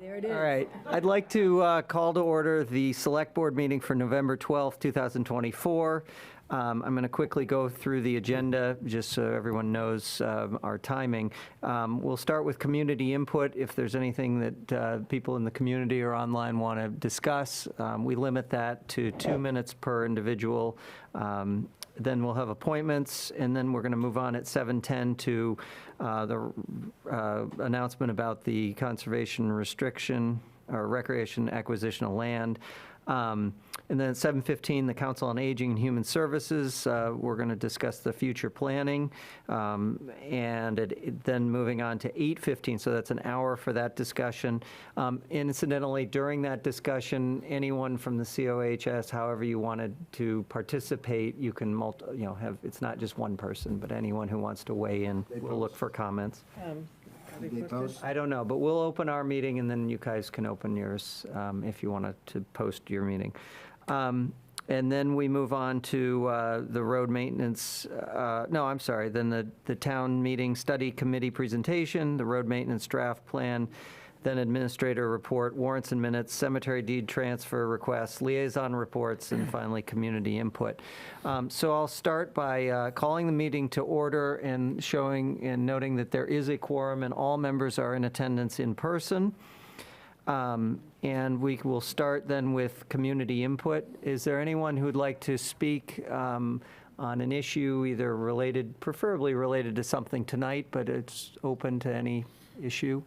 There it is. All right, I'd like to call to order the Select Board meeting for November 12th, 2024. I'm going to quickly go through the agenda, just so everyone knows our timing. We'll start with community input. If there's anything that people in the community or online want to discuss, we limit that to 2 minutes per individual. Then we'll have appointments, and then we're going to move on at 7:10 to the announcement about the conservation restriction or recreation acquisition of land. And then at 7:15, the Council on Aging and Human Services, we're going to discuss the future planning. And then moving on to 8:15, so that's an hour for that discussion. Incidentally, during that discussion, anyone from the COHS, however you wanted to participate, you can have, it's not just one person, but anyone who wants to weigh in, we'll look for comments. I don't know, but we'll open our meeting, and then you guys can open yours if you wanted to post your meeting. And then we move on to the road maintenance, no, I'm sorry, then the town meeting study committee presentation, the road maintenance draft plan, then administrator report, warrants and minutes, cemetery deed transfer requests, liaison reports, and finally community input. So I'll start by calling the meeting to order and showing and noting that there is a quorum and all members are in attendance in person. And we will start then with community input. Is there anyone who'd like to speak on an issue either related, preferably related to something tonight, but it's open to any issue?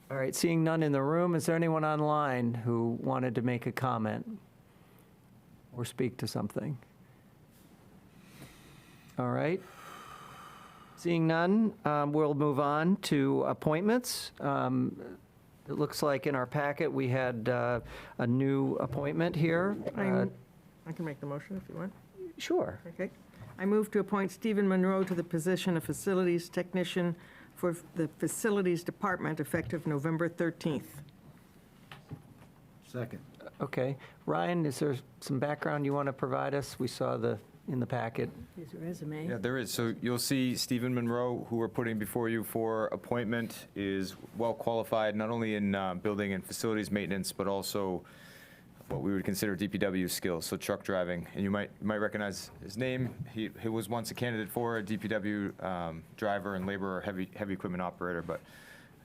All right, seeing none in the room, is there anyone online who wanted to make a comment or speak to something? All right. Seeing none, we'll move on to appointments. It looks like in our packet we had a new appointment here. I can make the motion if you want. Sure. Okay. I move to appoint Stephen Monroe to the position of Facilities Technician for the Facilities Department effective November 13th. Second. Okay. Ryan, is there some background you want to provide us? We saw in the packet. His resume. Yeah, there is. So you'll see Stephen Monroe, who we're putting before you for appointment, is well qualified not only in building and facilities maintenance, but also what we would consider DPW skills, so truck driving. And you might recognize his name. He was once a candidate for a DPW driver and laborer, heavy equipment operator. But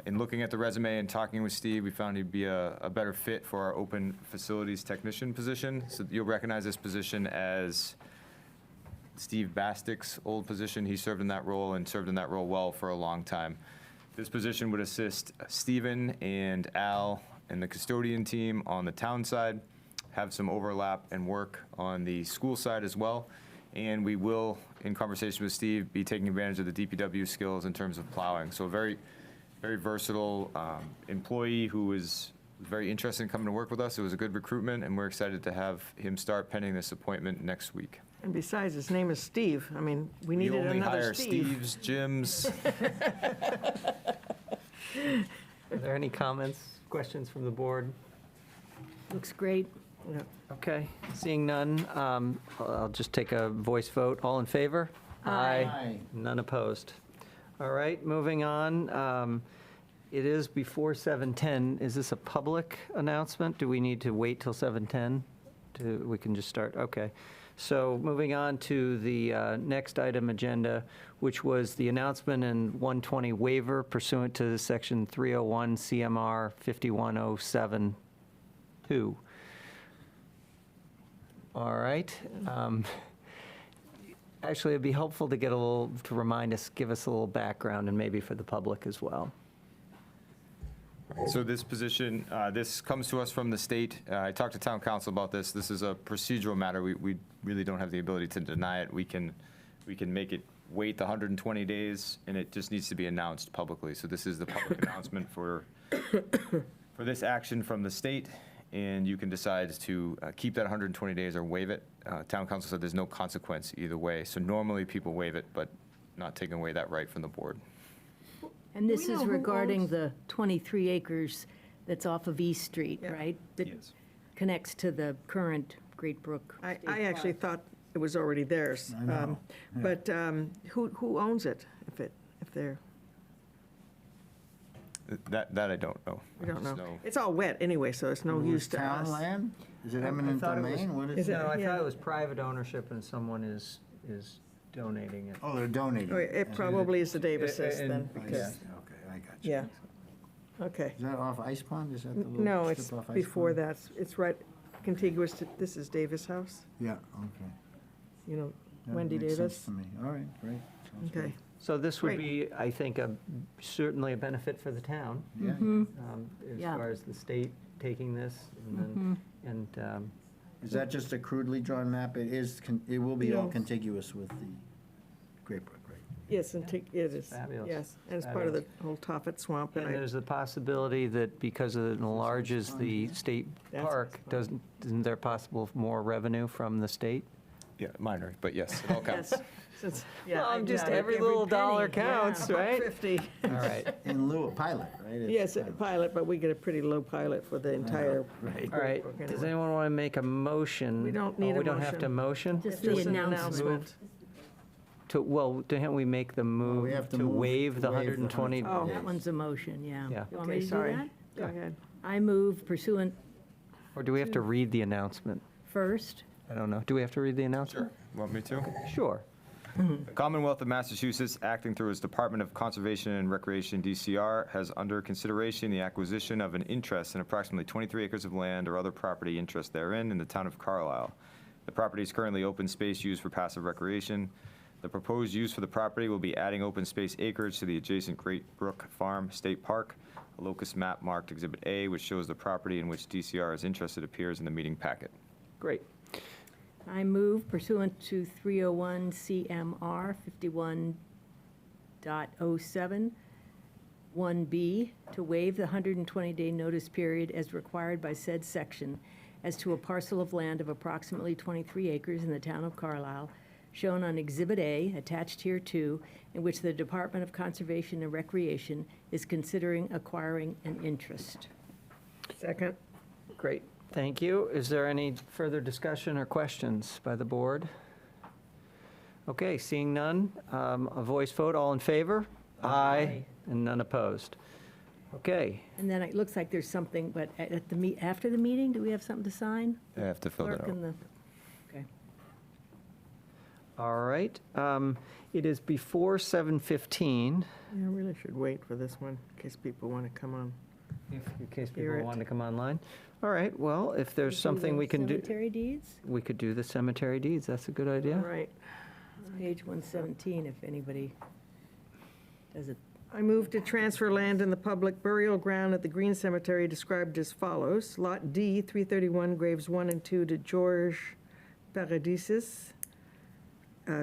in looking at the resume and talking with Steve, we found he'd be a better fit for our open facilities technician position. So you'll recognize this position as Steve Bastick's old position. He served in that role and served in that role well for a long time. This position would assist Stephen and Al and the custodian team on the town side, have some overlap and work on the school side as well. And we will, in conversation with Steve, be taking advantage of the DPW skills in terms of plowing. So a very, very versatile employee who is very interested in coming to work with us. It was a good recruitment, and we're excited to have him start pending this appointment next week. And besides, his name is Steve. I mean, we needed another only hire Steve. Steves, Jims. Are there any comments, questions from the board? Looks great. Yeah. Okay, seeing none, I'll just take a voice vote. All in favor? Aye. None opposed. All right, moving on. It is before 7:10. Is this a public announcement? Do we need to wait till 7:10? We can just start? Okay. So moving on to the next item agenda, which was the announcement and 120 waiver pursuant to Section 301 CMR 51072. All right. Actually, it'd be helpful to get to remind us, give us a little background, and maybe for the public as well. So this position, this comes to us from the state. I talked to town council about this. This is a procedural matter. We really don't have the ability to deny it. We can make it wait the 120 days, and it just needs to be announced publicly. So this is the public announcement for this action from the state, and you can decide to keep that 120 days or waive it. Town council said there's no consequence either way. So normally people waive it, but not taking away that right from the board. And this Do we is know who regarding owns- the 23 acres that's off of East Street, Yeah. right? That Yes. connects to the current Great Brook State I actually Park. thought it was already theirs. I know, yeah. But who owns it, if they're? That I don't know. We don't There's know. no- It's all wet anyway, so it's no use to Town us. land? Is it I eminent thought it was- domain? What Is is it- it? No, I Yeah. thought it was private ownership and someone is donating it. Oh, they're donating. Oh, it probably is the Davises And- then, I because, see. Okay, I got you. yeah. Okay. Is that off Ice Pond? Is that the little No, it's strip off Ice before Pond? that. It's right contiguous to, this is Davis House, Yeah, okay. you know, That Wendy makes sense Davis. to me. All right, great. Sounds Okay. good. So this would Great. be, I think, certainly a benefit for the town, Yeah, as Yeah. far as the state taking this, and then, is that just a crudely drawn map? It is, it will be all No. contiguous with the Great Brook, right? Yes, and it is, Fabulous. yes, and it's part of the whole Tophet Swamp, and and I, there's the possibility that because it enlarges the state That's park, fine. isn't there possible more revenue from the state? Yeah, minor, but yes, it all counts. yes. since- yeah, Well, I- just yeah, every little dollar penny, yeah, counts, right? $1.50. All right, In lieu of pilot, right? It's Yes, kind of- pilot, but we get a pretty low pilot for the entire. Right. all right. Brook Does anyway. anyone want to make a motion? We don't Oh, need a We don't have to motion? Just Just the an announcement. Well, can't we make the move we have to to move waive to the waive the 120? Oh. That one's a motion, yeah. Yeah. You want me Okay, to do sorry. that? Go ahead. I move pursuant Or do we have to read the announcement? first. I don't know. Do we have to read the announcement? Want me to? Sure. The Commonwealth of Massachusetts, acting through its Department of Conservation and Recreation, DCR, has under consideration the acquisition of an interest in approximately 23 acres of land or other property interest therein in the town of Carlisle. The property is currently open space used for passive recreation. The proposed use for the property will be adding open space acreage to the adjacent Great Brook Farm State Park. A locus map marked Exhibit A, which shows the property in which DCR is interested, appears in the meeting packet. Great. I move pursuant to 301 CMR 51.07, 1B, to waive the 120-day notice period as required by said section as to a parcel of land of approximately 23 acres in the town of Carlisle, shown on Exhibit A, attached here too, in which the Department of Conservation and Recreation is considering acquiring an interest. Second. Great. Thank you. Is there any further discussion or questions by the board? Okay, seeing none, a voice vote. All in favor? Aye. And none opposed. Okay. And then it looks like there's something, but at the after the meeting, do we have something to sign? I have to fill that Clerk out. and the, okay. All right. It is before 7:15. Yeah, I really should wait for this one, in case people want to come on. In case Hear people it. want to come online. All right, well, if there's Do something the we can do, Cemetery deeds, we could do the cemetery deeds. That's a good All idea. right. it's page 117, if anybody does it. I move to transfer land in the public burial ground at the Green Cemetery described as follows. Lot D, 331, graves 1 and 2 to George Paradises,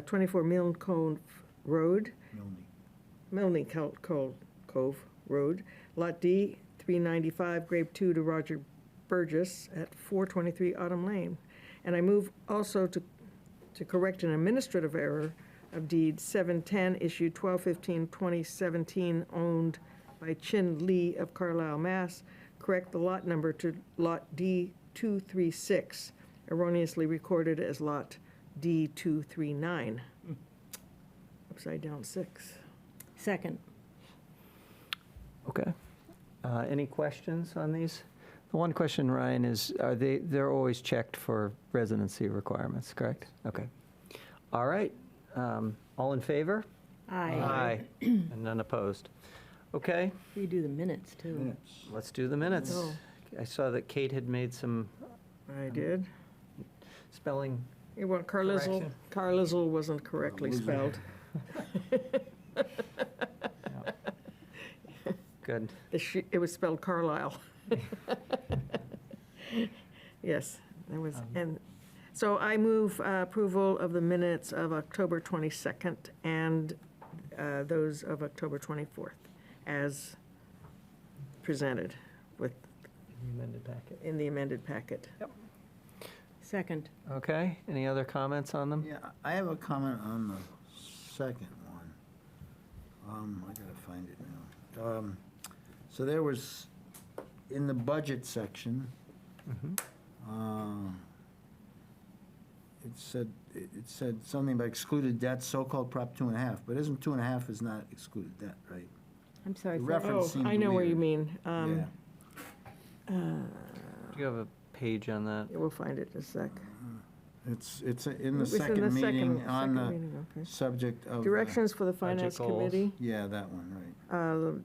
24 Milne Cove Road, Milne. Cove Road. Lot D, 395, grave 2 to Roger Burgess at 423 Autumn Lane. And I move also to correct an administrative error of deed 710 issued 12/15/2017, owned by Chin Lee of Carlisle, Mass. Correct the lot number to Lot D236, erroneously recorded as Lot D239. Upside down 6. Second. Okay. Any questions on these? The one question, Ryan, is they're always checked for residency requirements, correct? Okay. All right. All in favor? Aye. And none opposed. Okay, We do the minutes, too. Minutes. let's do the minutes. Oh. I saw that Kate had made some I did. spelling. Yeah, well, Correction. Carlisle wasn't correctly spelled. Good. It was spelled Carlisle. Yes, that was, and so I move approval of the minutes of October 22nd and those of October 24th as presented Amended packet. in the amended packet. Second. Okay, any other comments on them? Yeah, I have a comment on the second one. I gotta find it now. So there was, in the budget section, it said something about excluded debt, so-called Prop 2.5, but isn't 2.5 is not excluded debt, right? I'm sorry. The Fred. reference Oh, seemed I know where you weird. mean. Yeah. Do you have a page on that? Yeah, we'll find it in a sec. It's in the It's in second meeting on second the meeting, okay. subject of. Directions for the Finance goals. Committee. Yeah, that one, right.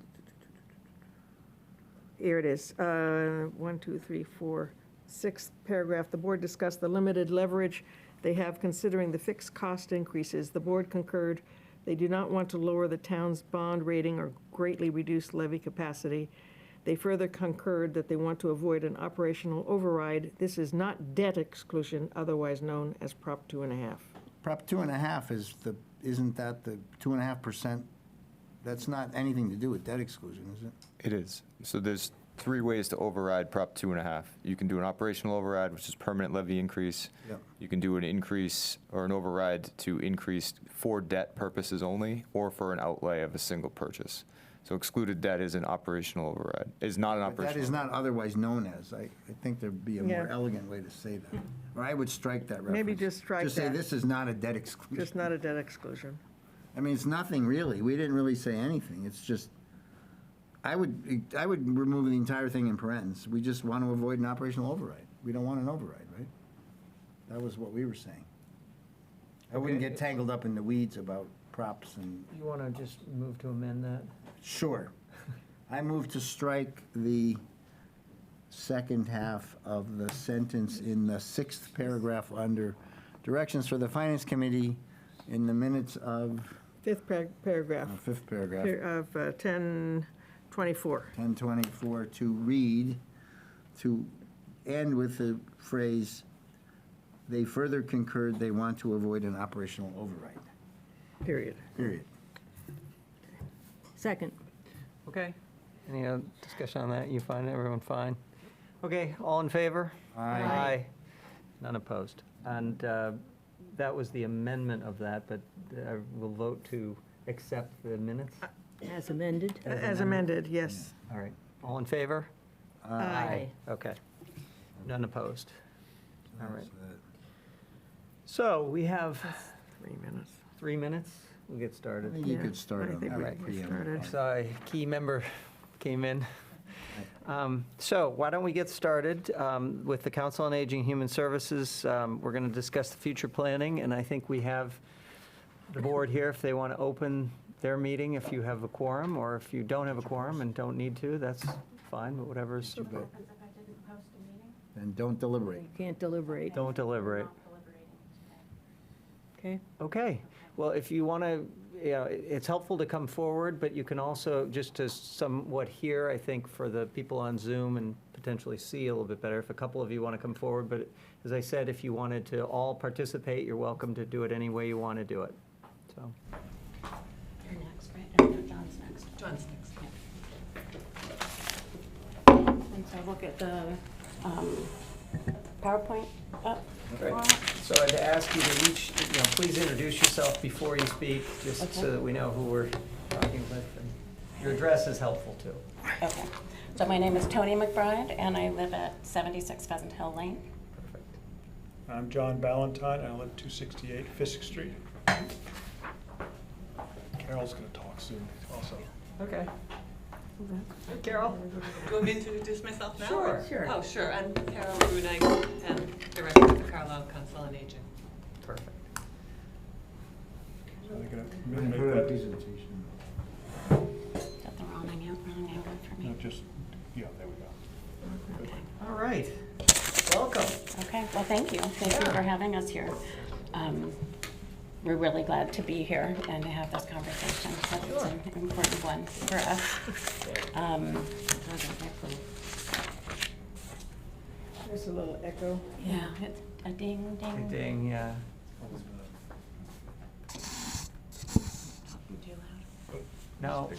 Here it is, 1, 2, 3, 4, 6th paragraph. The board discussed the limited leverage they have considering the fixed cost increases. The board concurred they do not want to lower the town's bond rating or greatly reduce levy capacity. They further concurred that they want to avoid an operational override. This is not debt exclusion, otherwise known as Prop 2.5. Prop 2.5 isn't that the 2.5%? That's not anything to do with debt exclusion, is it? It is. So there's 3 ways to override Prop 2.5. You can do an operational override, which is permanent levy increase. Yep. You can do an increase or an override to increase for debt purposes only, or for an outlay of a single purchase. So excluded debt is an operational override, is not an But operational. that is not otherwise known as. I think there'd be a more Yeah. elegant way to say that. Or I would strike that reference. Maybe just strike Just say that. this is not a debt exclusion. Just not a debt exclusion. I mean, it's nothing really. We didn't really say anything. It's just, I would remove the entire thing in parentheses. We just want to avoid an operational override. We don't want an override, right? That was what we were saying. I wouldn't Okay. get tangled up in the weeds about props and, You want to just move to amend that? sure. I move to strike the second half of the sentence in the 6th paragraph under directions for the Finance Committee in the minutes of, 5th paragraph 5th paragraph. of 1024. 1024 to read, to end with the phrase, they further concurred they want to avoid an operational override, Period. period. Second. Okay. Any discussion on that? You find everyone fine? Okay, all in favor? Aye. None opposed. And that was the amendment of that, but we'll vote to accept the minutes? As amended. As amended, yes. All right. All in favor? Aye. Okay. None opposed. All right. That's it. So we have 3 minutes. 3 minutes. We'll get I started. think you Yeah, could start I on think that. we can get preamble. started. So a key member came in. So why don't we get started with the Council on Aging Human Services. We're going to discuss the future planning, and I think we have the board here if they want to open their meeting, if you have a quorum, or if you don't have a quorum and don't need to, that's fine, but whatever's, But then don't deliberate. You can't deliberate. don't deliberate. Okay. Okay, well, if you want to, it's helpful to come forward, but you can also, just to somewhat hear, I think, for the people on Zoom and potentially see a little bit better, if a couple of you want to come forward, but as I said, if you wanted to all participate, you're welcome to do it any way you want to do it, so. You're next, right? No, John's next. John's next. And so look at the PowerPoint up. Right. So I'd ask you to each, please introduce yourself before you speak, just so that we know who we're talking with. And your address is helpful, too. Okay. So my name is Tony McBride, and I live at 76 Pheasant Hill Lane. Perfect. I'm John Ballantyne, I live 268 Fisk Street. Carol's gonna talk soon also. Okay. Carol? Do you want me to introduce myself now? Sure. or- Sure. Oh, sure. I'm Carol Brunei, and Director of the Carlisle Council on Aging. Perfect. So they're gonna Put make a that, presentation. Is that the wrong angle for no, me? just, yeah, there we go. Okay. All right. Welcome. Okay, well, thank you. Thank you for having us here. We're really glad to be here and to have this conversation. So it's an important one for us. There's a little echo. Yeah, it's a ding, ding. Ding, yeah. Too loud. No.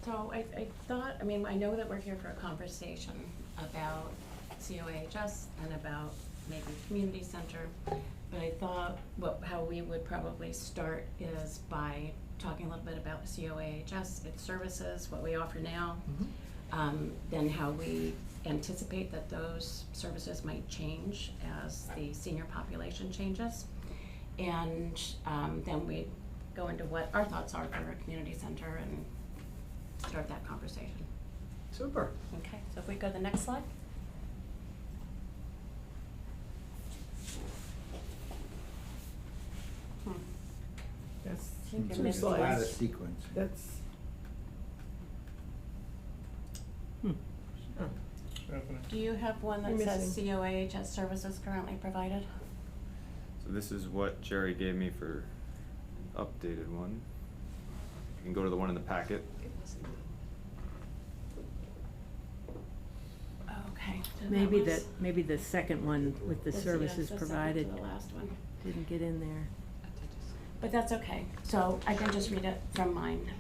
So I thought, I mean, I know that we're here for a conversation about COAHS and about maybe community center, but I thought how we would probably start is by talking a little bit about COAHS, its services, what we offer now, then how we anticipate that those services might change as the senior population changes. And then we go into what our thoughts are for a community center and start that conversation. Super. Okay, so if we go to the next slide. That's, I think you're Two missing slides. Out of one. sequence. that's, Do you have one that You're says COAHS services currently provided? So this is what Jerry gave me for an updated one. You can go to the one in the packet. Okay. so Maybe was- maybe the second one with the that's- services yes, the second provided to the last one. didn't get in there. But that's okay. So I can just read it from mine.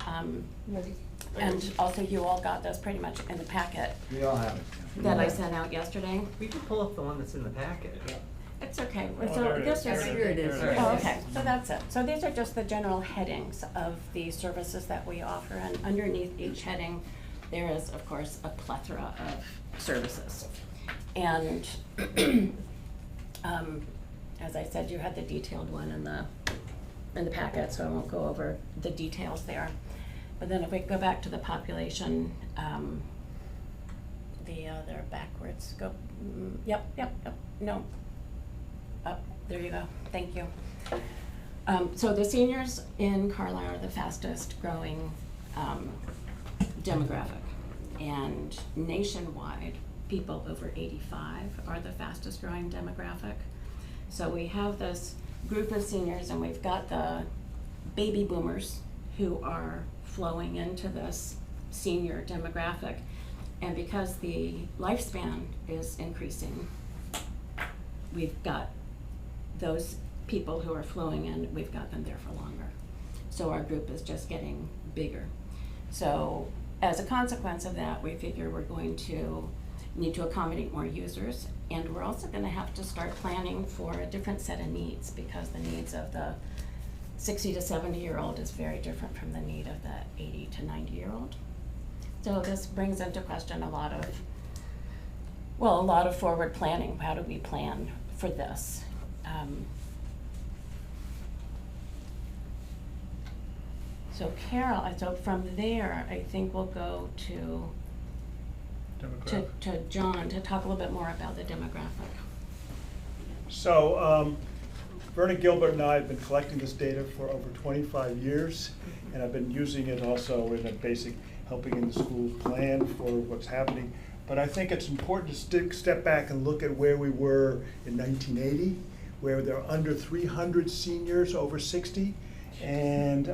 And also you all got this pretty much in the packet We all have it. that I sent out yesterday. We can pull up the one that's in the packet. It's okay. Oh, So there it this is. is. Here it is. There it Oh, is. okay, so that's it. So these are just the general headings of the services that we offer, and underneath each heading, there is, of course, a plethora of services. And, as I said, you had the detailed one in the packet, so I won't go over the details there. But then if we go back to the population, they're backwards, yep, no. Up, there you go, thank you. So the seniors in Carlisle are the fastest growing demographic. And nationwide, people over 85 are the fastest growing demographic. So we have this group of seniors, and we've got the baby boomers who are flowing into this senior demographic. And because the lifespan is increasing, we've got those people who are flowing in, we've got them there for longer. So our group is just getting bigger. So as a consequence of that, we figure we're going to need to accommodate more users, and we're also gonna have to start planning for a different set of needs, because the needs of the 60 to 70-year-old is very different from the need of the 80 to 90-year-old. So this brings into question a lot of forward planning. How do we plan for this? So Carol, so from there, I think we'll go to Demographic. John to talk a little bit more about the demographic. So, Verna Gilbert and I have been collecting this data for over 25 years, and I've been using it also in a basic, helping in the schools plan for what's happening. But I think it's important to step back and look at where we were in 1980, where there are under 300 seniors over 60. And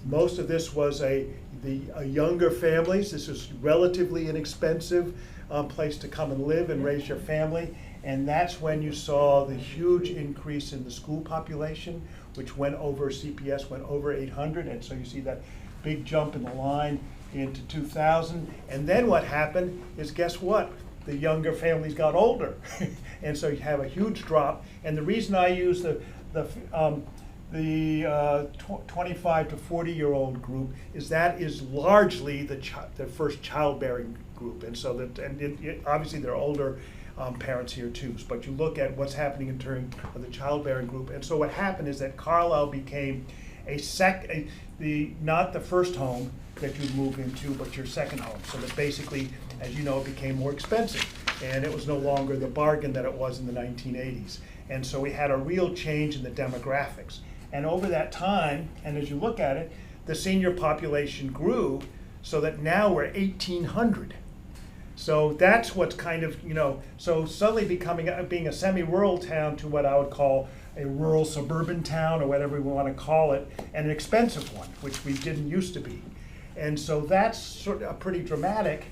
most of this was the younger families. This was relatively inexpensive place to come and live and raise your family. And that's when you saw the huge increase in the school population, which went over, CPS went over 800. And so you see that big jump in the line into 2000. And then what happened is, guess what? The younger families got older. And so you have a huge drop. And the reason I use the 25 to 40-year-old group is that is largely the first childbearing group. And so obviously there are older parents here too, but you look at what's happening in terms of the childbearing group. And so what happened is that Carlisle became not the first home that you move into, but your second home. So that basically, as you know, it became more expensive, and it was no longer the bargain that it was in the 1980s. And so we had a real change in the demographics. And over that time, and as you look at it, the senior population grew so that now we're 1,800. So that's what's kind of, so suddenly being a semi-rural town to what I would call a rural suburban town, or whatever we want to call it, and an expensive one, which we didn't used to be. And so that's sort of pretty dramatic.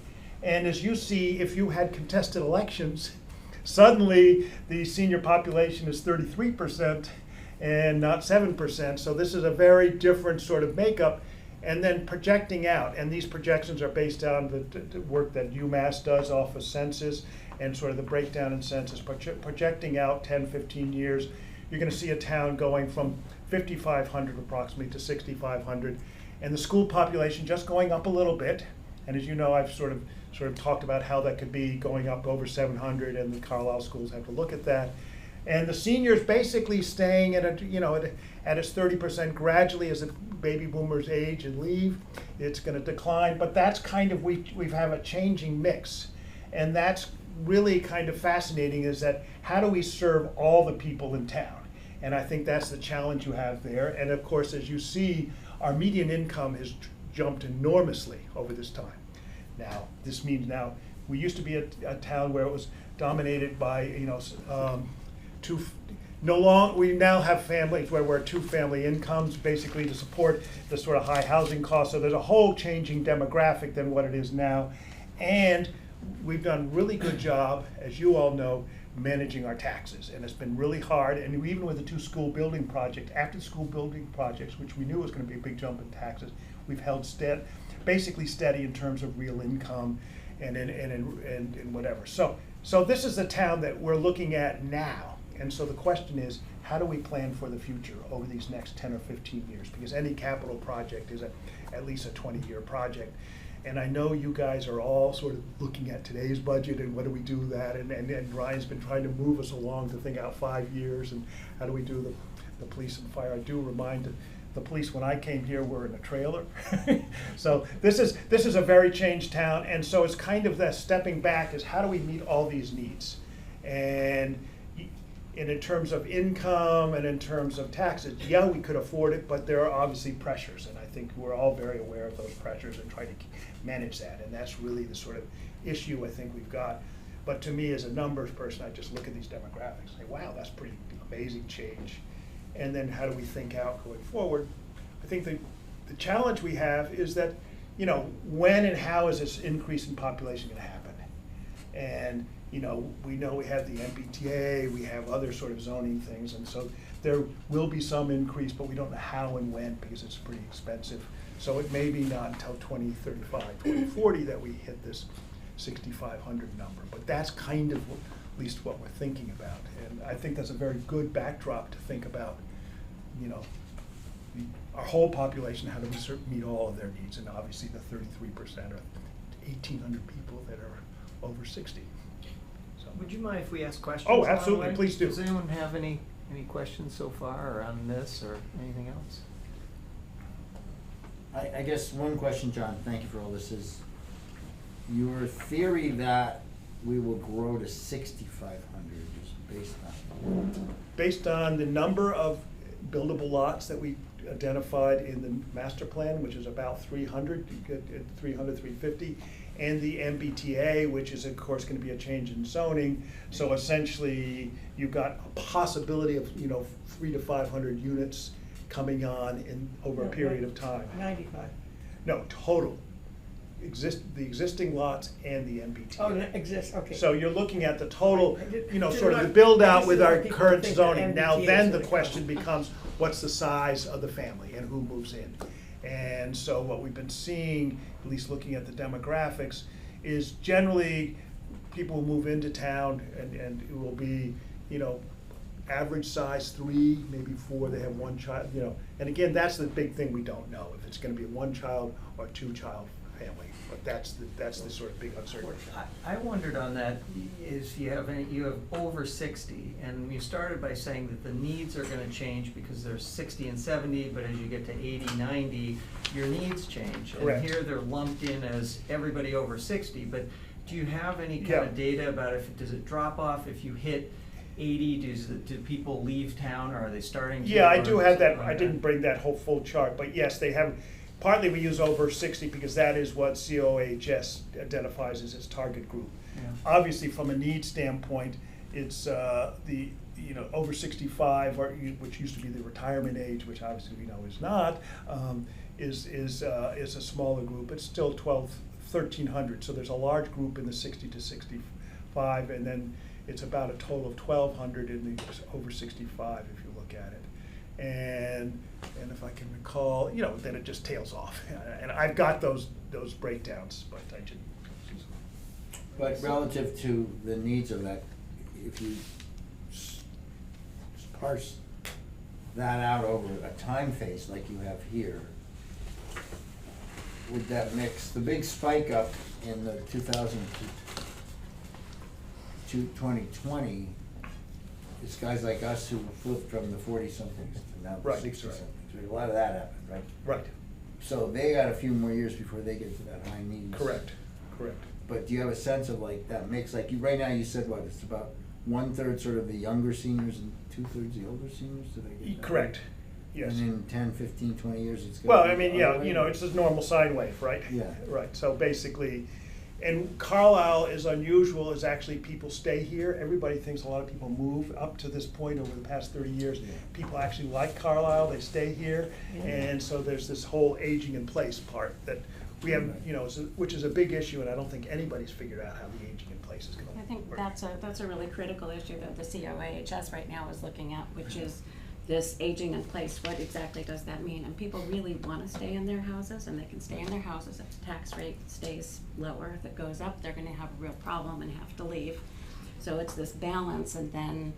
And as you see, if you had contested elections, suddenly the senior population is 33% and not 7%. So this is a very different sort of makeup. And then projecting out, and these projections are based on the work that UMass does off of census and sort of the breakdown in census. Projecting out 10, 15 years, you're going to see a town going from 5,500 approximately to 6,500, and the school population just going up a little bit. And as you know, I've sort of talked about how that could be going up over 700, and the Carlisle schools have to look at that. And the seniors basically staying at at its 30% gradually as the baby boomers age and leave. It's going to decline, but that's kind of, we have a changing mix. And that's really kind of fascinating, is that how do we serve all the people in town? And I think that's the challenge you have there. And of course, as you see, our median income has jumped enormously over this time. Now, this means now, we used to be a town where it was dominated by, we now have families where we're two-family incomes, basically to support the sort of high housing costs. So there's a whole changing demographic than what it is now. And we've done a really good job, as you all know, managing our taxes. And it's been really hard. And even with the two school building projects, after school building projects, which we knew was going to be a big jump in taxes, we've held basically steady in terms of real income and whatever. So this is the town that we're looking at now. And so the question is, how do we plan for the future over these next 10 or 15 years? Because any capital project is at least a 20-year project. And I know you guys are all sort of looking at today's budget and what do we do that? And Ryan's been trying to move us along to think out 5 years and how do we do the police and fire. I do remind the police, when I came here, were in a trailer. So this is a very changed town. And so it's kind of that stepping back is how do we meet all these needs? And in terms of income and in terms of taxes, yeah, we could afford it, but there are obviously pressures. And I think we're all very aware of those pressures and try to manage that. And that's really the sort of issue I think we've got. But to me, as a numbers person, I just look at these demographics and say, wow, that's pretty amazing change. And then how do we think out going forward? I think the challenge we have is that, when and how is this increase in population going to happen? And, we know we have the MBTA, we have other sort of zoning things, and so there will be some increase, but we don't know how and when because it's pretty expensive. So it may be not until 2035, 2040 that we hit this 6,500 number. But that's kind of at least what we're thinking about. And I think that's a very good backdrop to think about, our whole population, how do we meet all of their needs? And obviously the 33% or 1,800 people that are over 60. So. Would you mind if we ask questions? Oh, along the absolutely, way? please do. Does anyone have any questions so far on this or anything else? I guess one question, John, thank you for all this, is your theory that we will grow to 6,500 is based on? Based on the number of buildable lots that we identified in the master plan, which is about 300, 350, and the MBTA, which is of course going to be a change in zoning. So essentially, you've got a possibility of 300 to 500 units coming on over a period of time. 95. No, total. The existing lots and the MBTA. Oh, that exists, okay. So you're looking at the total, I did- sort of I the build out just with didn't our want people to current think that zoning. Now, MBTA then is the gonna question come. becomes, what's the size of the family and who moves in? And so what we've been seeing, at least looking at the demographics, is generally people will move into town and it will be, average size 3, maybe 4, they have 1 child, And again, that's the big thing we don't know, if it's gonna be a 1-child or 2-child family. But that's the sort of big uncertainty. I wondered on that, is you have over 60, and you started by saying that the needs are gonna change because there's 60 and 70, but as you get to 80, 90, your needs change. Correct. And here they're lumped in as everybody over 60, but do you have any kind Yeah. of data about does it drop off if you hit 80, do people leave town, or are they starting to? Yeah, I or do have that, something I like didn't bring that whole full chart, but yes, they have, partly we use over 60 because that is what COHS identifies as its target group. Yeah. Obviously, from a need standpoint, it's over 65, which used to be the retirement age, which obviously we know is not, is a smaller group. It's still 1,300, so there's a large group in the 60 to 65, and then it's about a total of 1,200 in the over 65 if you look at it. And if I can recall, then it just tails off. And I've got those breakdowns, but I didn't. But relative to the needs of that, if you parse that out over a time phase like you have here, would that mix, the big spike up in the 2000 to 2020 it's guys like us who flipped from the 40-somethings to now the Right, 60-somethings. A lot of that happened, right? Right, So they got a few more years before they get to that high needs. correct, correct. But do you have a sense of like that mix, like you, right now you said what, it's about 1/3 sort of the younger seniors and 2/3 the older seniors, did I get that? Correct, yes. And in 10, 15, 20 years, it's gonna be. Well, I mean, the yeah, other way? you know, it's a normal sine wave, right? Yeah. Right, so basically, and Carlisle is unusual, is actually people stay here. Everybody thinks a lot of people move up to this point over the past 30 years. Yeah. People actually like Carlisle, they stay here. And so there's this whole aging in place part that we haven't, you know, which is a big issue, and I don't think anybody's figured out how the aging in place is gonna work. I think that's a really critical issue that the COAHS right now is looking at, which is this aging in place. What exactly does that mean? And people really want to stay in their houses, and they can stay in their houses if the tax rate stays lower. If it goes up, they're gonna have a real problem and have to leave. So it's this balance, and then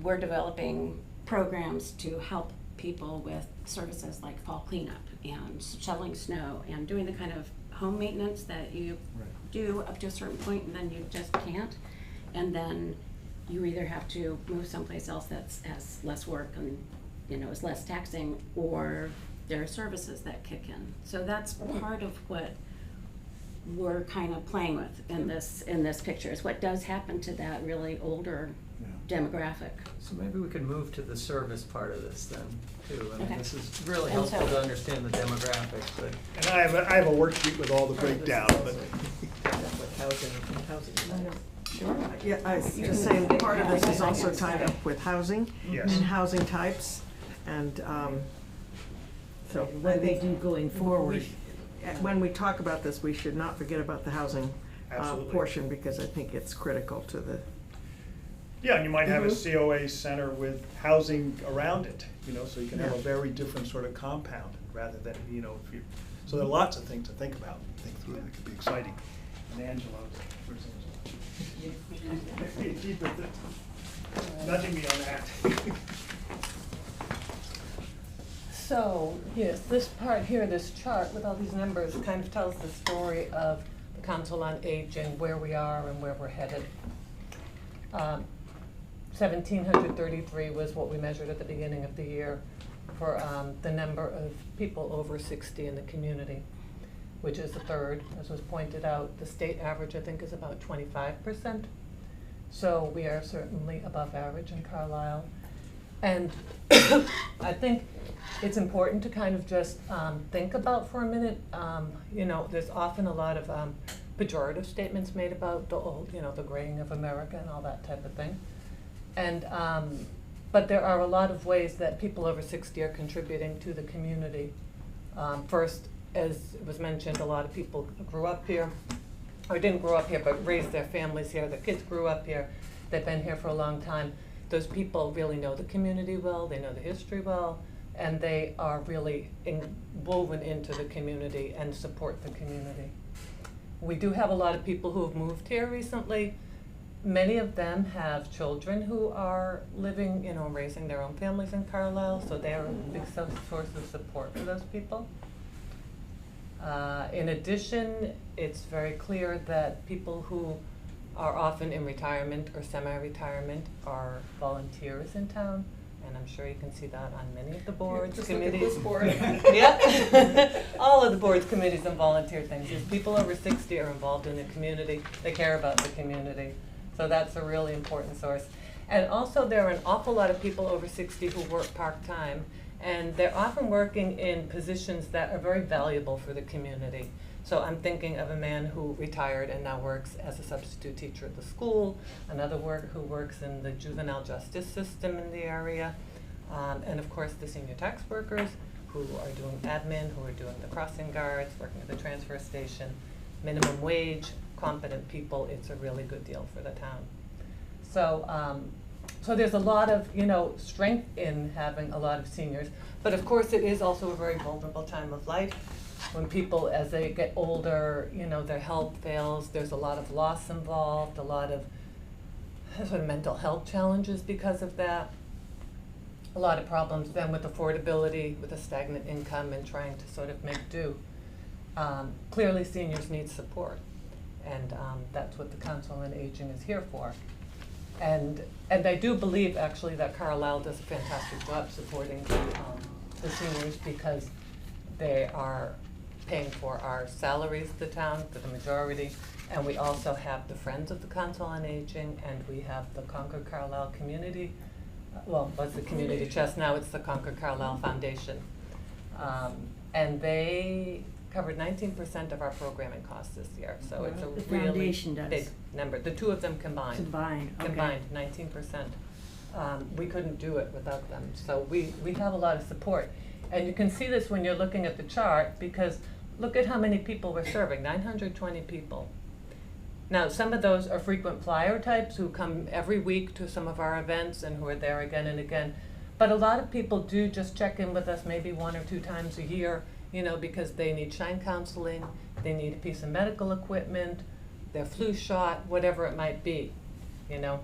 we're developing programs to help people with services like fall cleanup and shoveling snow and doing the kind of home maintenance that you Right. do up to a certain point and then you just can't. And then you either have to move someplace else that's has less work and, you know, is less taxing, or there are services that kick in. So that's part of what we're kind of playing with in this picture, is what does happen to that really older Yeah. demographic. So maybe we could move to the service part of this then, too. I mean, Okay. this is really And helpful so- to understand the demographics, but. And I have a worksheet with all the breakdown, but Yeah, I was just saying, part of this is also tied up with housing Yes. and housing types, and, so. What they do going forward. When we talk about this, we should not forget about the housing Absolutely. portion, because I think it's critical to the, yeah, and you might have a COA center with housing around it, you know, so you can have a Yeah. very different sort of compound rather than, you know, if you, so there are lots of things to think about, think through, that could be exciting. And Angela, where's Angela? Keep it, nudging me on that. So, yes, this part here, this chart with all these numbers kind of tells the story of the Council on Aging, where we are and where we're headed. 1,733 was what we measured at the beginning of the year for the number of people over 60 in the community, which is a third, as was pointed out. The state average, I think, is about 25%. So we are certainly above average in Carlisle. And I think it's important to kind of just think about for a minute, you know, there's often a lot of pejorative statements made about the old, you know, the graying of America and all that type of thing. And, but there are a lot of ways that people over 60 are contributing to the community. First, as was mentioned, a lot of people grew up here, or didn't grow up here, but raised their families here. Their kids grew up here. They've been here for a long time. Those people really know the community well, they know the history well, and they are really woven into the community and support the community. We do have a lot of people who have moved here recently. Many of them have children who are living, you know, raising their own families in Carlisle, so they are a big source of support for those people. In addition, it's very clear that people who are often in retirement or semi-retirement are volunteers in town, and I'm sure you can see that on many of the boards, committees. Yeah, all of the boards, committees, and volunteer things. Is people over 60 are involved in the community. They care about the community, so that's a really important source. And also, there are an awful lot of people over 60 who work part-time, and they're often working in positions that are very valuable for the community. So I'm thinking of a man who retired and now works as a substitute teacher at the school, another who works in the juvenile justice system in the area, and of course the senior tax workers who are doing admin, who are doing the crossing guards, working at the transfer station, minimum wage, competent people. It's a really good deal for the town. So, so there's a lot of, you know, strength in having a lot of seniors, but of course it is also a very vulnerable time of life. When people, as they get older, you know, their health fails, there's a lot of loss involved, a lot of sort of mental health challenges because of that. A lot of problems then with affordability, with a stagnant income and trying to sort of make do. Clearly seniors need support, and that's what the Council on Aging is here for. And I do believe actually that Carlisle does a fantastic job supporting the seniors because they are paying for our salaries, the town, for the majority. And we also have the Friends of the Council on Aging, and we have the Concord Carlisle Community, well, it was the Community Chest, now it's the Concord Carlisle Foundation. And they covered 19% of our programming costs this year, so it's a The really foundation does. big number. The two of them combined. Combined, okay. Combined, 19%. We couldn't do it without them, so we have a lot of support. And you can see this when you're looking at the chart, because look at how many people we're serving, 920 people. Now, some of those are frequent flyer types who come every week to some of our events and who are there again and again. But a lot of people do just check in with us maybe 1 or 2 times a year, you know, because they need shine counseling, they need a piece of medical equipment, their flu shot, whatever it might be, you know.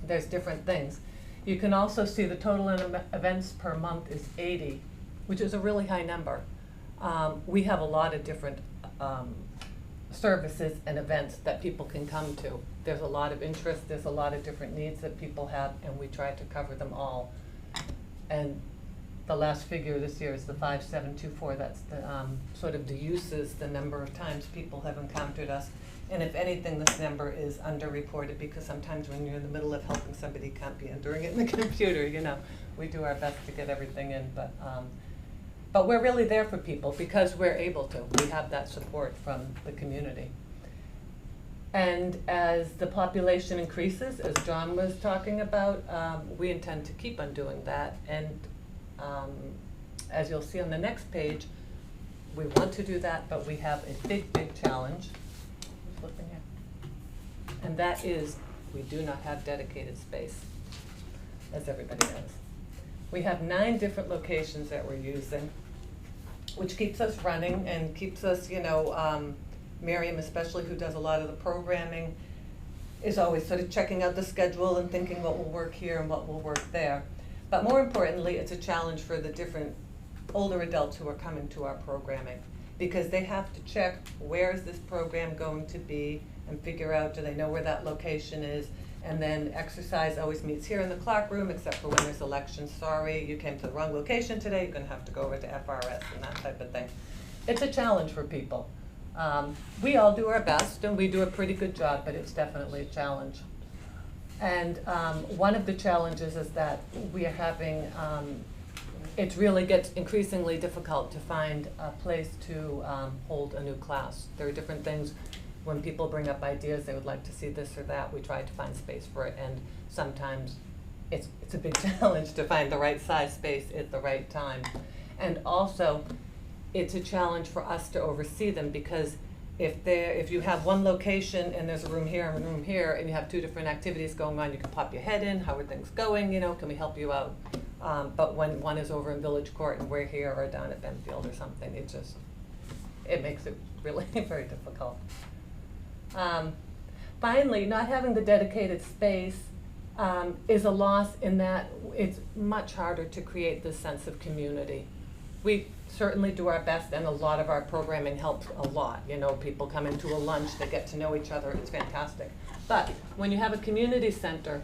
There's different things. You can also see the total in events per month is 80, which is a really high number. We have a lot of different services and events that people can come to. There's a lot of interest, there's a lot of different needs that people have, and we try to cover them all. And the last figure this year is the 5724, that's the sort of the uses, the number of times people have encountered us. And if anything, this number is underreported because sometimes when you're in the middle of helping somebody, you can't be entering it in the computer, you know. We do our best to get everything in, but we're really there for people because we're able to. We have that support from the community. And as the population increases, as John was talking about, we intend to keep on doing that. And as you'll see on the next page, we want to do that, but we have a big, big challenge. Flipping here. And that is, we do not have dedicated space, as everybody knows. We have 9 different locations that we're using, which keeps us running and keeps us, you know, Miriam especially, who does a lot of the programming, is always sort of checking out the schedule and thinking what will work here and what will work there. But more importantly, it's a challenge for the different older adults who are coming to our programming, because they have to check where is this program going to be and figure out, do they know where that location is? And then exercise always meets here in the Clark room, except for when there's elections. Sorry, you came to the wrong location today, you're gonna have to go over to FRS and that type of thing. It's a challenge for people. We all do our best and we do a pretty good job, but it's definitely a challenge. And one of the challenges is that we are having, it really gets increasingly difficult to find a place to hold a new class. There are different things. When people bring up ideas, they would like to see this or that, we try to find space for it, and sometimes it's a big challenge to find the right size space at the right time. And also, it's a challenge for us to oversee them, because if you have one location and there's a room here and a room here, and you have 2 different activities going on, you can pop your head in, how are things going, you know, can we help you out? But when one is over in Village Court and we're here or down at Benfield or something, it makes it really very difficult. Finally, not having the dedicated space is a loss in that it's much harder to create this sense of community. We certainly do our best, and a lot of our programming helps a lot. You know, people come into a lunch, they get to know each other, it's fantastic. But when you have a community center,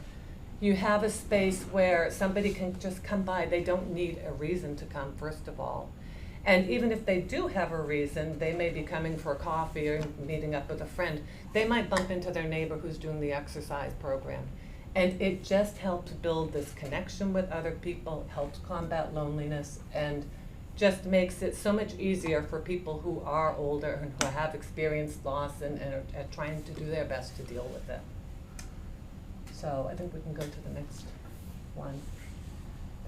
you have a space where somebody can just come by. They don't need a reason to come, first of all. And even if they do have a reason, they may be coming for coffee or meeting up with a friend, they might bump into their neighbor who's doing the exercise program. And it just helps build this connection with other people, helps combat loneliness, and just makes it so much easier for people who are older and who have experienced loss and are trying to do their best to deal with it. So I think we can go to the next one.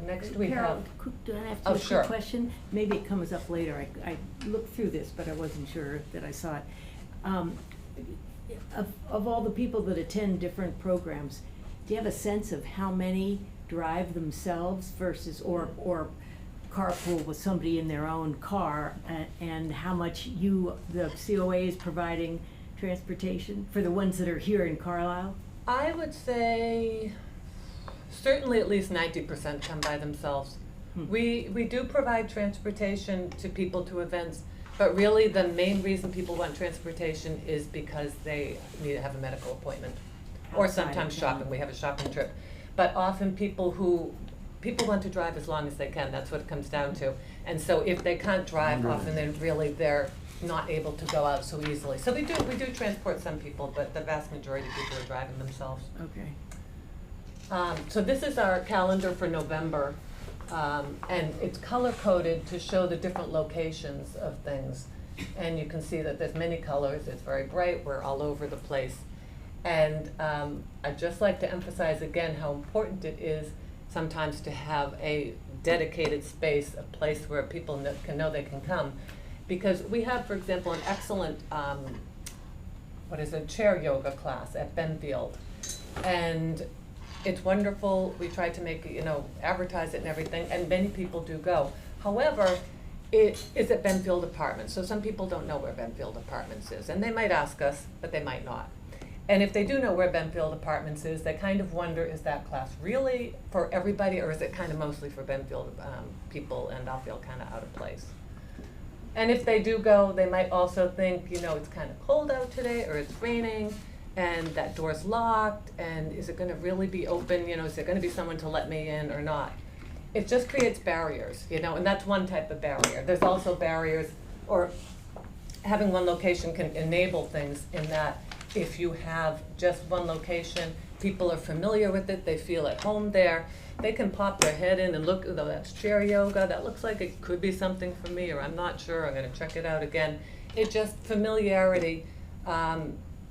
Next we Carol, have. do I have Oh, a sure. quick question? Maybe it comes up later. I looked through this, but I wasn't sure that I saw it. Of all the people that attend different programs, do you have a sense of how many drive themselves versus or carpool with somebody in their own car, and how much the COA is providing transportation for the ones that are here in Carlisle? I would say certainly at least 90% come by themselves. We do provide transportation to people to events, but really the main reason people want transportation is because they need to have a medical appointment. Or outside of sometimes town. shopping, we have a shopping trip. But often people want to drive as long as they can, that's what it comes down to. And so if they can't drive, often they're not able to go out so easily. So we do transport some people, but the vast majority of people are driving themselves. Okay. So this is our calendar for November, and it's color-coded to show the different locations of things. And you can see that there's many colors, it's very bright, we're all over the place. And I'd just like to emphasize again how important it is sometimes to have a dedicated space, a place where people can know they can come. Because we have, for example, an excellent, chair yoga class at Benfield. And it's wonderful, we tried to make, advertise it and everything, and many people do go. However, it is at Benfield Apartments, so some people don't know where Benfield Apartments is, and they might ask us, but they might not. And if they do know where Benfield Apartments is, they kind of wonder, is that class really for everybody, or is it kind of mostly for Benfield people, and I'll feel kind of out of place. And if they do go, they might also think, it's kind of cold out today, or it's raining, and that door's locked, and is it gonna really be open, is there gonna be someone to let me in or not? It just creates barriers, and that's one type of barrier. There's also barriers, or having one location can enable things in that if you have just one location, people are familiar with it, they feel at home there, they can pop their head in and look, oh, that's chair yoga, that looks like it could be something for me, or I'm not sure, I'm gonna check it out again. It just, familiarity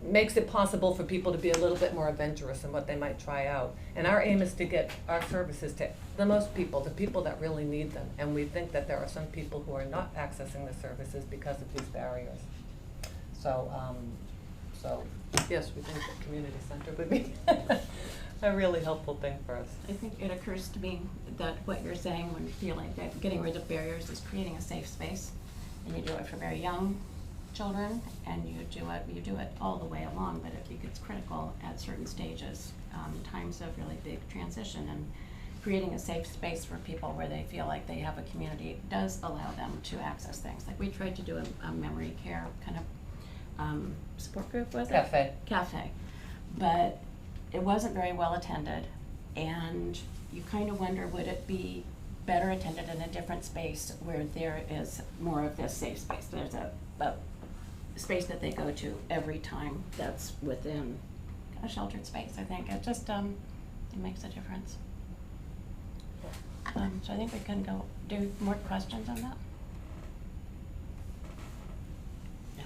makes it possible for people to be a little bit more adventurous in what they might try out. And our aim is to get our services to the most people, the people that really need them. And we think that there are some people who are not accessing the services because of these barriers. So yes, we think the community center would be a really helpful thing for us. I think it occurs to me that what you're saying when you feel like that getting rid of barriers is creating a safe space. And you do it for very young children, and you do it all the way along, but it gets critical at certain stages, times of really big transition, and creating a safe space for people where they feel like they have a community does allow them to access things. Like we tried to do a memory care kind of support group, was it? Cafe. But it wasn't very well attended, and you kind of wonder, would it be better attended in a different space where there is more of this safe space? There's a space that they go to every time that's within a sheltered space. I think it just it makes a difference. So I think we can go do more questions on that. No.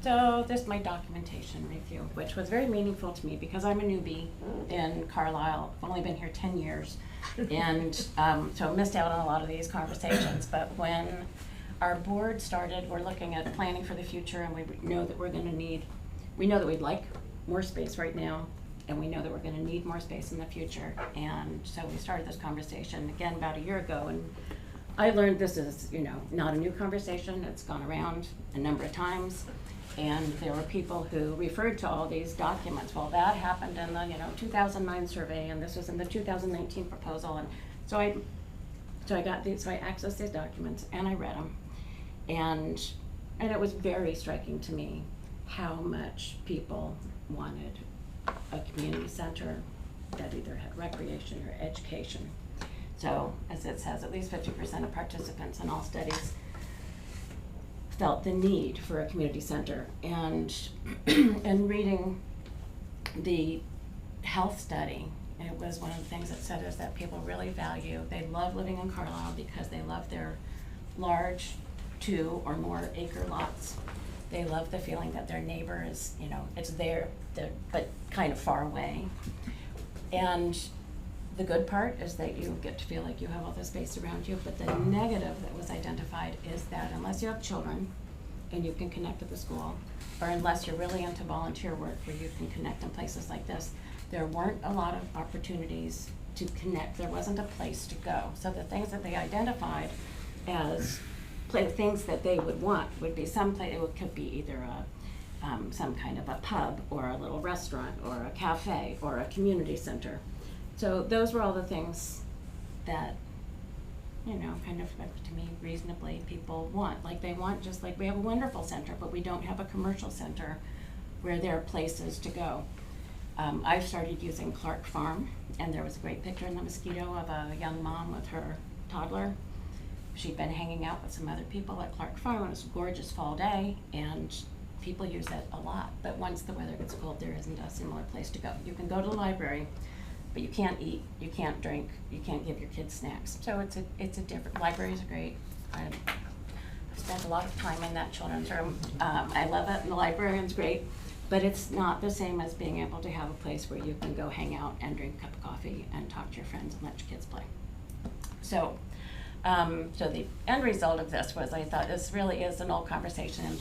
So this is my documentation review, which was very meaningful to me because I'm a newbie in Carlisle. I've only been here 10 years, and so I missed out on a lot of these conversations. But when our board started, we're looking at planning for the future, and we know that we know that we'd like more space right now, and we know that we're gonna need more space in the future. And so we started this conversation again about a year ago, and I learned this is, not a new conversation. It's gone around a number of times, and there were people who referred to all these documents. Well, that happened in the, 2009 survey, and this was in the 2019 proposal, and so I accessed these documents and I read them. And it was very striking to me how much people wanted a community center that either had recreation or education. So, as it says, at least 50% of participants in all studies felt the need for a community center. And in reading the health study, it was one of the things that said is that people really they love living in Carlisle because they love their large 2 or more acre lots. They love the feeling that their neighbor is, it's there, but kind of far away. And the good part is that you get to feel like you have all this space around you, but the negative that was identified is that unless you have children and you can connect to the school, or unless you're really into volunteer work where you can connect in places like this, there weren't a lot of opportunities to connect. There wasn't a place to go. So the things that they identified as things that they would want would be someplace. It could be either some kind of a pub or a little restaurant or a cafe or a community center. So those were all the things that, kind of to me reasonably people want. Like they want, just like we have a wonderful center, but we don't have a commercial center where there are places to go. I've started using Clark Farm, and there was a great picture in the mosquito of a young mom with her toddler. She'd been hanging out with some other people at Clark Farm. It was a gorgeous fall day, and people use it a lot. But once the weather gets cold, there isn't a similar place to go. You can go to the library, but you can't eat, you can't drink, you can't give your kids snacks. So it's a different, libraries are great. I've spent a lot of time in that children's room. I love it, and the librarian's great, but it's not the same as being able to have a place where you can go hang out and drink a cup of coffee and talk to your friends and let your kids play. So, so the end result of this was I thought this really is an old conversation,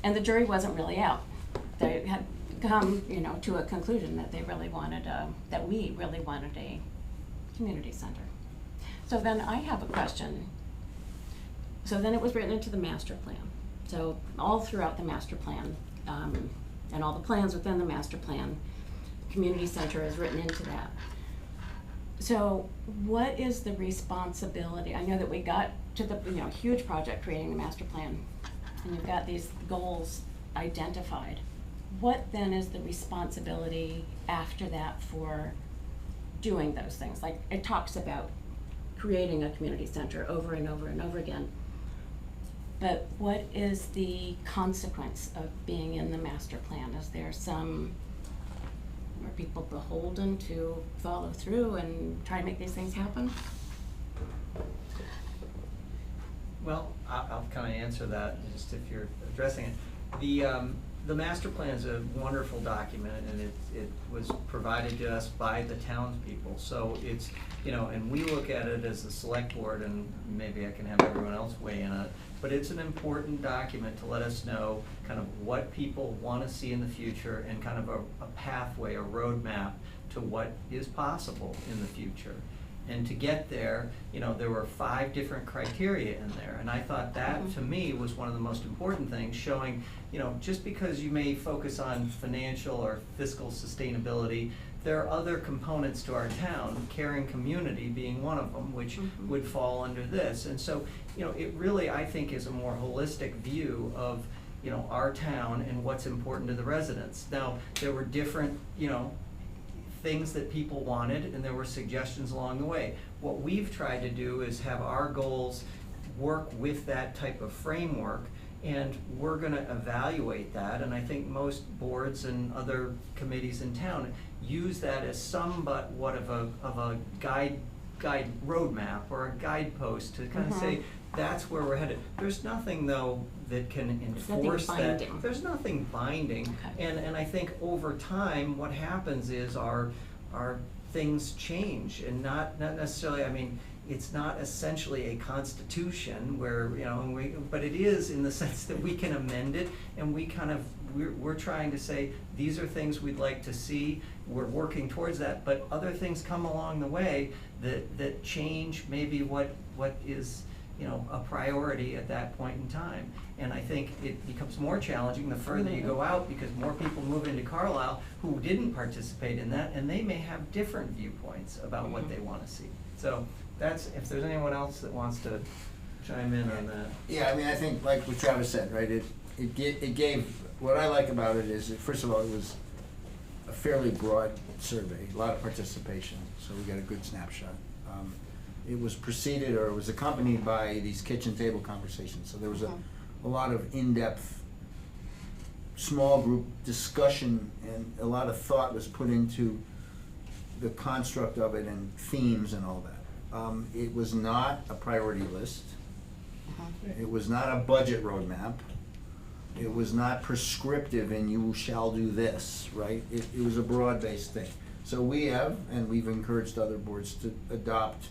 and the jury wasn't really out. They had come, to a conclusion that they really wanted that we really wanted a community center. So then I have a question. So then it was written into the master plan. So all throughout the master plan, and all the plans within the master plan, community center is written into that. So what is the responsibility? I know that we got to the huge project creating the master plan, and you've got these goals identified. What then is the responsibility after that for doing those things? Like it talks about creating a community center over and over and over again. But what is the consequence of being in the master plan? Is there are people beholden to follow through and try to make these things happen? Well, I'll kind of answer that, just if you're addressing it. The master plan is a wonderful document, and it was provided to us by the townspeople. So it's, and we look at it as the select board, and maybe I can have everyone else weigh in on it. But it's an important document to let us know kind of what people want to see in the future, and kind of a pathway, a roadmap to what is possible in the future. And to get there, there were 5 different criteria in there. And I thought that, to me, was one of the most important things, showing, just because you may focus on financial or fiscal sustainability, there are other components to our town, caring community being one of them, which would fall under this. And so, it really, I think, is a more holistic view of, our town and what's important to the residents. Now, there were different, things that people wanted, and there were suggestions along the way. What we've tried to do is have our goals work with that type of framework, and we're going to evaluate that. And I think most boards and other committees in town use that as somewhat of a guide roadmap or a guidepost to kind of say that's where we're headed. There's nothing though that can enforce that. There's nothing binding. Okay. And I think over time what happens is our things change, and not necessarily, I mean, it's not essentially a constitution where, but it is in the sense that we can amend it, and we're trying to say, these are things we'd like to see, we're working towards that, but other things come along the way that change maybe what is, a priority at that point in time. And I think it becomes more challenging the further you go out, because more people move into Carlisle who didn't participate in that, and they may have different viewpoints about what they want to see. So that's, if there's anyone else that wants to chime in on that. Yeah, I mean, I think like what Travis said, right, it gave, what I like about it is, first of all, it was a fairly broad survey, a lot of participation, so we got a good snapshot. It was preceded, or it was accompanied by these kitchen table conversations, so there was a lot of in-depth, small group discussion, and a lot of thought was put into the construct of it and themes and all that. It was not a priority list. It was not a budget roadmap. It was not prescriptive and you shall do this, right? It was a broad-based thing. So we have, and we've encouraged other boards to adopt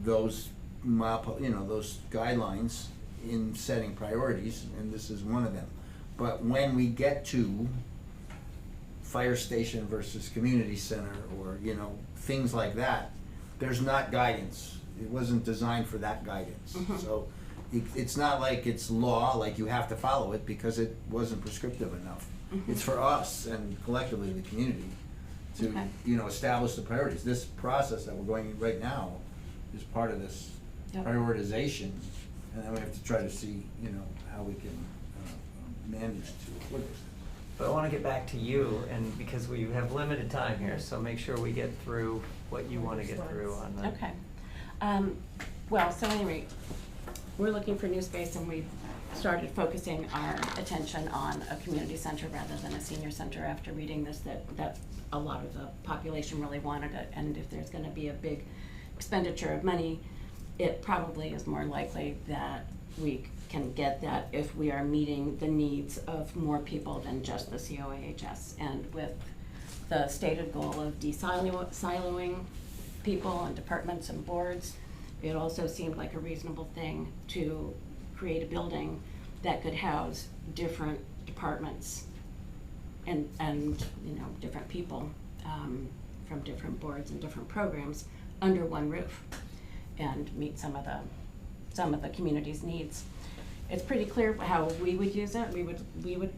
those those guidelines in setting priorities, and this is one of them. But when we get to fire station versus community center, or things like that, there's not guidance. It wasn't designed for that guidance. So it's not like it's law, like you have to follow it, because it wasn't prescriptive enough. It's for us and collectively the community to establish the priorities. This process that we're going right now is part of this prioritization, and then we have to try to see how we can manage to accomplish it. But I want to get back to you, and because we have limited time here, so make sure we get through what you want to get through on that. Okay. Well, so anyway, we're looking for new space, and we started focusing our attention on a community center rather than a senior center after reading this, that a lot of the population really wanted it, and if there's gonna be a big expenditure of money, it probably is more likely that we can get that if we are meeting the needs of more people than just the COAHS. And with the stated goal of siloing people and departments and boards, it also seemed like a reasonable thing to create a building that could house different departments and you know, different people from different boards and different programs under one roof and meet some of the community's needs. It's pretty clear how we would use it. We would,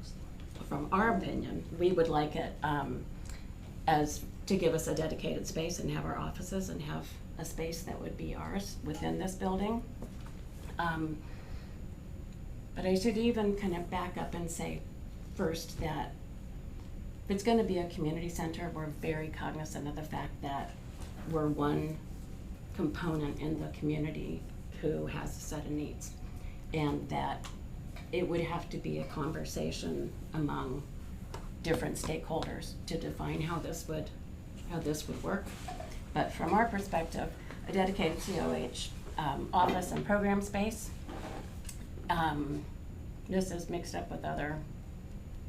from our opinion, we would like it as to give us a dedicated space and have our offices and have a space that would be ours within this building. But I should even kind of back up and say first that if it's gonna be a community center, we're very cognizant of the fact that we're one component in the community who has a set of needs. And that it would have to be a conversation among different stakeholders to define how this would work. But from our perspective, a dedicated COH office and program space, this is mixed up with other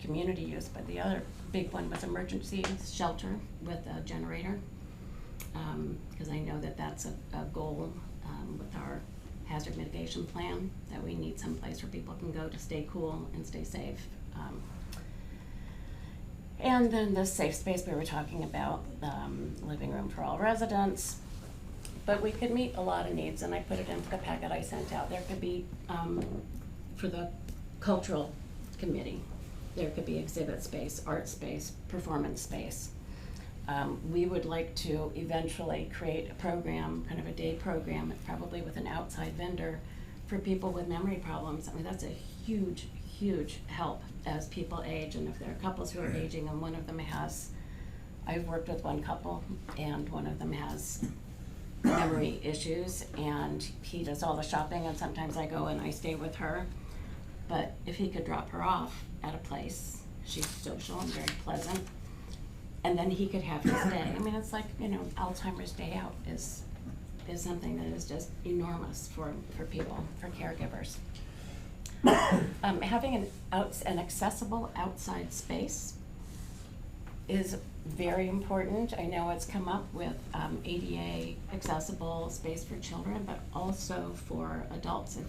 community use, but the other big one was emergency shelter with a generator. Because I know that that's a goal with our hazard mitigation plan, that we need some place where people can go to stay cool and stay safe. And then the safe space we were talking about, living room for all residents. But we could meet a lot of needs, and I put it into the packet I sent out. There could be, for the cultural committee, there could be exhibit space, art space, performance space. We would like to eventually create a program, kind of a day program, probably with an outside vendor for people with memory problems. I mean, that's a huge, huge help as people age, and if there are couples who are aging and one of them has, I've worked with one couple and one of them has memory issues and he does all the shopping and sometimes I go and I stay with her. But if he could drop her off at a place, she's social and very pleasant, and then he could have his day. I mean, it's like, you know, Alzheimer's Day Out is something that is just enormous for people, for caregivers. Having an accessible outside space is very important. I know it's come up with ADA accessible space for children, but also for adults.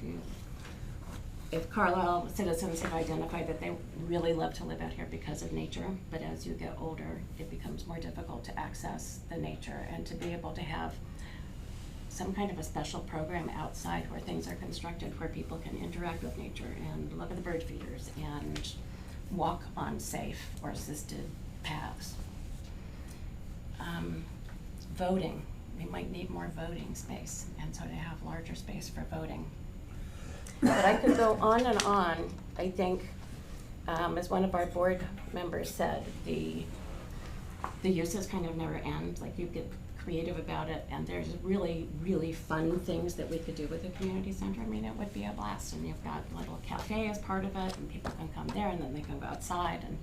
If Carlisle citizens have identified that they really love to live out here because of nature, but as you get older, it becomes more difficult to access the nature, and to be able to have some kind of a special program outside where things are constructed, where people can interact with nature and look at the bird feeders and walk on safe or assisted paths. Voting, we might need more voting space, and so to have larger space for voting. But I could go on and on. I think, as one of our board members said, the uses kind of never end. Like, you get creative about it, and there's really, really fun things that we could do with a community center. I mean, it would be a blast, and you've got a little cafe as part of it, and people can come there, and then they can go outside, and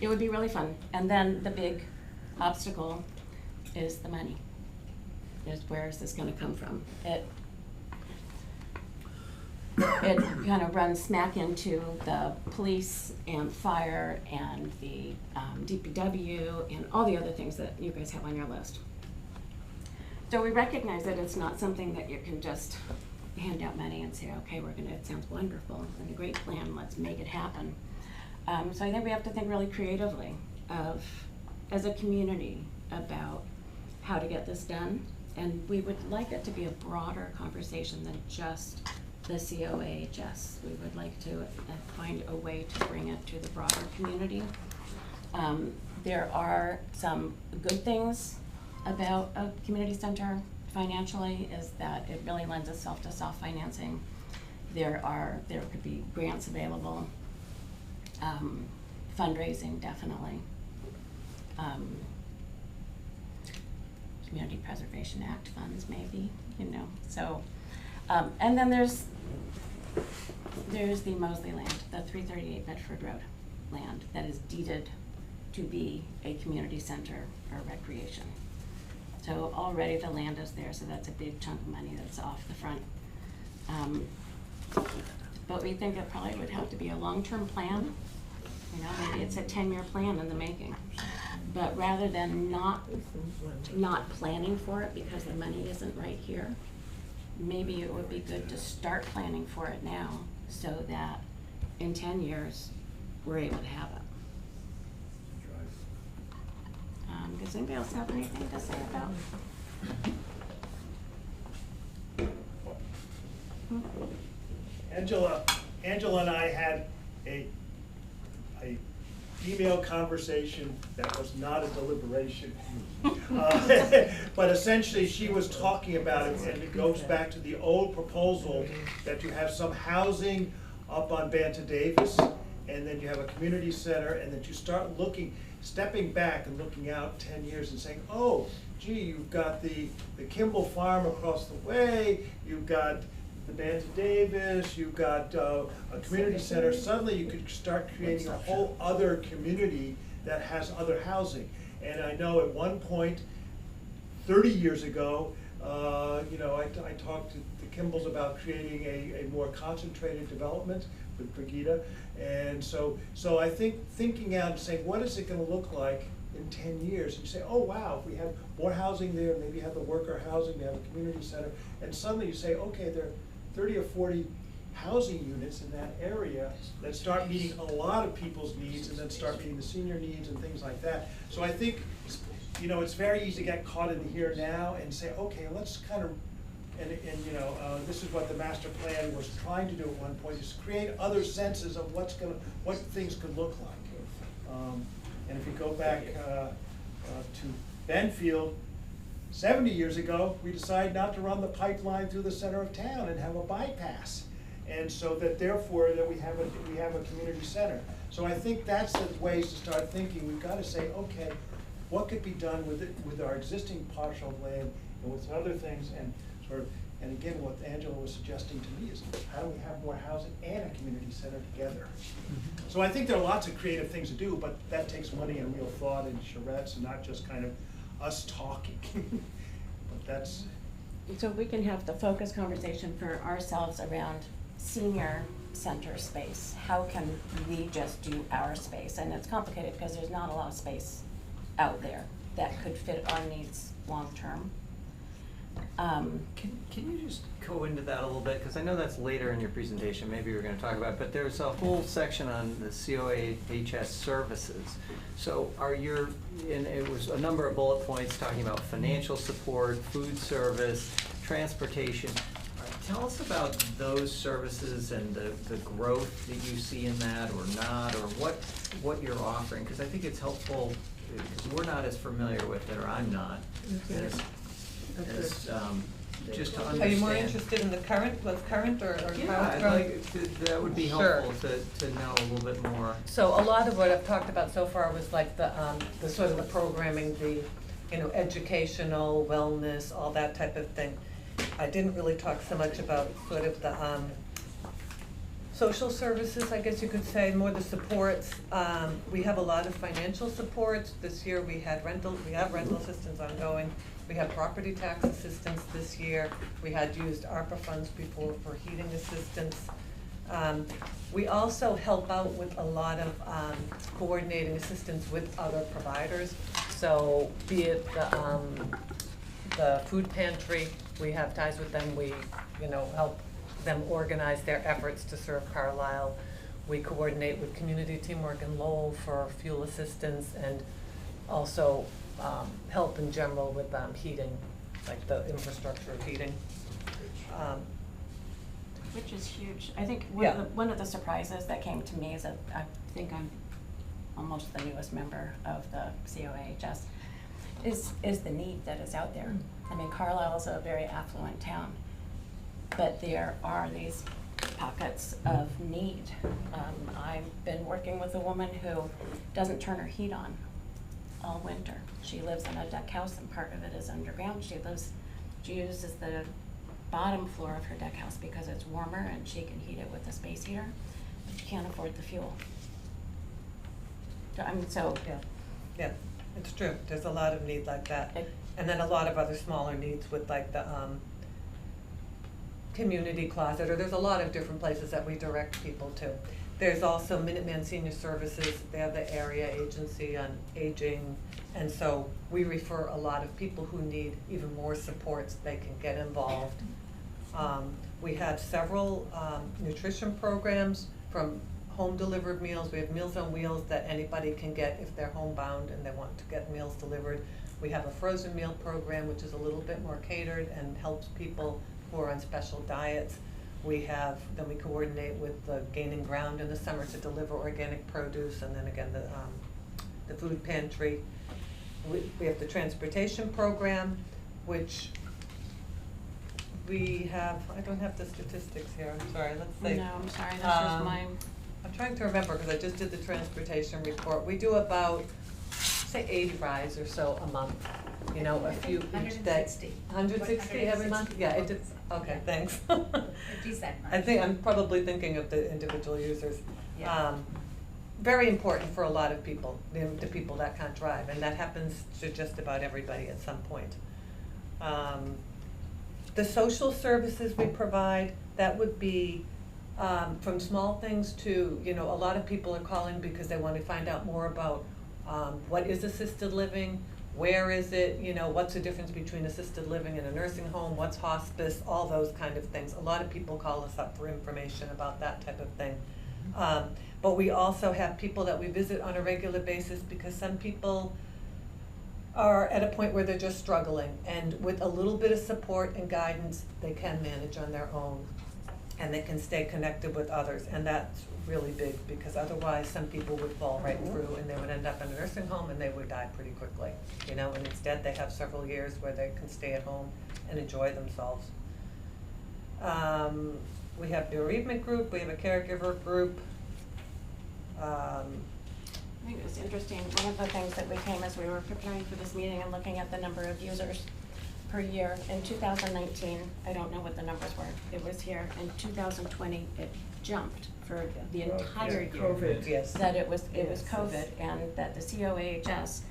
it would be really fun. And then the big obstacle is the money. Where is this gonna come from? It kind of runs smack into the police and fire and the DPW and all the other things that you guys have on your list. So we recognize that it's not something that you can just hand out money and say, okay, it sounds wonderful and a great plan, let's make it happen. So I think we have to think really creatively as a community about how to get this done. And we would like it to be a broader conversation than just the COAHS. We would like to find a way to bring it to the broader community. There are some good things about a community center financially, is that it really lends itself to self-financing. There could be grants available fundraising, definitely. Community Preservation Act funds, maybe, you know, so. And then there's the Mosley land, the 338 Bedford Road land that is deeded to be a community center for recreation. So already the land is there, so that's a big chunk of money that's off the front. But we think it probably would have to be a long-term plan. You know, maybe it's a 10-year plan in the making. But rather than not planning for it because the money isn't right here, maybe it would be good to start planning for it now so that in 10 years, we're able to have it. Does anybody else have anything to say about? Angela and I had a email conversation that was not a deliberation. But essentially, she was talking about it, and it goes back to the old proposal that you have some housing up on Banta Davis, and then you have a community center, and that you start stepping back and looking out 10 years and saying, oh, gee, you've got the Kimball Farm across the way, you've got the Banta Davis, you've got a community center. Suddenly you could start creating a whole other community that has other housing. And I know at one point, 30 years ago, you know, I talked to the Kimballs about creating a more concentrated development with Brigida. And so I think thinking out and saying, what is it going to look like in 10 years? And you say, oh, wow, if we have more housing there, maybe have the worker housing, we have a community center. And suddenly you say, okay, there are 30 or 40 housing units in that area that start meeting a lot of people's needs and then start meeting the senior needs and things like that. So I think, you know, it's very easy to get caught in the here and now and say, okay, let's kind of, and you know, this is what the master plan was trying to do at one point, is create other senses of what things could look like. And if you go back to Benfield, 70 years ago, we decided not to run the pipeline through the center of town and have a bypass. And so that therefore that we have a community center. So I think that's the ways to start thinking. We've got to say, okay, what could be done with our existing parcel of land and with other things, and sort of, and again, what Angela was suggesting to me is how do we have more housing and a community center together? Mm-hmm. So I think there are lots of creative things to do, but that takes money and real thought and charrettes and not just kind of us talking. But that's. So we can have the focus conversation for ourselves around senior center space. How can we just do our space? And it's complicated because there's not a lot of space out there that could fit our needs long-term. Can you just go into that a little bit? Because I know that's later in your presentation, maybe we're going to talk about it, but there's a whole section on the COHS services. So and it was a number of bullet points talking about financial support, food service, transportation. Tell us about those services and the growth that you see in that or not, or what you're offering, because I think it's helpful, because we're not as familiar with it, or I'm not, just to understand. Are you more interested in what's current or Yeah, how it's I'd growing? that would be Sure. helpful to know a little bit more. So a lot of what I've talked about so far was like the sort of the programming, the, you know, educational, wellness, all that type of thing. I didn't really talk so much about sort of the social services, I guess you could say, more the supports. We have a lot of financial supports. This year we have rental assistance ongoing. We have property tax assistance this year. We had used ARPA funds before for heating assistance. We also help out with a lot of coordinating assistance with other providers. So be it the food pantry, we have ties with them. We, you know, help them organize their efforts to serve Carlisle. We coordinate with Community Teamwork in Lowell for fuel assistance, and also help in general with heating, like the infrastructure of heating. Which is huge. I think Yeah. one of the surprises that came to me is that I think I'm almost the newest member of the COAHS, is the need that is out there. I mean, Carlisle is a very affluent town, but there are these large pockets of need. I've been working with a woman who doesn't turn her heat on all winter. She lives in a deck house and part of it is underground. She uses the bottom floor of her deck house because it's warmer and she can heat it with a space heater, but she can't afford the fuel. I mean, so. Yeah, it's true. There's a lot of need like that. It- And then a lot of other smaller needs with like the community closet, or there's a lot of different places that we direct people to. There's also Minuteman Senior Services. They have the area agency on aging. And so we refer a lot of people who need even more supports, they can get involved. We have several nutrition programs, from home delivered meals. We have Meals on Wheels that anybody can get if they're homebound and they want to get meals delivered. We have a frozen meal program, which is a little bit more catered and helps people who are on special diets. Then we coordinate with the Gaining Ground in the summer to deliver organic produce, and then again, the food pantry. We have the transportation program, which we have, I don't have the statistics here, I'm sorry, let's see. No, I'm sorry, that's just my. I'm trying to remember, because I just did the transportation report. We do about, say, 80 rides or so a month, you know, a few each day. 160. 160 every month? Yeah, it did, okay, thanks. Decent. I think, I'm probably thinking of the individual users. Yeah. Very important for a lot of people, the people that can't drive, and that happens to just about everybody at some point. The social services we provide, that would be from small things to, you know, a lot of people are calling because they want to find out more about what is assisted living, where is it, you know, what's the difference between assisted living and a nursing home, what's hospice, all those kind of things. A lot of people call us up for information about that type of thing. But we also have people that we visit on a regular basis, because some people are at a point where they're just struggling, and with a little bit of support and guidance, they can manage on their own, and they can stay connected with others, and that's really big, because otherwise some people would fall right through and they would end up in a nursing home and they would die pretty quickly, you know, and instead they have several years where they can stay at home and enjoy themselves. We have bereavement group, we have a caregiver group. I think it was interesting, one of the things that we came as we were preparing for this meeting and looking at the number of users per year. In 2019, I don't know what the numbers were, it was here. In 2020, it jumped for the entire year. COVID. Yes. That it was Yes. COVID, and that the COAHS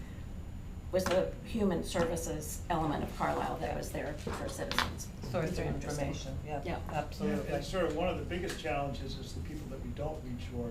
was the human services element of Carlisle that was there for citizens. Source of Very interesting. information, yeah, Yeah. absolutely. And sort of one of the biggest challenges is the people that we don't reach, or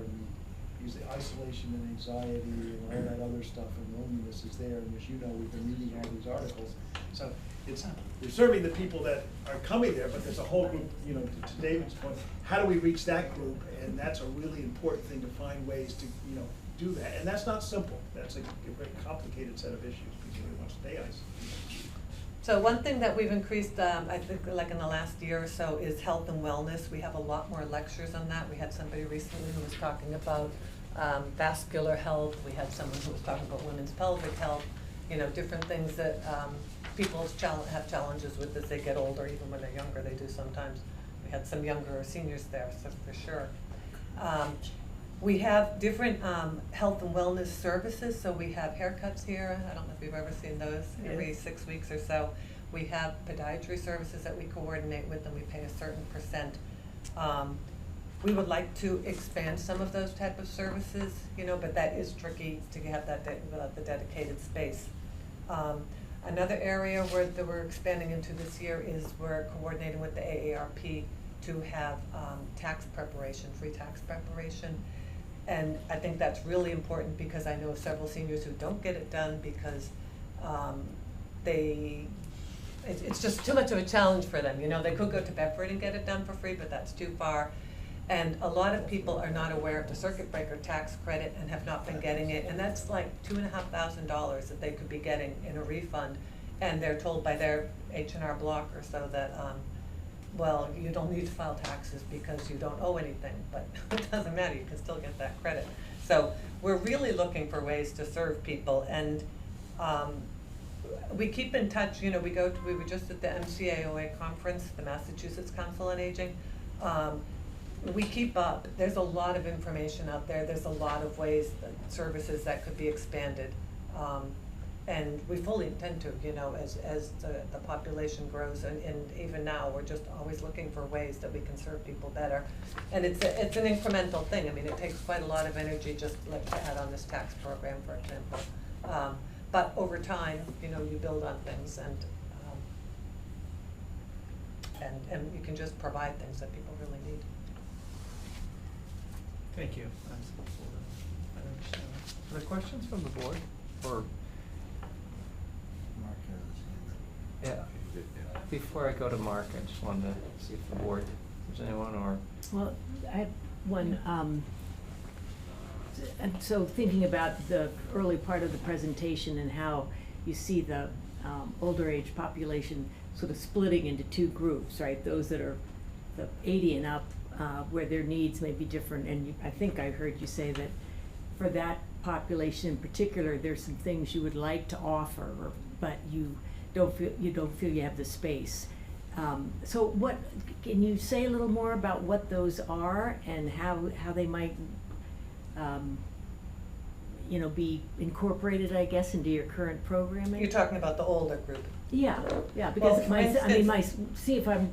use the isolation and anxiety and all that other stuff, and loneliness is there, and as you know, we've been reading all these articles. So we're serving the people that are coming there, but there's a whole group, you know, to David's point, how do we reach that group? And that's a really important thing, to find ways to, you know, do that. And that's not simple. That's a very complicated set of issues, because we want to stay isolated. So one thing that we've increased, I think like in the last year or so, is health and wellness. We have a lot more lectures on that. We had somebody recently who was talking about vascular health. We had someone who was talking about women's pelvic health, you know, different things that people have challenges with as they get older. Even when they're younger, they do sometimes. We had some younger seniors there, so for sure. We have different health and wellness services. So we have haircuts here. I don't know if you've ever seen those, every Yes. 6 weeks or so. We have podiatry services that we coordinate with, and we pay a certain %. We would like to expand some of those type of services, you know, but that is tricky to have that without the dedicated space. Another area that we're expanding into this year is we're coordinating with the AARP to have tax preparation, free tax preparation. And I think that's really important, because I know of several seniors who don't get it done because it's just too much of a challenge for them. You know, they could go to Bedford and get it done for free, but that's too far. And a lot of people are not aware of the circuit breaker tax credit and have not been getting it. And that's like $2,500 that they could be getting in a refund. And they're told by their H&R Block or so that, well, you don't need to file taxes because you don't owe anything, but it doesn't matter, you can still get that credit. So we're really looking for ways to serve people, and we keep in touch. You know, we were just at the MCAOA conference, the Massachusetts Council on Aging. we keep up. There's a lot of information out there. There's a lot of ways, services that could be expanded. And we fully intend to, you know, as the population grows, and even now, we're just always looking for ways that we can serve people better. And it's an incremental thing. I mean, it takes quite a lot of energy just like to add on this tax program, for example. But over time, you know, you build on things, and you can just provide things that people really need. Thank you. I understand. Are there questions from the board? Or, Mark has his hand Yeah. Before I go to Mark, I just wanted to see if the board, if there's anyone or. Well, I have one, and so thinking about the early part of the presentation and how you see the older age population sort of splitting into two groups, right? Those that are the 80 and up, where their needs may be different, and I think I heard you say that for that population in particular, there's some things you would like to offer, but you don't feel you have the space. So what, can you say a little more about what those are and how they might, you know, be incorporated, I guess, into your current programming? You're talking about the older group. Yeah, Well, because for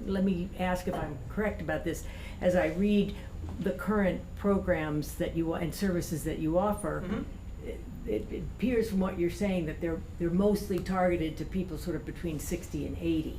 let me ask if I'm correct about this. As I read the current programs that you, and services that you offer, Mhm. it appears from what you're saying that they're mostly targeted to people sort of between 60 and 80.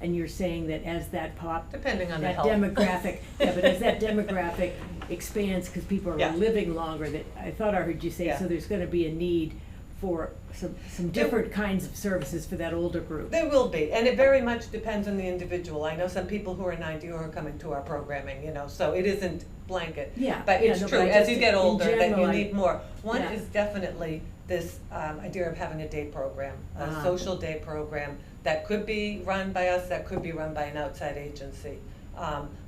And you're saying that as that Depending on the that health. demographic, yeah, but as that demographic expands, because people are Yeah. living longer, that, I thought I heard you say, Yeah. so there's gonna be a need for some different kinds of services for that older group. There will be, and it very much depends on the individual. I know some people who are 90 who are coming to our programming, you know, so it isn't blanket. Yeah, But yeah, it's no, true, but I as just- you get in older, that general, you I- need more. One yeah. is definitely this idea of having a day program, a Ah. social day program that could be run by us, that could be run by an outside agency.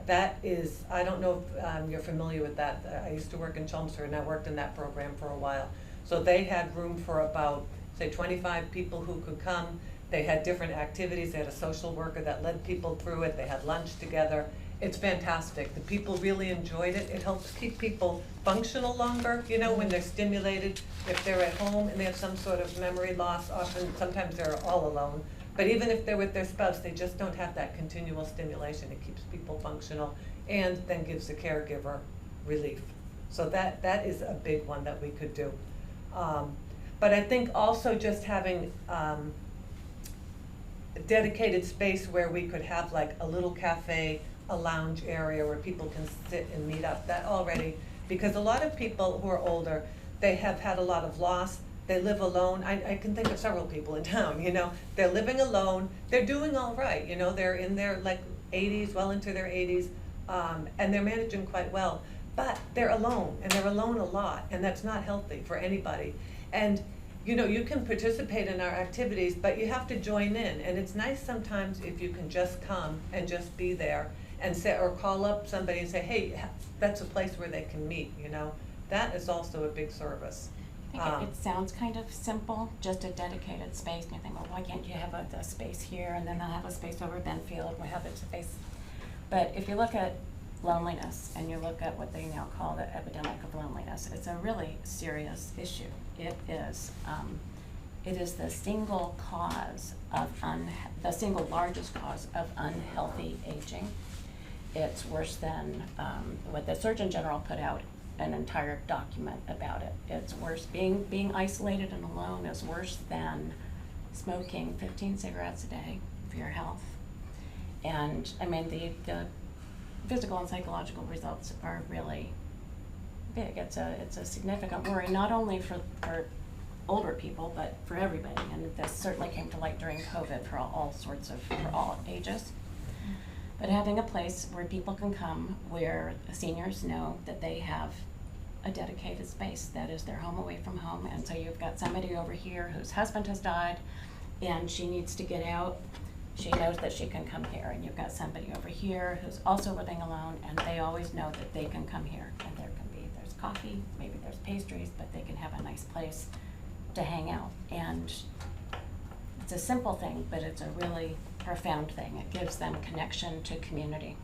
That is, I don't know if you're familiar with that. I used to work in Chelmsford, and I worked in that program for a while. So they had room for about, say, 25 people who could come. They had different activities. They had a social worker that led people through it. They had lunch together. It's fantastic. The people really enjoyed it. It helps keep people functional longer, you know, when they're stimulated. If they're at home and they have some sort of memory loss, sometimes they're all alone. But even if they're with their spouse, they just don't have that continual stimulation. It keeps people functional and then gives the caregiver relief. So that is a big one that we could do. But I think also just having a dedicated space where we could have like a little cafe, a lounge area where people can sit and meet up, that already, because a lot of people who are older, they have had a lot of loss, they live alone. I can think of several people in town, you know, they're living alone, they're doing all right, you know, they're in their like 80s, well into their 80s, and they're managing quite well, but they're alone, and they're alone a lot, and that's not healthy for anybody. And you know, you can participate in our activities, but you have to join in, and it's nice sometimes if you can just come and just be there and say, or call up somebody and say, hey, that's a place where they can meet, you know. That is also a big service. I think it sounds kind of simple, just a dedicated space, and you think, well, why can't you have a space here, and then they'll have a space over Benfield, and we have a space. But if you look at loneliness, and you look at what they now call the epidemic of loneliness, it's a really serious issue. It is the single cause of the single largest cause of unhealthy aging. It's worse than what the Surgeon General put out an entire document about it. It's worse, being isolated and alone is worse than smoking 15 cigarettes a day for your health. And I mean, the physical and psychological results are really big. It's a significant worry, not only for older people, but for everybody. And this certainly came to light during COVID for all ages. But having a place where people can come, where seniors know that they have a dedicated space that is their home away from home. And so you've got somebody over here whose husband has died and she needs to get out. She knows that she can come here. And you've got somebody over here who's also living alone, and they always know that they can come here. And there's coffee, maybe there's pastries, but they can have a nice place to hang out. And it's a simple thing, but it's a really profound thing. It gives them connection to community.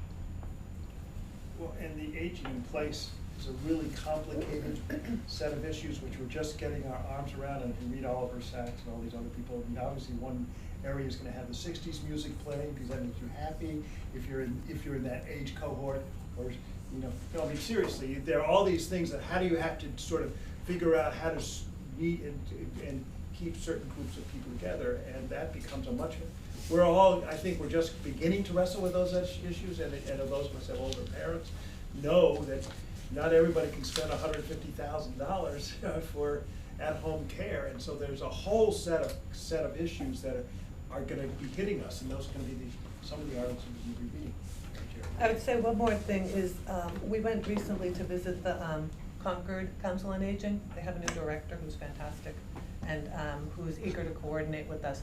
Well, and the aging in place is a really complicated set of issues, which we're just getting our arms around. And if you read Oliver Sacks and all these other people, I mean, obviously one area is gonna have the sixties music playing, because that makes you happy, if you're in that age cohort, or, you know, no, I mean, seriously, there are all these things that, how do you have to sort of figure out how to meet and keep certain groups of people together, and that becomes a much, we're all, I think we're just beginning to wrestle with those issues, and those of us that have older parents know that not everybody can spend $150,000 for at-home care, and so there's a whole set of issues that are gonna be hitting us, and those are gonna be some of the articles we're gonna be reading. I would say one more thing is, we went recently to visit the Concord Council on Aging. They have a new director who's fantastic and who's eager to coordinate with us.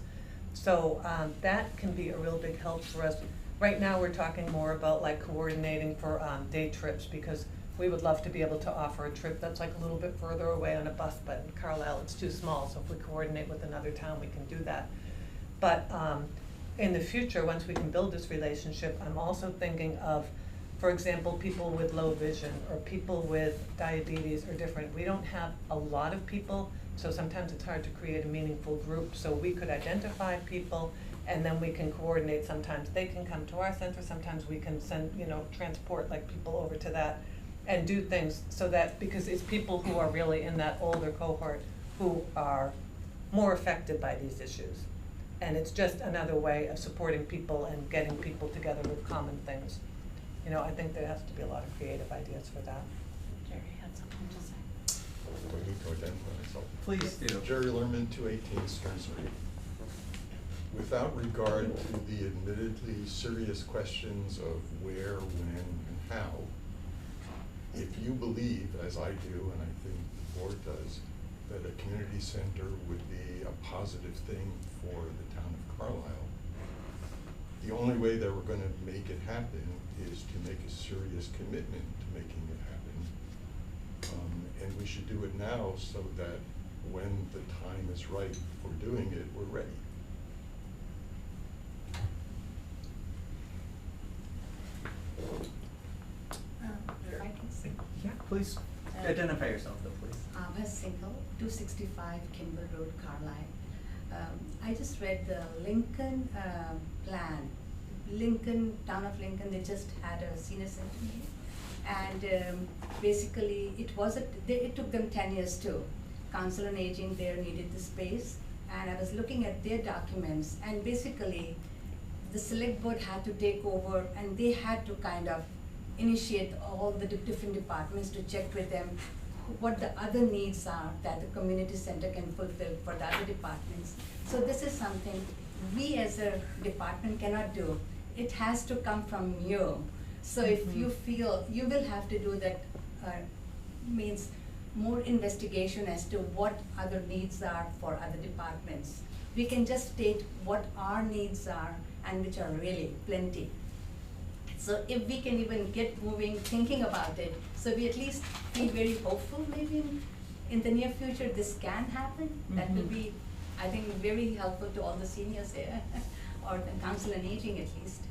So that can be a real big help for us. Right now, we're talking more about like coordinating for day trips, because we would love to be able to offer a trip that's like a little bit further away on a bus, but in Carlisle, it's too small. So if we coordinate with another town, we can do that. But in the future, once we can build this relationship, I'm also thinking of, for example, people with low vision or people with diabetes or different. We don't have a lot of people, so sometimes it's hard to create a meaningful group. So we could identify people, and then we can coordinate. Sometimes they can come to our center, sometimes we can send, transport like people over to that and do things so that, because it's people who are really in that older cohort who are more affected by these issues. And it's just another way of supporting people and getting people together with common things. I think there has to be a lot of creative ideas for that. Jerry had something to say. Do I need to identify myself? Please do. Jerry Lerman, 218 Stern Street. Without regard to the admittedly serious questions of where, when, and how, if you believe, as I do, and I think the board does, that a community center would be a positive thing for the town of Carlisle, the only way that we're going to make it happen is to make a serious commitment to making it happen. And we should do it now so that when the time is right for doing it, we're ready. If I can say. Yeah, please identify yourself though, please. Beth Single, 265 Kimball Road, Carlisle. I just read the Lincoln plan. Town of Lincoln, they just had a senior center meeting. And basically, it took them 10 years too. Council on Aging there needed the space. And I was looking at their documents, and basically, the select board had to take over, and they had to kind of initiate all the different departments to check with them what the other needs are that the community center can fulfill for the other departments. So this is something we as a department cannot do. It has to come from you. So if you feel, you will have to do that, means more investigation as to what other needs are for other departments. We can just state what our needs are, and which are really plenty. So if we can even get moving, thinking about it, so we at least be very hopeful maybe in the near future this can happen. That will be, I think, very helpful to all the seniors here, or the Council on Aging at least.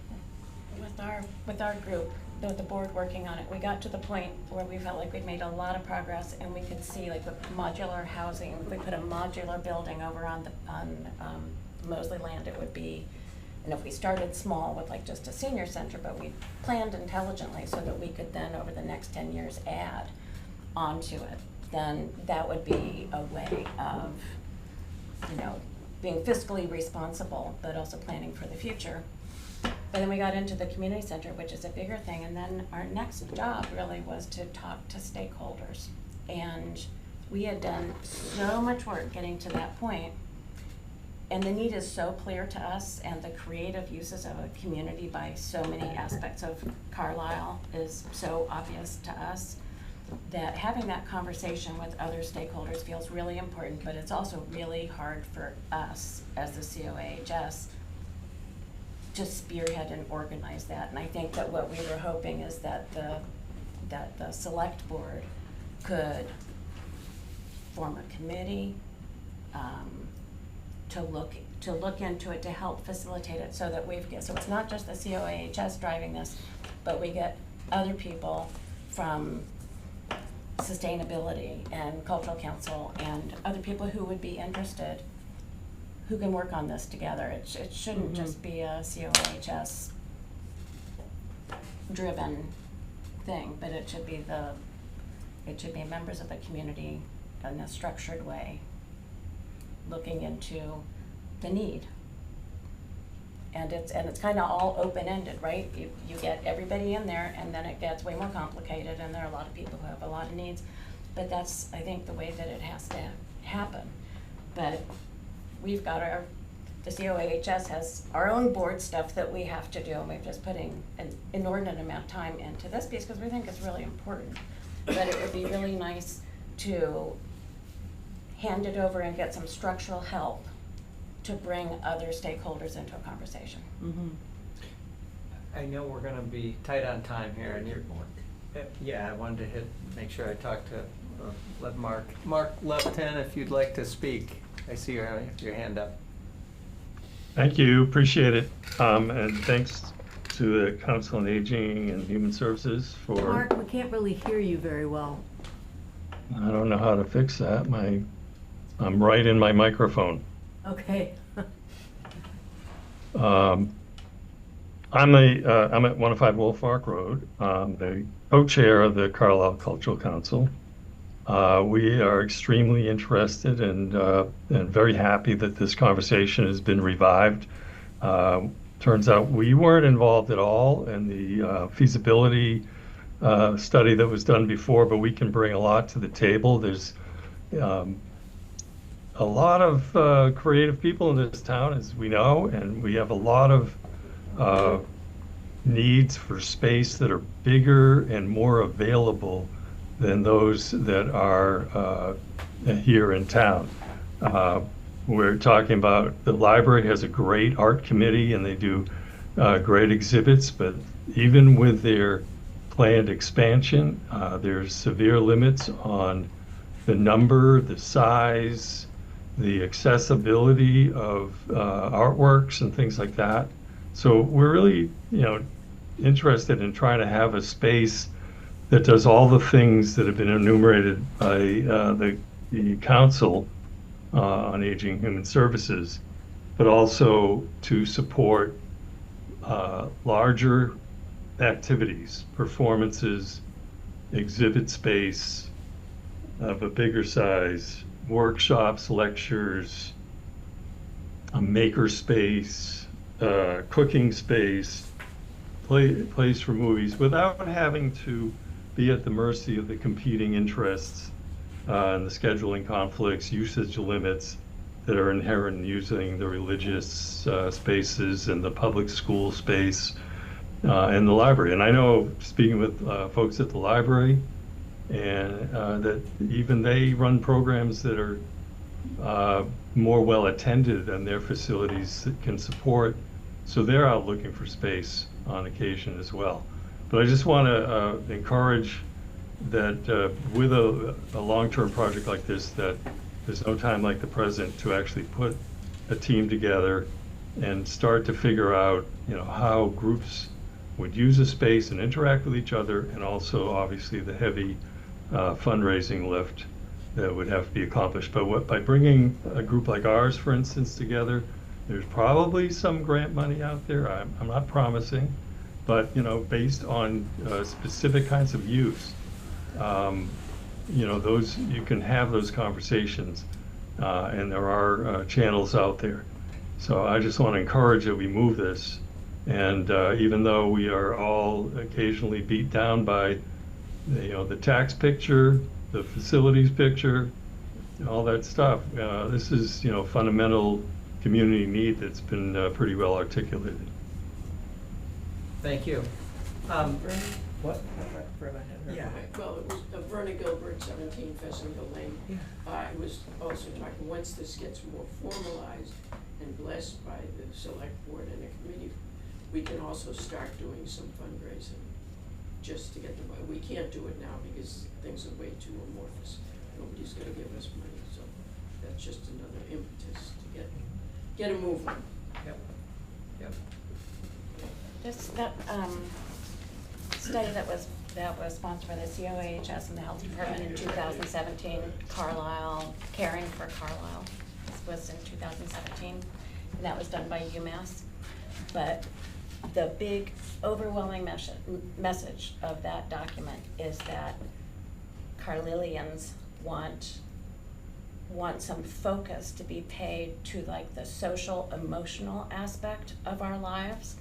With our group, the board working on it, we got to the point where we felt like we'd made a lot of progress, and we could see like with modular housing, if we put a modular building over on Mosley land, it would be. And if we started small with like just a senior center, but we planned intelligently so that we could then over the next 10 years add onto it, then that would be a way of, being fiscally responsible, but also planning for the future. But then we got into the community center, which is a bigger thing, and then our next job really was to talk to stakeholders. And we had done so much work getting to that point. And the need is so clear to us, and the creative uses of a community by so many aspects of Carlisle is so obvious to us that having that conversation with other stakeholders feels really important, but it's also really hard for us as the COAHS to spearhead and organize that. And I think that what we were hoping is that the select board could form a committee, to look into it, to help facilitate it, so that so it's not just the COAHS driving this, but we get other people from sustainability and cultural council and other people who would be interested, who can work on this together. It shouldn't just be a COHS driven thing, but it should be members of the community in a structured way, looking into the need. And it's kind of all open-ended, right? You get everybody in there, and then it gets way more complicated, and there are a lot of people who have a lot of needs. But that's, I think, the way that it has to happen. But we've got the COAHS has our own board stuff that we have to do, and we're just putting an inordinate amount of time into this piece because we think it's really important. But it would be really nice to hand it over and get some structural help to bring other stakeholders into a conversation. I know we're gonna be tight on time here, and you're, yeah, I wanted to make sure I talked to, let Mark Lepton, if you'd like to speak. I see your hand up. Thank you, appreciate it. And thanks to the Council on Aging and Human Services for. Mark, we can't really hear you very well. I don't know how to fix that. I'm right in my microphone. Okay. I'm at 105 Wolf Ark Road. The co-chair of the Carlisle Cultural Council. We are extremely interested and very happy that this conversation has been revived. Turns out we weren't involved at all in the feasibility study that was done before, but we can bring a lot to the table. There's a lot of creative people in this town, as we know, and we have a lot of needs for space that are bigger and more available than those that are here in town. We're talking about the library has a great art committee and they do great exhibits, but even with their planned expansion, there's severe limits on the number, the size, the accessibility of artworks and things like that. So we're really, interested in trying to have a space that does all the things that have been enumerated by the Council on Aging and Human Services, but also to support larger activities, performances, exhibit space of a bigger size, workshops, lectures, a maker space, cooking space, place for movies, without having to be at the mercy of the competing interests and the scheduling conflicts, usage limits that are inherent in using the religious spaces and the public school space and the library. And I know, speaking with folks at the library, and that even they run programs that are more well attended than their facilities that can support. So they're out looking for space on occasion as well. But I just want to encourage that with a long-term project like this, that there's no time like the present to actually put a team together and start to figure out, how groups would use a space and interact with each other, and also obviously the heavy fundraising lift that would have to be accomplished. But by bringing a group like ours, for instance, together, there's probably some grant money out there. I'm not promising, but based on specific kinds of use, those you can have those conversations, and there are channels out there. So I just want to encourage that we move this. And even though we are all occasionally beat down by the tax picture, the facilities picture, all that stuff, this is fundamental community need that's been pretty well articulated. Thank you. What? Yeah. Well, it was Verna Gilbert, 17 Pheasantville Lane. Yeah. I was also talking, once this gets more formalized and blessed by the select board and the committee, we can also start doing some fundraising just to get the, we can't do it now because things are way too amorphous. Nobody's gonna give us money, so that's just another impetus to get a move on. Yep. Just that, study that was sponsored by the COAHS and the Health Department in 2017, Carlisle, Caring for Carlisle. This was in 2017, and that was done by UMass. But the big overwhelming message of that document is that Carlilians want some focus to be paid to like the social, emotional aspect of our lives.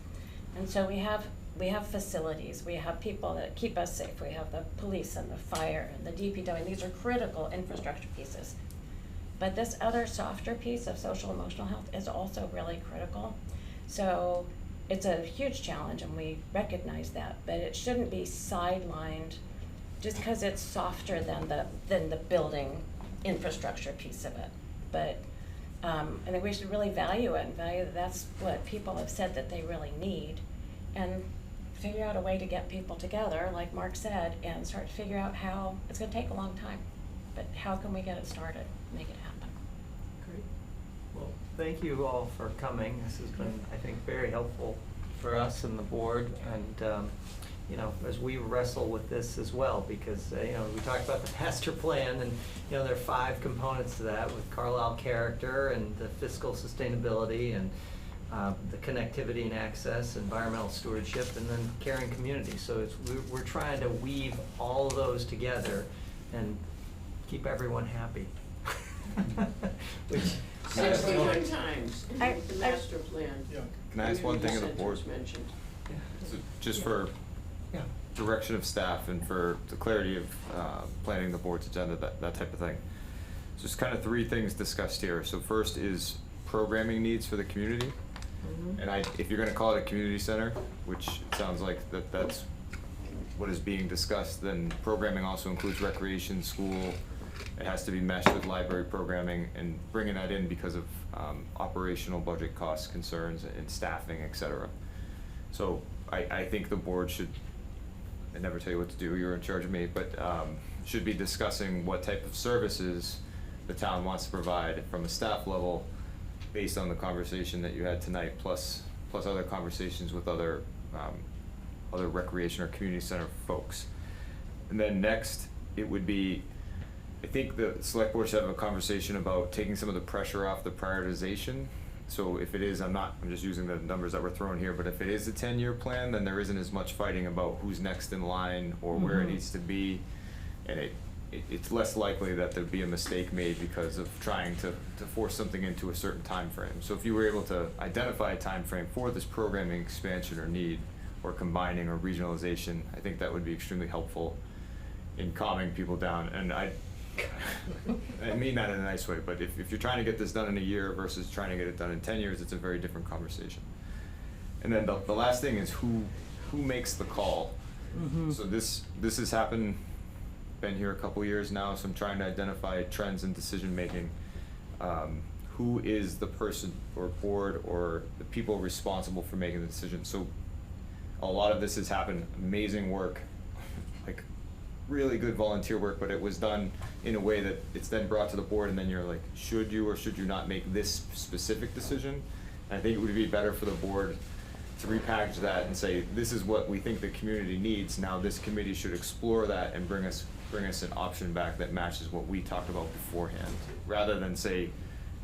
And so we have facilities, we have people that keep us safe, we have the police and the fire and the DPW, and these are critical infrastructure pieces. But this other softer piece of social emotional health is also really critical. So it's a huge challenge and we recognize that, but it shouldn't be sidelined just because it's softer than the building infrastructure piece of it. But I think we should really value it and value that that's what people have said that they really need, and figure out a way to get people together, like Mark said, and start to figure out how, it's gonna take a long time, but how can we get it started, make it happen? Great. Well, thank you all for coming. This has been, I think, very helpful for us and the board, and you know, as we wrestle with this as well, because you know, we talked about the master plan, and you know, there are 5 components to that with Carlisle character and the fiscal sustainability and the connectivity and access, environmental stewardship, and then caring community. So it's, we're trying to weave all of those together and keep everyone happy. Which, 69 times, I- the master plan. Yeah. Can I ask one thing of the Community board? centers mentioned. So just for yeah. direction of staff and for the clarity of planning the board's agenda, that type of thing. So just kind of 3 things discussed here. So first is programming needs for the community. And if you're gonna call it a community center, which it sounds like that's what is being discussed, then programming also includes recreation, school. It has to be meshed with library programming, and bringing that in because of operational budget cost concerns and staffing, et cetera. So I think the board should, I never tell you what to do, you're in charge of me, but should be discussing what type of services the town wants to provide from a staff level based on the conversation that you had tonight, plus other conversations with other recreation or community center folks. And then next, it would be, I think the select board should have a conversation about taking some of the pressure off the prioritization. So if it is, I'm just using the numbers that were thrown here, but if it is a 10-year plan, then there isn't as much fighting about who's next in line or where it needs to be. And it's less likely that there'd be a mistake made because of trying to force something into a certain time frame. So if you were able to identify a time frame for this programming expansion or need, or combining or regionalization, I think that would be extremely helpful in calming people down. And I mean that in a nice way, but if you're trying to get this done in a year versus trying to get it done in 10 years, it's a very different conversation. And then the last thing is who makes the call. So this has happened, been here a couple years now, so I'm trying to identify trends in decision making. Who is the person or board or the people responsible for making the decision? So a lot of this has happened, amazing work, like really good volunteer work, but it was done in a way that it's then brought to the board, and then you're like, should you or should you not make this specific decision? And I think it would be better for the board to repackage that and say, this is what we think the community needs. Now this committee should explore that and bring us an option back that matches what we talked about beforehand. Rather than say,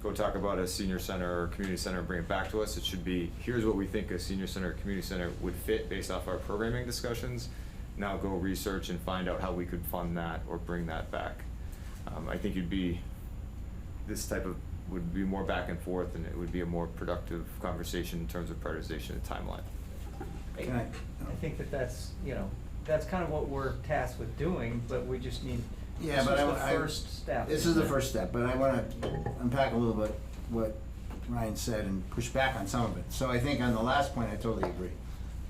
go talk about a senior center or community center and bring it back to us, it should be, here's what we think a senior center or community center would fit based off our programming discussions. Now go research and find out how we could fund that or bring that back. I think this type of would be more back and forth, and it would be a more productive conversation in terms of prioritization and timeline. Can I- I think that's, you know, that's kind of what we're tasked with doing, but we just need, Yeah, this but is the I- first step. This is the first step, but I want to unpack a little bit what Ryan said and push back on some of it. So I think on the last point, I totally agree.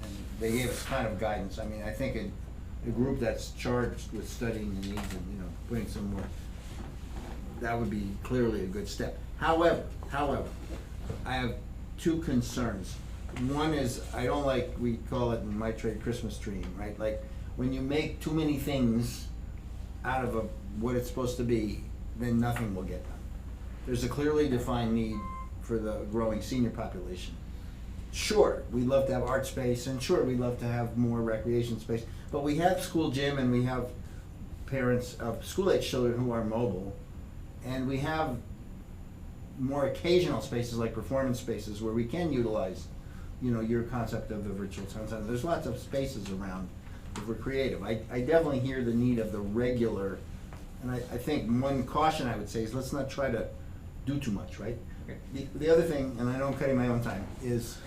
And they gave us kind of guidance. I mean, I think a group that's charged with studying the needs and, you know, putting some more, that would be clearly a good step. However, I have 2 concerns. One is, I don't like, we call it in my trade Christmas treeing, right? Like, when you make too many things out of what it's supposed to be, then nothing will get done. There's a clearly defined need for the growing senior population. sure, we'd love to have art space, and sure, we'd love to have more recreation space, but we have school gym and we have parents of school-age children who are mobile, and we have more occasional spaces like performance spaces where we can utilize, your concept of the virtual town center. There's lots of spaces around if we're creative. I definitely hear the need of the regular, and I think one caution I would say is let's not try to do too much, right? The other thing, and I know I'm cutting my own time, is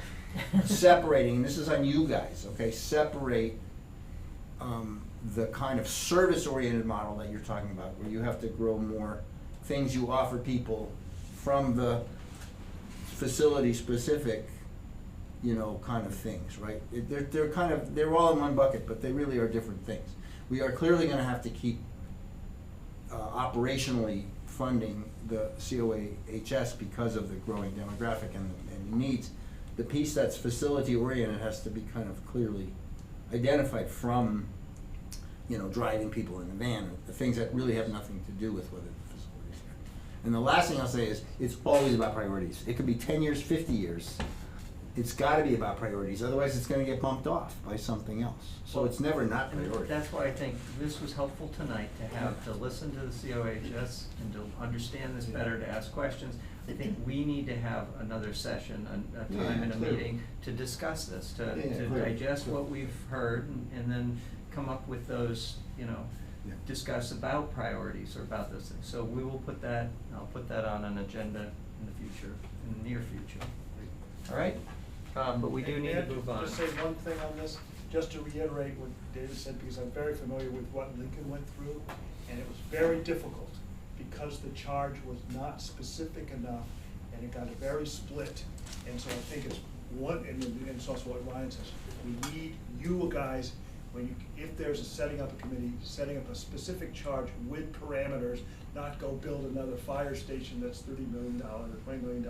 separating, and this is on you guys, okay, separate the kind of service-oriented model that you're talking about, where you have to grow more things you offer people from the facility-specific, kind of things, right? They're all in one bucket, but they really are different things. We are clearly gonna have to keep operationally funding the COAHS because of the growing demographic and needs. The piece that's facility-oriented has to be kind of clearly identified from, driving people in a van, the things that really have nothing to do with whether the facility's there. And the last thing I'll say is, it's always about priorities. It could be 10 years, 50 years. It's gotta be about priorities, otherwise it's gonna get bumped off by something else. So it's never not priority. That's why I think this was helpful tonight, to listen to the COHS and to understand this better, to ask questions. I think we need to have another session, a time in a clearly. meeting to discuss this, to clearly. digest what we've heard and then come up with those, discuss about priorities or about those things. So we will I'll put that on an agenda in the future, in the near future. All right? But we do need to move on. Just say one thing on this, just to reiterate what David said, because I'm very familiar with what Lincoln went through, and it was very difficult because the charge was not specific enough, and it got very split. And so I think it's and it's also what Ryan says, we need you guys, if there's setting up a committee, setting up a specific charge with parameters, not go build another fire station that's $30 million or $20 million,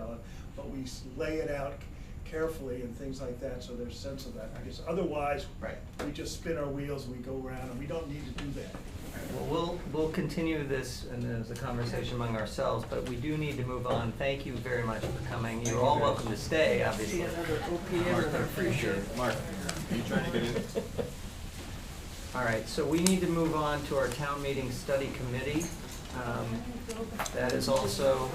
but we lay it out carefully and things like that, so there's sense of that. Because otherwise, we just spin our wheels and we go around, and we don't need to do that. Well, we'll continue this and as a conversation among ourselves, but we do need to move on. Thank you very much for coming. You're all welcome to stay, obviously. Mark, I'm pretty sure. Mark, are you trying to get in? All right, so we need to move on to our town meeting study committee. That is also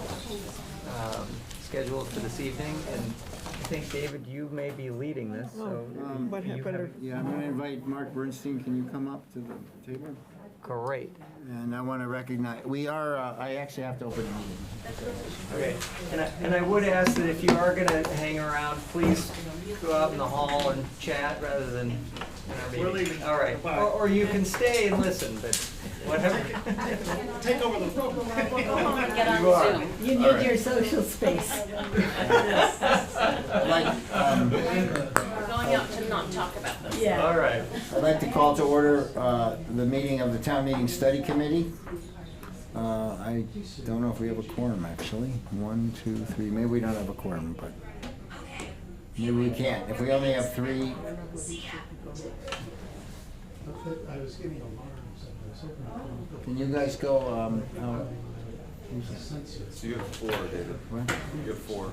scheduled for this evening, and I think, David, you may be leading this, so. What you happened? have- Yeah, I'm gonna invite Mark Bernstein, can you come up to the table? Great. And I wanna recognize, I actually have to open the meeting. Okay, and I would ask that if you are gonna hang around, please go out in the hall and chat rather than in our meeting. We're leaving. All right, Bye. or you can stay and listen, but whatever. Take over the room. Go home and get You are. on Zoom. You need your social space. I'd like, We're going out to not talk about this. Yeah. All right. I'd like to call to order the meeting of the Town Meeting Study Committee. I don't know if we have a quorum, actually. 1, 2, 3, maybe we don't have a quorum, but maybe we can't. If we only have 3, can you guys go, So you have 4, David. what? You have 4.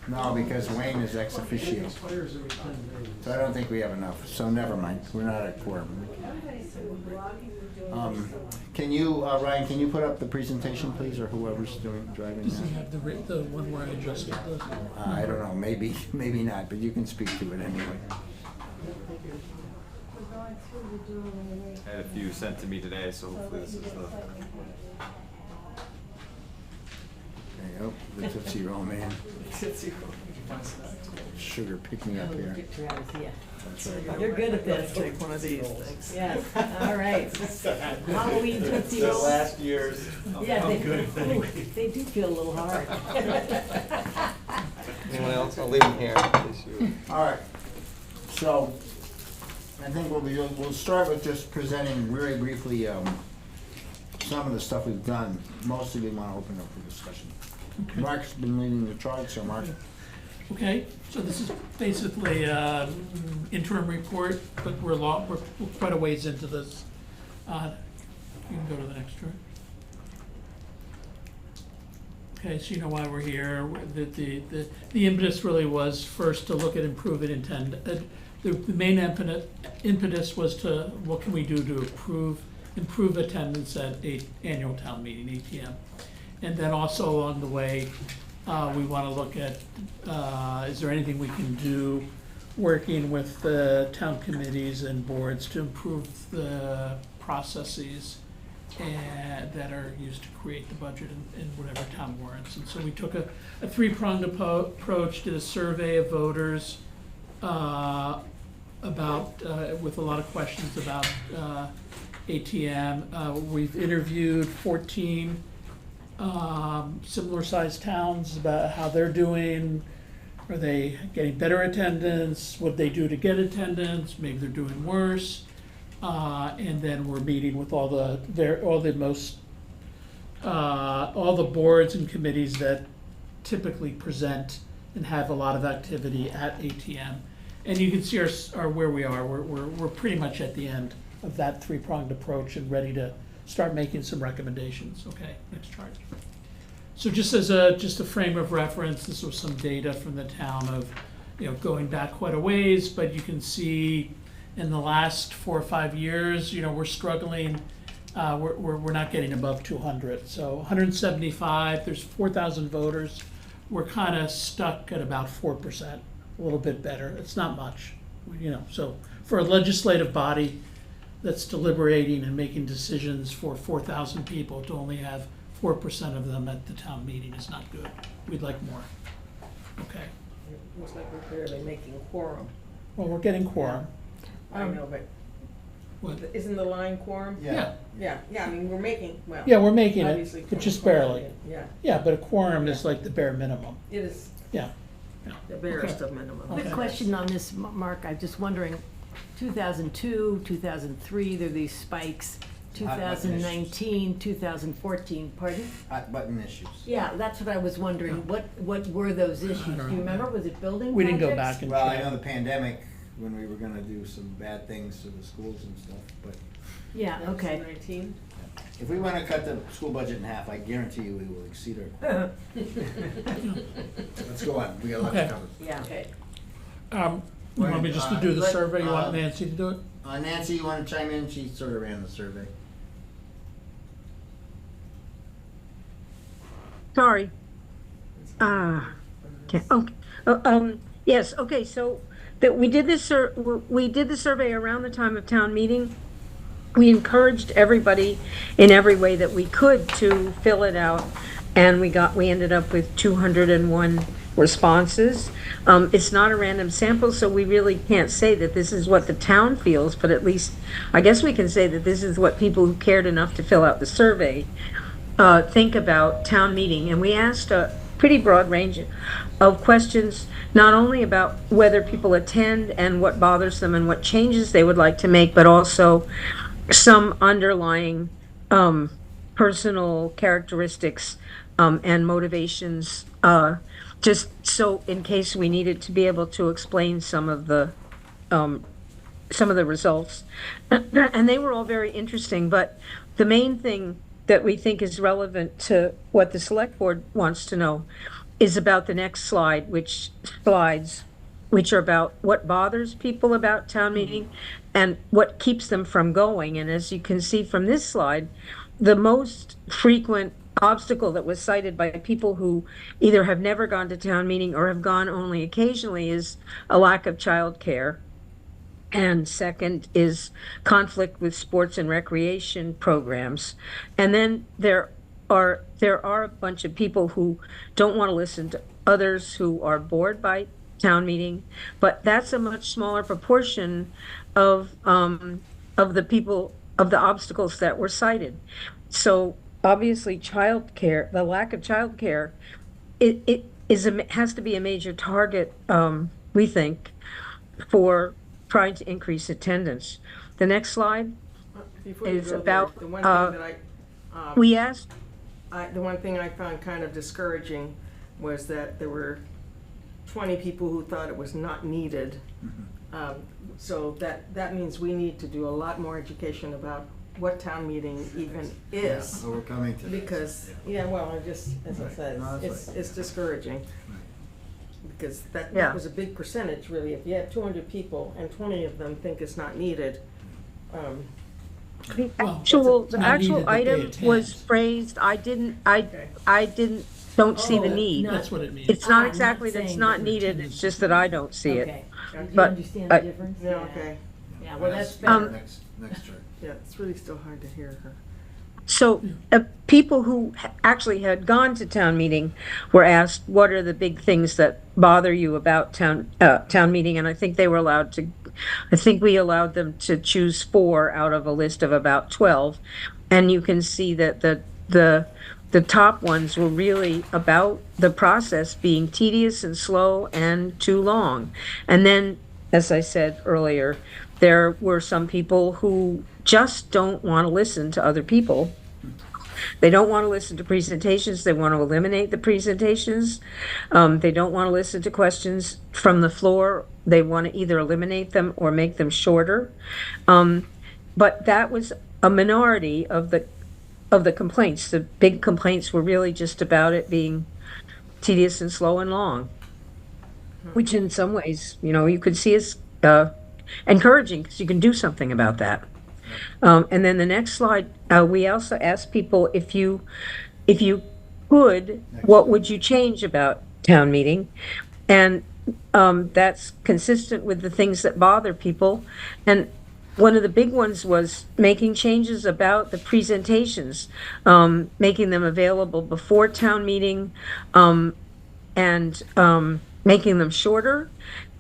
No, because Wayne is ex officio. So I don't think we have enough, so never mind, we're not at quorum. Can you, Ryan, can you put up the presentation, please, or whoever's driving Does he that? have the one where I adjusted the? I don't know, maybe not, but you can speak to it anyway. I had a few sent to me today, so hopefully this is the. There you go, the Tootsie Roll man. Sugar, pick me up here. Travis, yeah. That's right. You're good at this. Take one of these, thanks. Yes, all right. Halloween Tootsie Rolls. year's. Yeah, they do feel a little hard. Anyone else? I'll leave them here. in case you- All right, so I think we'll start with just presenting very briefly some of the stuff we've done. Mostly we want to open up for discussion. Mark's been leading the charge, so Mark. Okay, so this is basically interim report, but we're quite a ways into this. You can go to the next chart. Okay, so you know why we're here. The impetus really was first to look at improving the main impetus was to, what can we do to improve attendance at annual town meeting, ATM? And then also along the way, we want to look at, is there anything we can do working with the town committees and boards to improve the processes that are used to create the budget in whatever town warrants. And so we took a three-pronged approach, did a survey of voters with a lot of questions about ATM. We've interviewed 14 similar-sized towns about how they're doing. Are they getting better attendance? What they do to get attendance? Maybe they're doing worse. And then we're meeting with all the boards and committees that typically present and have a lot of activity at ATM. And you can see where we are. We're pretty much at the end of that three-pronged approach and ready to start making some recommendations. Okay, next chart. So just as a frame of reference, this was some data from the town of, going back quite a ways, but you can see in the last 4 or 5 years, we're struggling. We're not getting above 200. So 175, there's 4,000 voters. We're kind of stuck at about 4%, a little bit better. It's not much, so for a legislative body that's deliberating and making decisions for 4,000 people, to only have 4% of them at the town meeting is not good. We'd like more. Okay. Looks like we're barely making quorum. Well, we're getting quorum. I know, but What? isn't the line quorum? Yeah. Yeah, I mean, we're making, well. Yeah, we're making obviously it, but just quorum, barely. Yeah, Yeah, but a quorum is like the bare minimum. it is Yeah. the barest of minimum. Quick question on this, Mark, I'm just wondering, 2002, 2003, there are these spikes, Hot button issues. 2019, 2014, pardon? Hot button issues. Yeah, that's what I was wondering, what were those issues? Do you remember, was it building We didn't go projects? back and Well, I check. know the pandemic, when we were gonna do some bad things to the schools and stuff, but Yeah, okay. 19? if we wanna cut the school budget in half, I guarantee you we will exceed our. Let's go on, we got a lot to Okay. cover. Yeah. Okay. You want me just to do the Let- survey? You want Nancy to do it? Nancy, you wanna chime in? She sort of ran the survey. Sorry. Okay. Yes. Okay. So we did this. We did the survey around the time of town meeting. We encouraged everybody in every way that we could to fill it out, and we ended up with 201 responses. It's not a random sample, so we really can't say that this is what the town feels, but at least I guess we can say that this is what people who cared enough to fill out the survey think about town meeting. And we asked a pretty broad range of questions, not only about whether people attend and what bothers them and what changes they would like to make, but also some underlying personal characteristics and motivations, just so in case we needed to be able to explain some of the results. And they were all very interesting, but the main thing that we think is relevant to what the select board wants to know is about the next which are about what bothers people about town meeting and what keeps them from going. And as you can see from this slide, the most frequent obstacle that was cited by people who either have never gone to town meeting or have gone only occasionally is a lack of childcare. And second is conflict with sports and recreation programs. And then there are a bunch of people who don't want to listen to others who are bored by town meeting, but that's a much smaller proportion of the people, of the obstacles that were cited. So obviously childcare, the lack of childcare, has to be a major target, we think, for trying to increase attendance. The next slide Before you is go about, there, the one thing that we asked, the one thing I found kind of discouraging was that there were 20 people who thought it was not needed. So that means we need to do a lot more education about what town meeting even is. So we're coming to this. Because, yeah, well, I just, as I Right. said, No, that's it's discouraging. Because that Yeah. was a big percentage, really. If you have 200 people and 20 of them think it's not needed, The Well, actual, it's the not needed actual that they item was attend. phrased, Okay. don't see the Oh, need. not- That's what it means. It's I'm not not exactly that it's saying not that needed, it's just that I don't see it. Okay. Do you But, understand the uh, difference? yeah, okay. Yeah, well, that's Next- better. Next chart. Yeah, it's really still hard to hear her. So, people who actually had gone to town meeting were asked, what are the big things that bother you about town meeting? And I think they were allowed to, I think we allowed them to choose 4 out of a list of about 12. And you can see that the top ones were really about the process being tedious and slow and too long. And then, as I said earlier, there were some people who just don't want to listen to other people. They don't want to listen to presentations. They want to eliminate the presentations. They don't want to listen to questions from the floor. They want to either eliminate them or make them shorter. But that was a minority of the complaints. The big complaints were really just about it being tedious and slow and long, which in some ways, you could see as encouraging because you can do something about that. And then the next slide, we also asked people if you could, what would you change about town meeting? And that's consistent with the things that bother people. And one of the big ones was making changes about the presentations, making them available before town meeting, and making them shorter,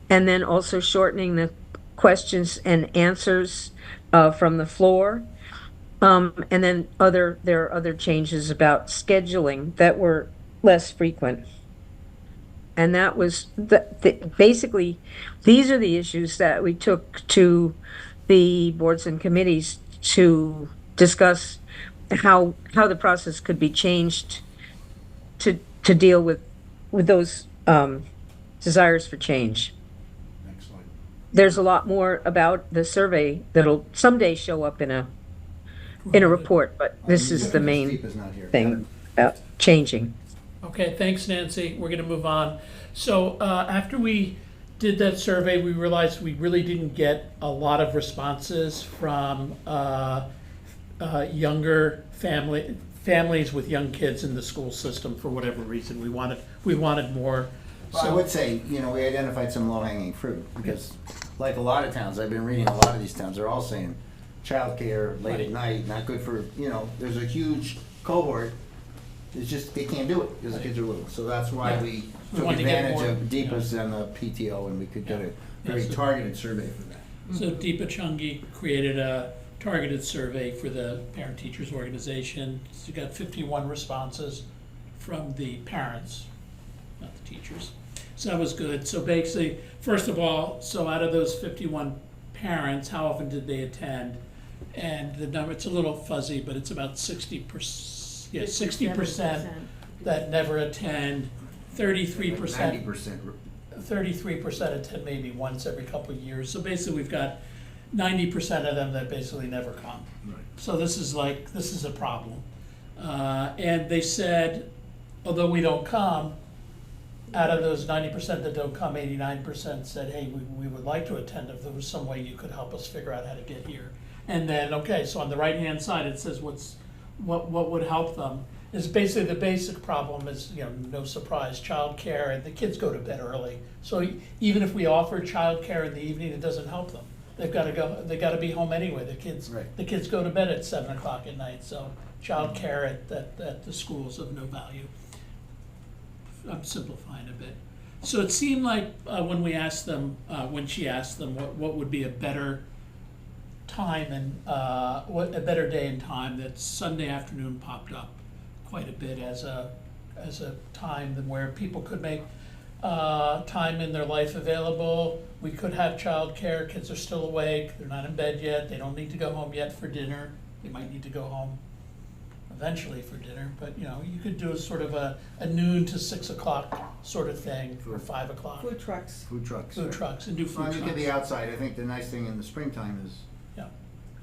and then also shortening the questions and answers from the floor. And then there are other changes about scheduling that were less frequent. And that was, basically, these are the issues that we took to the boards and committees to discuss how the process could be changed to deal with those desires for change. Next slide. There's a lot more about the survey that'll someday show up in a report, but this is the main Steve is not here. thing about changing. Okay, thanks, Nancy. We're going to move on. So after we did that survey, we realized we really didn't get a lot of responses from younger families with young kids in the school system for whatever reason. We wanted more. Well, I would say, we identified some low-hanging fruit, because like a lot of towns, I've been reading a lot of these towns, they're all saying childcare, late at night, not good for, there's a huge cohort. It's just, they can't do it, because the kids are little. So that's why Yeah. we We took wanted to get advantage more, of DEPA's and the PTO, and we could get a very Yeah, so- targeted survey for that. So Deepa Chungi created a targeted survey for the Parent Teachers Organization. She got 51 responses from the parents, not the teachers. So that was good. So basically, first of all, so out of those 51 parents, how often did they attend? And the number, it's a little fuzzy, but it's about 60%, 60% that never attend, 33%. 90%. 33% attend maybe once every couple of years. So basically, we've got 90% of them that basically never come. Right. So this is a problem. And they said, although we don't come, out of those 90% that don't come, 89% said, hey, we would like to attend if there was some way you could help us figure out how to get here. And then, okay, so on the right-hand side, it says what would help them. Is basically the basic problem is, no surprise, childcare, and the kids go to bed early. So even if we offer childcare in the evening, it doesn't help them. They've got to be home anyway. The kids go to bed at 7 o'clock at night. So childcare at the school is of no value. I'm simplifying a bit. So it seemed like when she asked them what would be a better time and what a better day and time, that Sunday afternoon popped up quite a bit as a time where people could make time in their life available. We could have childcare. Kids are still awake. They're not in bed yet. They don't need to go home yet for dinner. They might need to go home eventually for dinner, but you could do a sort of a noon to 6 o'clock sort of thing, or 5 o'clock. Food trucks. Food trucks. Food trucks, and do food Well, trucks. you could be outside. I think the nice thing in the springtime is Yeah.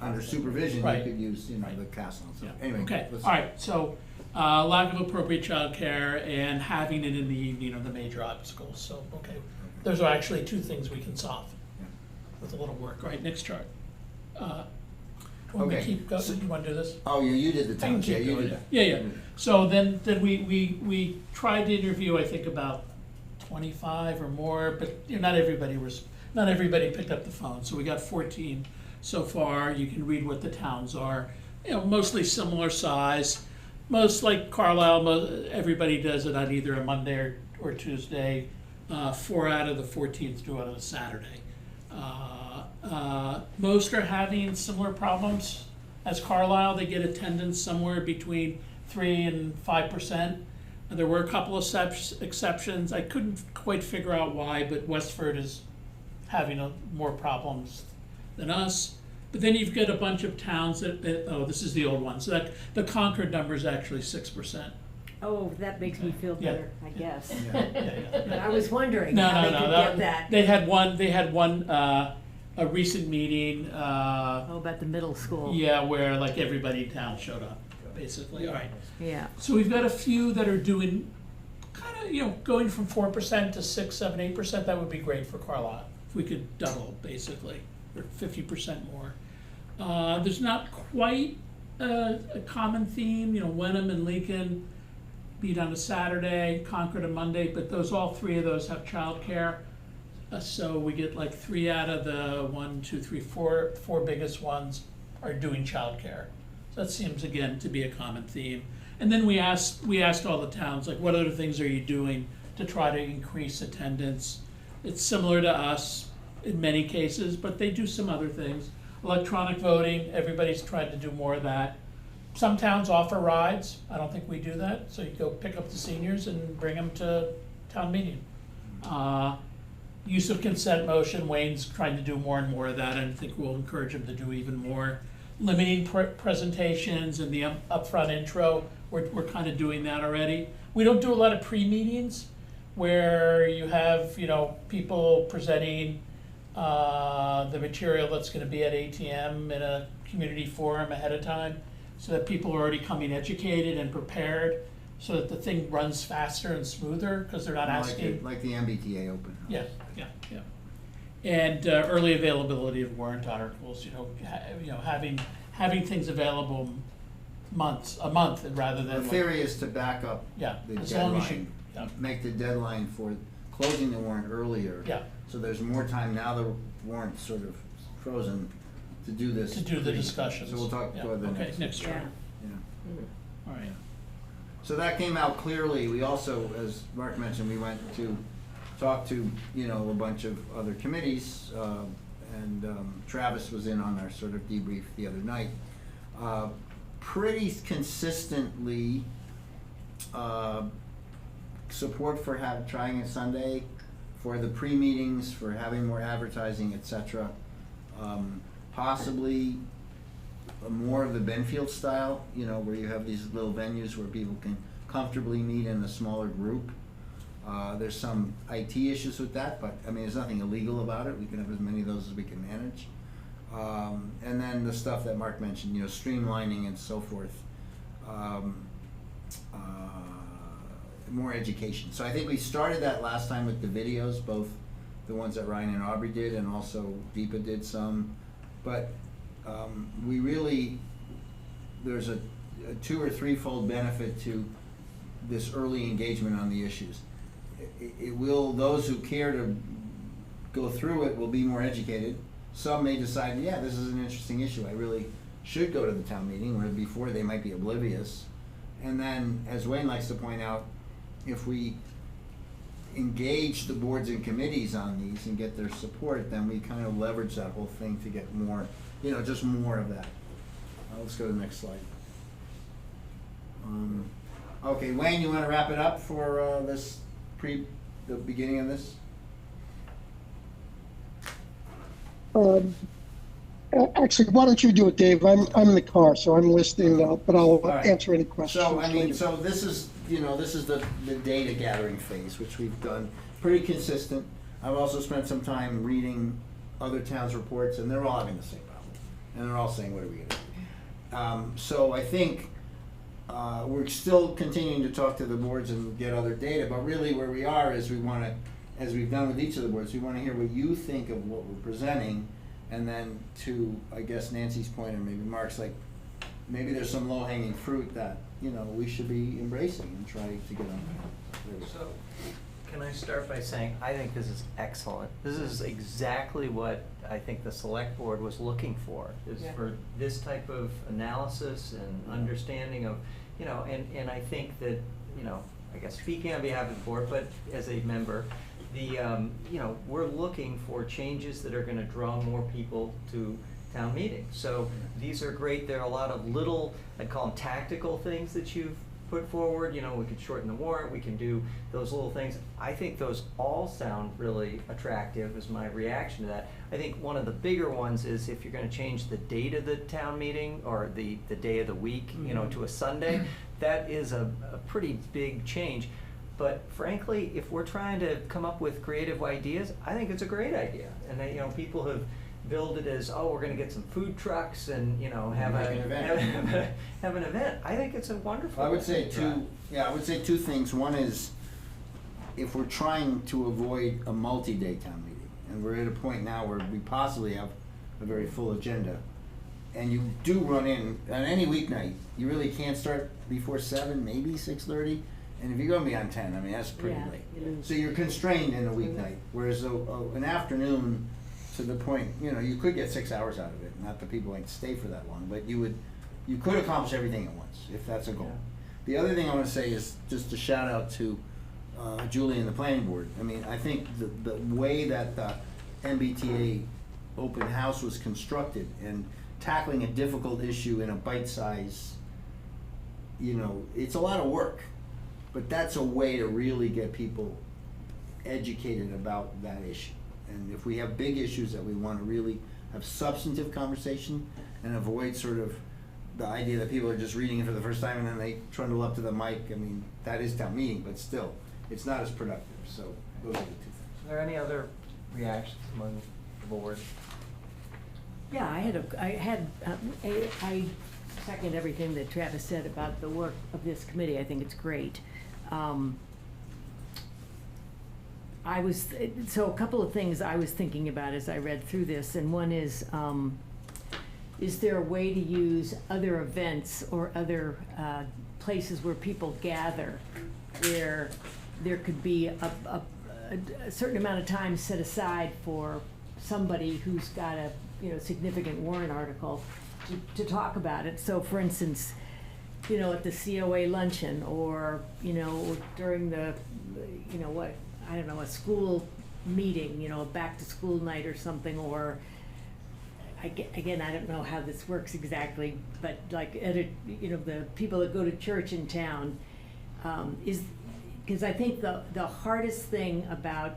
under supervision, you Right. could use, you know, Right. the castle and stuff. Yeah. Anyway. Okay, let's- all right, so, lack of appropriate childcare and having it in the evening are the major obstacles, so, okay. Those are actually two things we can solve Yeah. with a little work. All right, next chart. Want me to Okay, keep going? so- You wanna do this? Oh, you did the I can towns, yeah, keep you going, did. yeah. Yeah, yeah. So then we tried to interview, I think, about 25 or more, but you know, not everybody picked up the phone, so we got 14 so far. You can read what the towns are, you know, mostly similar size. Most like Carlisle, everybody does it on either a Monday or Tuesday. 4 out of the 14 do it on a Saturday. Most are having similar problems as Carlisle. They get attendance somewhere between 3 and 5%. There were a couple of exceptions. I couldn't quite figure out why, but Westford is having more problems than us. But then you've got a bunch of towns oh, this is the old one. So that the Concord number is actually 6%. Oh, that makes me feel Yeah. better, I guess. Yeah. But I was wondering No, how no, they no. could get that. They had one, a recent meeting, Oh, about the middle school. yeah, where like everybody in town showed up, basically. All right. Yeah. So we've got a few that are doing kind of, you know, going from 4% to 6, 7, 8%. That would be great for Carlisle if we could double, basically, or 50% more. There's not quite a common theme. You know, Wenham and Lincoln meet on a Saturday, Concord a Monday, but all three of those have childcare. So we get like 3 out of the 4 biggest ones are doing childcare. So that seems, again, to be a common theme. And then we asked all the towns, like, what other things are you doing to try to increase attendance? It's similar to us in many cases, but they do some other things. Electronic voting, everybody's tried to do more of that. Some towns offer rides. I don't think we do that. So you go pick up the seniors and bring them to town meeting. Use of consent motion, Wayne's trying to do more and more of that, and I think we'll encourage him to do even more. Limiting presentations and the upfront intro, we're kind of doing that already. We don't do a lot of pre-meetings where you have, you know, people presenting the material that's gonna be at ATM in a community forum ahead of time, so that people are already coming educated and prepared, so that the thing runs faster and smoother, because they're not asking. Like the MBTA open house. Yeah. And early availability of warrant articles, you know, having things available a month rather The than. like- theory is to back up Yeah, the as long as you, deadline, make the deadline for closing the warrant earlier. Yeah. So there's more time, now the warrant's sort of frozen, to do this. to do the discussions. So we'll talk Yeah, about the okay, next. next chart. Yeah. All right. So that came out clearly. We also, as Mark mentioned, we went to talk to, you know, a bunch of other committees, and Travis was in on our sort of debrief the other night. Pretty consistently, support for trying a Sunday, for the pre-meetings, for having more advertising, et cetera. Possibly more of the Benfield style, you know, where you have these little venues where people can comfortably meet in a smaller group. There's some IT issues with that, but I mean, there's nothing illegal about it. We can have as many of those as we can manage. And then the stuff that Mark mentioned, you know, streamlining and so forth. More education. So I think we started that last time with the videos, both the ones that Ryan and Aubrey did, and also Deepa did some. But we really, there's a 2 or 3-fold benefit to this early engagement on the issues. It will, those who care to go through it will be more educated. Some may decide, yeah, this is an interesting issue, I really should go to the town meeting, where before they might be oblivious. And then, as Wayne likes to point out, if we engage the boards and committees on these and get their support, then we kind of leverage that whole thing to get more, you know, just more of that. Let's go to the next slide. Okay, Wayne, you want to wrap it up for the beginning of this? Actually, why don't you do it, Dave? I'm in the car, so I'm listening, but I'll right. answer any questions So, I mean, later. so this is, you know, this is the data gathering phase, which we've done pretty consistent. I've also spent some time reading other towns' reports, and they're all having the same problem. and they're all saying, what are we gonna do? So I think we're still continuing to talk to the boards and get other data, but really where we are is we wanna, as we've done with each of the boards, we wanna hear what you think of what we're presenting, and then to, I guess, Nancy's point, and maybe Mark's, like, maybe there's some low-hanging fruit that, you know, we should be embracing and trying to get on. So, can I start by saying, I think this is excellent. This is exactly what I think the select board was looking for, is for this type of analysis and understanding of, you know, and I think that, you know, I guess speaking on behalf of the board, but as a member, the, you know, we're looking for changes that are gonna draw more people to town meeting. So these are great. There are a lot of little, I'd call them tactical things that you've put forward. You know, we could shorten the warrant, we can do those little things. I think those all sound really attractive, is my reaction to that. I think one of the bigger ones is if you're gonna change the date of the town meeting, or the day of the week, you know, to a Sunday, that is a pretty big change. But frankly, if we're trying to come up with creative ideas, I think it's a great idea. And you know, people have billed it as, oh, we're gonna get some food trucks and, you know, have Make an event. have an event. I think it's a wonderful. I would say drive. I would say two things. One is, if we're trying to avoid a multi-day town meeting, and we're at a point now where we possibly have a very full agenda, and you do run in, on any weeknight, you really can't start before 7, maybe 6:30, and if you're gonna be on 10, I mean, that's pretty Yeah, late. it is. So you're constrained in a weeknight, whereas an afternoon, to the point, you know, you could get 6 hours out of it, not that people like to stay for that long, but you could accomplish everything at once, if that's a goal. The other thing I wanna say is just a shout out to Julie and the planning board. I mean, I think the way that the MBTA open house was constructed, and tackling a difficult issue in a bite size, you know, it's a lot of work, but that's a way to really get people educated about that issue. And if we have big issues that we want to really have substantive conversation and avoid sort of the idea that people are just reading it for the first time and then they trundle up to the mic, I mean, that is town meeting, but still, it's not as productive. So those are the two things. Are there any other reactions among the board? Yeah, I second everything that Travis said about the work of this committee. I think it's great. So a couple of things I was thinking about as I read through this, and one is there a way to use other events or other places where people gather, where there could be a certain amount of time set aside for somebody who's got a, you know, significant warrant article to talk about it. So for instance, you know, at the COA luncheon, or, you know, during the, you know, what, I don't know, a school meeting, you know, a back to school night or something, or again, I don't know how this works exactly, but like, you know, the people that go to church in town, because I think the hardest thing about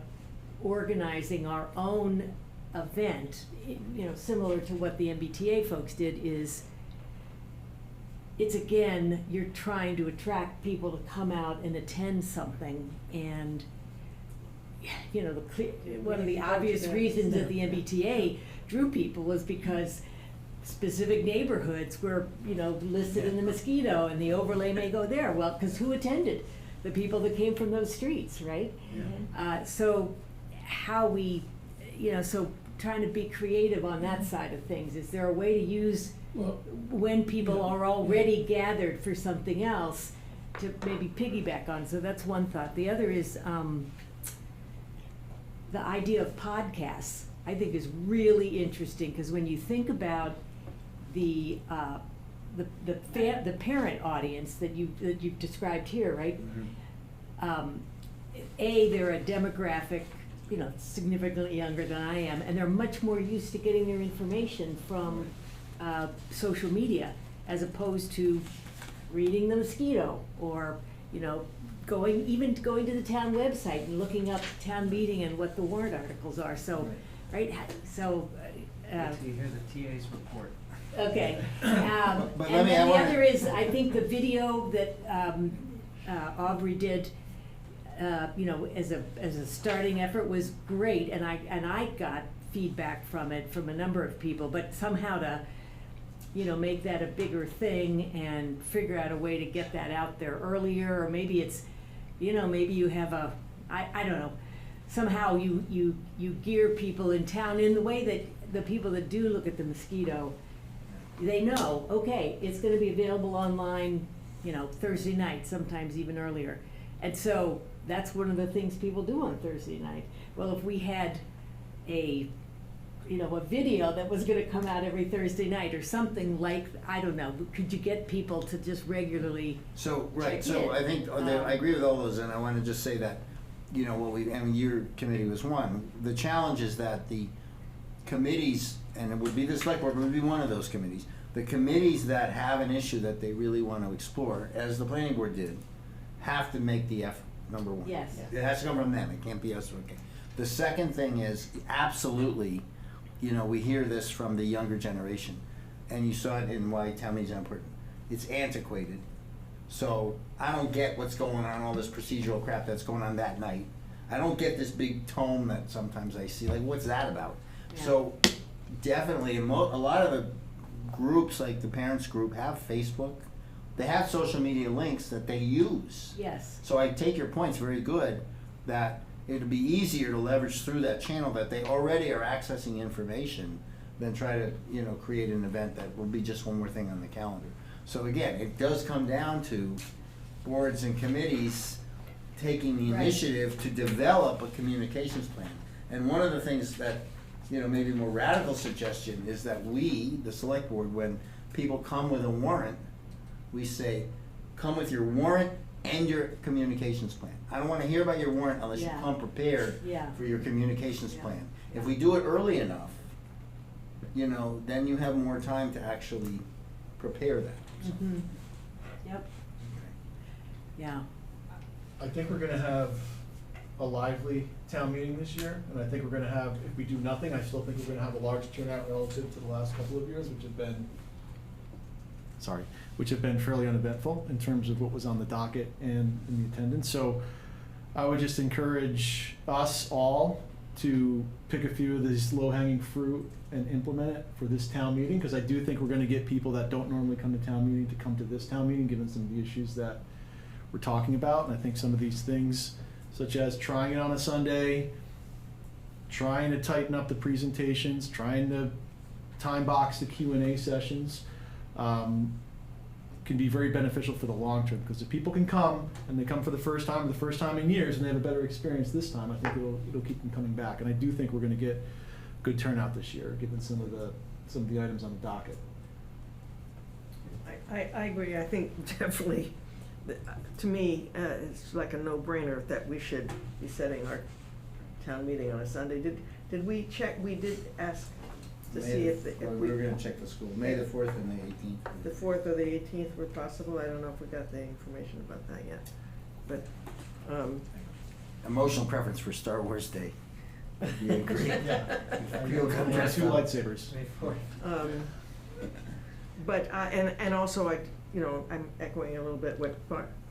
organizing our own event, you know, similar to what the MBTA folks did, is it's, again, you're trying to attract people to come out and attend something, and, you know, one of the obvious reasons that the MBTA drew people was because specific neighborhoods were, you know, listed in the mosquito, and the overlay may go there. Well, because who attended? The people that came from those streets, right? So how we, you know, so trying to be creative on that side of things. Is there a way to use when people are already gathered for something else to maybe piggyback on? So that's one thought. The other is the idea of podcasts, I think, is really interesting, because when you think about the parent audience that you've described here, right? They're a demographic, you know, significantly younger than I am, and they're much more used to getting their information from social media, as opposed to reading the mosquito, or, you know, going to the town website and looking up town meeting and what the warrant articles are. So, right? So. You hear the TA's report. Okay. But And let me- then the other is, I think the video that Aubrey did, you know, as a starting effort was great, and I got feedback from it from a number of people, but somehow make that a bigger thing and figure out a way to get that out there earlier, or maybe it's, maybe you have I don't know, somehow you gear people in town in the way that the people that do look at the mosquito, they know, okay, it's gonna be available online, Thursday night, sometimes even earlier. And so that's one of the things people do on Thursday night. Well, if we had a video that was gonna come out every Thursday night or something like, I don't know, could you get people to just regularly So, right, check so in? I think, I agree with all those, and I want to just say that, your committee was one. The challenge is that the committees, and it would be the select board, would be one of those committees. The committees that have an issue that they really want to explore, as the planning board did, have to make the effort, number one. Yes. It has to come from them, it can't be us, okay. The second thing is, absolutely, we hear this from the younger generation, and you saw it in why town meetings are important. It's antiquated. So I don't get what's going on, all this procedural crap that's going on that night. I don't get this big tome that sometimes I see, like, what's that about? Yeah. So definitely, a lot of the groups, like the parents group, have Facebook. They have social media links that they use. Yes. So I take your points very good, that it'd be easier to leverage through that channel that they already are accessing information than try to, create an event that will be just one more thing on the calendar. So again, it does come down to boards and committees taking the Right. initiative to develop a communications plan. And one of the things that, maybe more radical suggestion is that we, the select board, when people come with a warrant, we say, come with your warrant and your communications plan. I don't want to hear about your warrant unless you Yeah. come prepared Yeah. for your communications Yeah. plan. If we do it early enough, then you have more time to actually prepare that. So, Mhm. Yep, yeah. I think we're gonna have a lively town meeting this year, and I think we're gonna have, if we do nothing, I still think we're gonna have a large turnout relative to the last couple of years, which have been fairly uneventful in terms of what was on the docket and in the attendance. So I would just encourage us all to pick a few of these low-hanging fruit and implement it for this town meeting, because I do think we're gonna get people that don't normally come to town meeting to come to this town meeting, given some of the issues that we're talking about. And I think some of these things, such as trying it on a Sunday, trying to tighten up the presentations, trying to time box the Q&A sessions, can be very beneficial for the long term, because if people can come and they come for the first time in years, and they have a better experience this time, I think it'll keep them coming back. And I do think we're gonna get good turnout this year, given some of the items on the docket. I agree. I think definitely, to me, it's like a no-brainer that we should be setting our town meeting on a Sunday. Did we check, we did ask to see if we were gonna check the school, May the 4th and the 18th. the 4th or the 18th were possible. I don't know if we got the information about that yet. But, Emotional preference for Star Wars Day. You agree? People come dressed Two up. lightsabers. But, and also I'm echoing a little bit what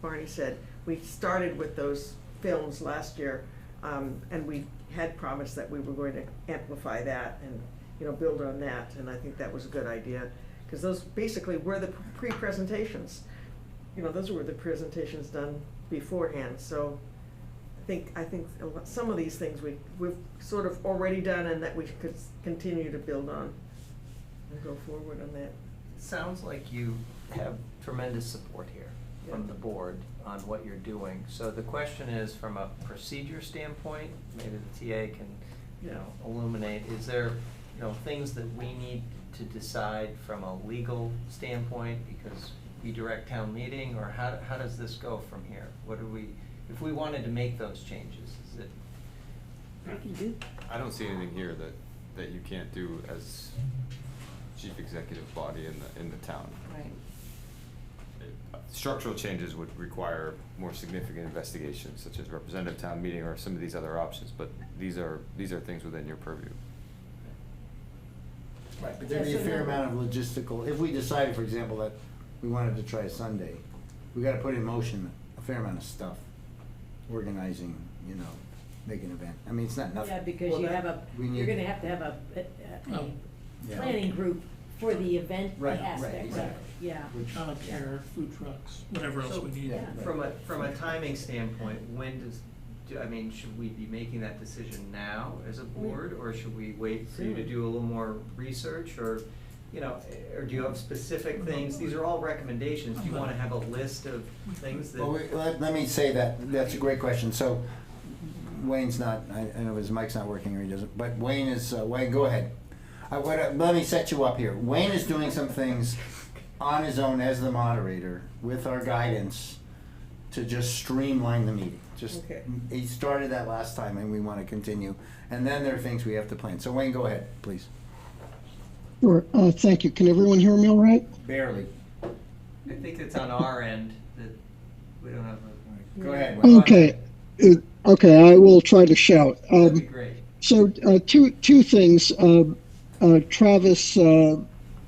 Barney said. We started with those films last year, and we had promised that we were going to amplify that and, build on that, and I think that was a good idea, because those basically were the pre-presentations. Those were the presentations done beforehand, so I think some of these things we've sort of already done, and that we could continue to build on and go forward on that. Sounds like you have tremendous support here from Yeah. the board on what you're doing. So the question is, from a procedure standpoint, maybe the TA can, illuminate, is there, things that we need to decide from a legal standpoint because we direct town meeting, or how does this go from here? What do we, if we wanted to make those changes, is it? I can do. I don't see anything here that you can't do as chief executive body in the town. Right. Structural changes would require more significant investigation, such as representative town meeting or some of these other options, but these are things within your purview. Right, but there'd be a fair amount of logistical, if we decided, for example, that we wanted to try a Sunday, we gotta put in motion a fair amount of stuff, organizing, make an event. It's not nothing. Yeah, because Well, you that- have we you're need- gonna have to have a Yeah. planning group for the event Right, aspect right, of it, exactly. yeah. Childcare, food trucks, whatever else we need. From a timing standpoint, should we be making that decision now as a board, or should we wait for you to do a little more research, or, or do you have specific things? These are all recommendations. Do you want to have a list of things that? Well, let me say that's a great question. So Wayne's not, I know his mic's not working or he doesn't, but Wayne is, Wayne, go ahead. Let me set you up here. Wayne is doing some things on his own as the moderator with our guidance to just streamline the meeting. Okay. He started that last time and we want to continue. And then there are things we have to plan. So Wayne, go ahead, please. Sure. Thank you. Can everyone hear me all right? Barely. I think it's on our end that we don't have a. Go ahead. Wayne. Okay. Okay, I will try to shout. That'd be great. So two things. Travis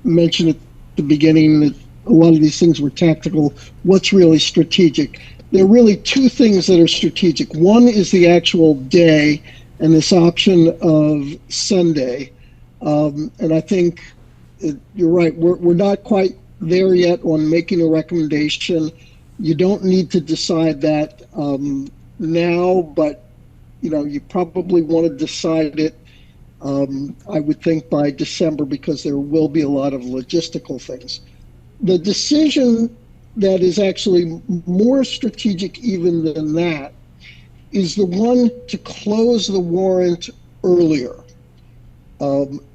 mentioned at the beginning that a lot of these things were tactical. What's really strategic? There are really two things that are strategic. One is the actual day and this option of Sunday. And I think you're right. We're not quite there yet on making a recommendation. You don't need to decide that now, but you probably want to decide it. I would think by December, because there will be a lot of logistical things. The decision that is actually more strategic even than that is the one to close the warrant earlier,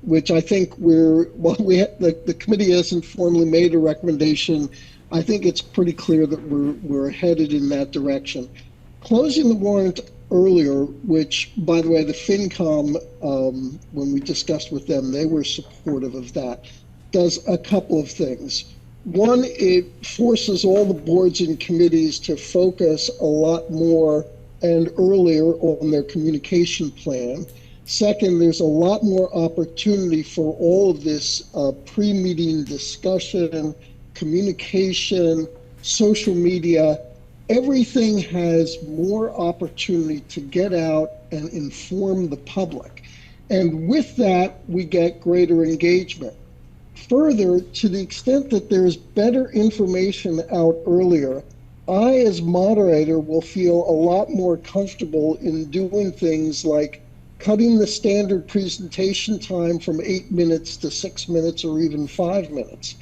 which I think the committee hasn't formally made a recommendation. I think it's pretty clear that we're headed in that direction. Closing the warrant earlier, which, by the way, the FinCom, when we discussed with them, they were supportive of that, does a couple of things. One, it forces all the boards and committees to focus a lot more and earlier on their communication plan. Second, there's a lot more opportunity for all of this pre-meeting discussion, communication, social media. Everything has more opportunity to get out and inform the public. And with that, we get greater engagement. Further, to the extent that there's better information out earlier, I, as moderator, will feel a lot more comfortable in doing things like cutting the standard presentation time from 8 minutes to 6 minutes or even 5 minutes,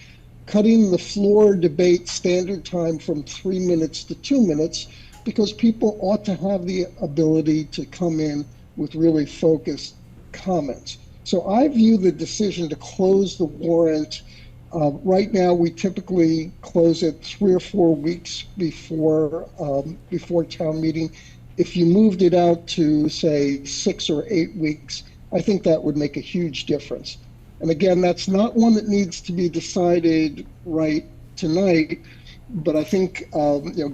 cutting the floor debate standard time from 3 minutes to 2 minutes, because people ought to have the ability to come in with really focused comments. So I view the decision to close the warrant, right now we typically close it 3 or 4 weeks before town meeting. If you moved it out to, say, 6 or 8 weeks, I think that would make a huge difference. And again, that's not one that needs to be decided right tonight, but I think,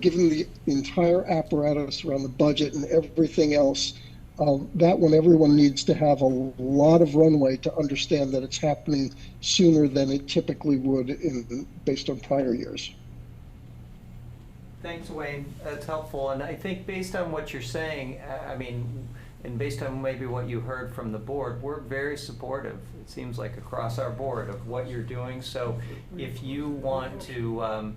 given the entire apparatus around the budget and everything else, that one, everyone needs to have a lot of runway to understand that it's happening sooner than it typically would based on prior years. Thanks, Wayne. That's helpful. And I think based on what you're saying, and based on maybe what you heard from the board, we're very supportive, it seems like across our board, of what you're doing. So if you want to,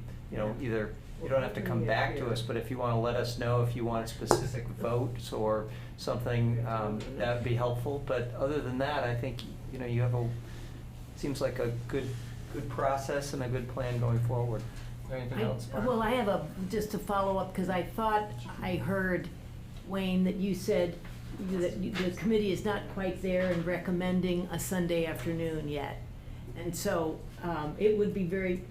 either, you don't have to come back to us, but if you want to let us know if you want specific votes or something, that would be helpful. But other than that, I think, you have seems like a good process and a good plan going forward. Is there anything else, Mark? Well, I have just to follow up, because I thought I heard, Wayne, that you said that the committee is not quite there in recommending a Sunday afternoon yet. And so it would be very.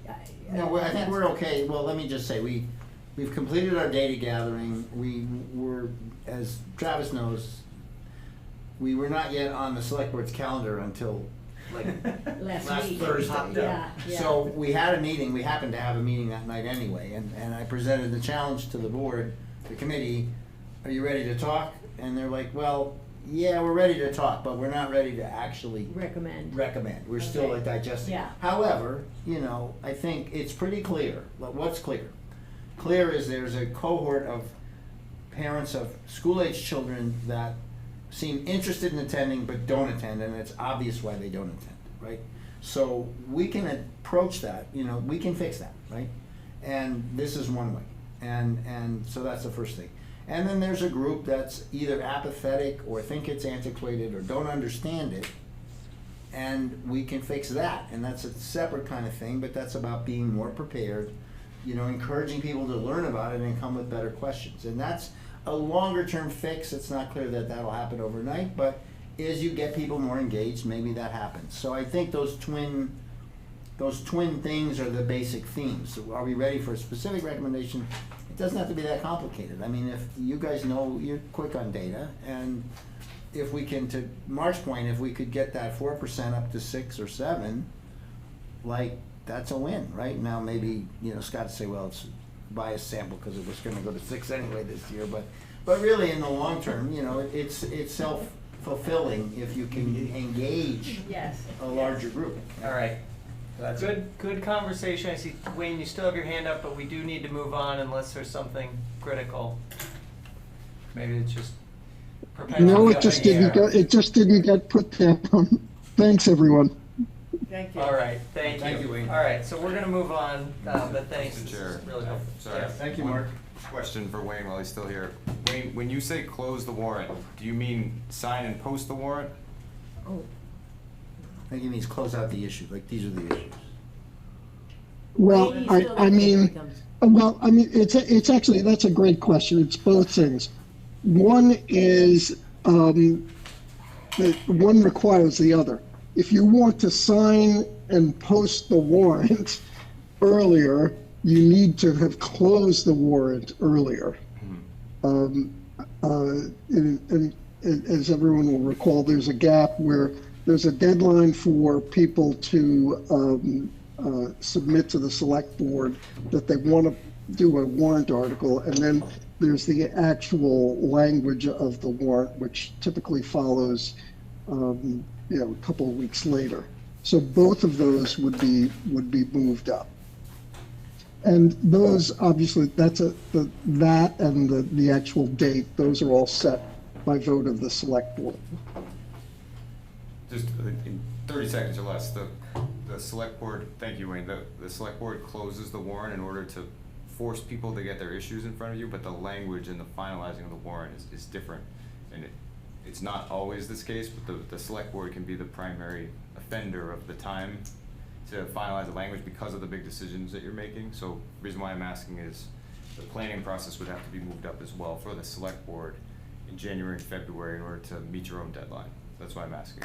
No, I think we're okay. Well, let me just say, we've completed our data gathering. We were, as Travis knows, we were not yet on the select board's calendar until like last Thursday. Yeah. So we had a meeting. We happened to have a meeting that night anyway, and I presented the challenge to the board, the committee. Are you ready to talk? And they're like, well, yeah, we're ready to talk, but we're not ready to actually recommend. We're still like digesting. Yeah. However, I think it's pretty clear. What's clear? Clear is there's a cohort of parents of school-age children that seem interested in attending but don't attend, and it's obvious why they don't attend, right? So we can approach that, we can fix that, right? And this is one way. And so that's the first thing. And then there's a group that's either apathetic or think it's antiquated or don't understand it. And we can fix that. And that's a separate kind of thing, but that's about being more prepared, encouraging people to learn about it and come with better questions. And that's a longer term fix. It's not clear that that'll happen overnight, but as you get people more engaged, maybe that happens. So I think those twin things are the basic themes. So are we ready for a specific recommendation? It doesn't have to be that complicated. I mean, if you guys know, you're quick on data, and if we can, to Mark's point, if we could get that 4% up to 6 or 7, that's a win, right? Now maybe, Scott would say, well, it's a biased sample because it was gonna go to 6 anyway this year, but really in the long term, it's self-fulfilling if you can engage a larger group. All right. Good conversation. I see, Wayne, you still have your hand up, but we do need to move on unless there's something critical. Maybe it's just perpetually No, up it just in the didn't air. go, it just didn't get put down. Thanks, everyone. Thank you. All right, thank you. Thank you, Wayne. All right, so we're gonna move on, but thanks. Mr. Chair. This is really helpful. Sorry. Yes. Thank you, One Mark. Question for Wayne while he's still here. Wayne, when you say close the warrant, do you mean sign and post the warrant? I think it means close out the issue, these are the issues. Well, Maybe still I mean, becomes- it's actually, that's a great question. It's both things. One is, that one requires the other. If you want to sign and post the warrant earlier, you need to have closed the warrant earlier. And as everyone will recall, there's a gap where there's a deadline for people to submit to the select board that they want to do a warrant article, and then there's the actual language of the warrant, which typically follows, a couple of weeks later. So both of those would be moved up. And those, obviously, that and the actual date, those are all set by vote of the select board. Just in 30 seconds or less, the select board, thank you, Wayne, the select board closes the warrant in order to force people to get their issues in front of you, but the language and the finalizing of the warrant is different. And it's not always this case, but the select board can be the primary offender of the time to finalize the language because of the big decisions that you're making. So the reason why I'm asking is the planning process would have to be moved up as well for the select board in January and February in order to meet your own deadline. That's why I'm asking.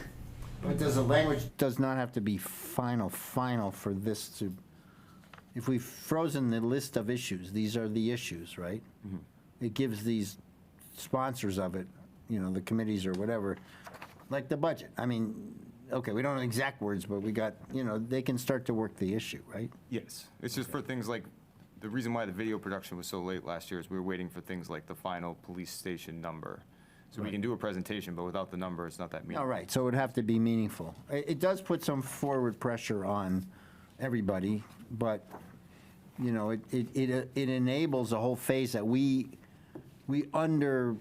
But the language does not have to be final for this to, if we've frozen the list of issues, these are the issues, right? It gives these sponsors of it, the committees or whatever, like the budget. I mean, okay, we don't know exact words, but we got, they can start to work the issue, right? Yes, it's just for things like, the reason why the video production was so late last year is we were waiting for things like the final police station number. So we can do a presentation, but without the number, it's not that meaningful. All right, so it would have to be meaningful. It does put some forward pressure on everybody, but, it enables a whole phase that we underplay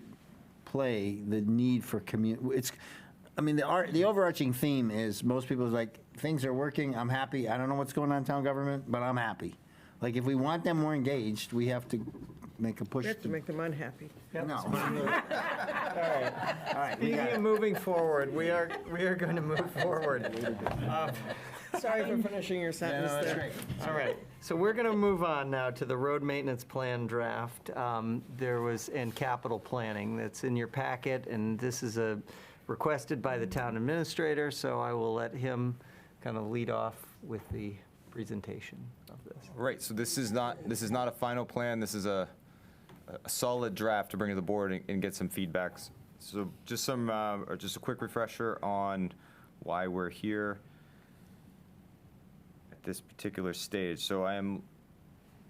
the need for the overarching theme is most people is like, things are working, I'm happy, I don't know what's going on in town government, but I'm happy. Like, if we want them more engaged, we have to make a push. We have to make them unhappy. No. All right. Speaking of moving forward, we are going to move forward. Sorry for finishing your sentence that's there. great. All right, so we're going to move on now to the road maintenance plan draft. And capital planning that's in your packet, and this is requested by the town administrator, so I will let him kind of lead off with the presentation of this. Right, so this is not a final plan, this is a solid draft to bring to the board and get some feedbacks. So just a quick refresher on why we're here at this particular stage. So I am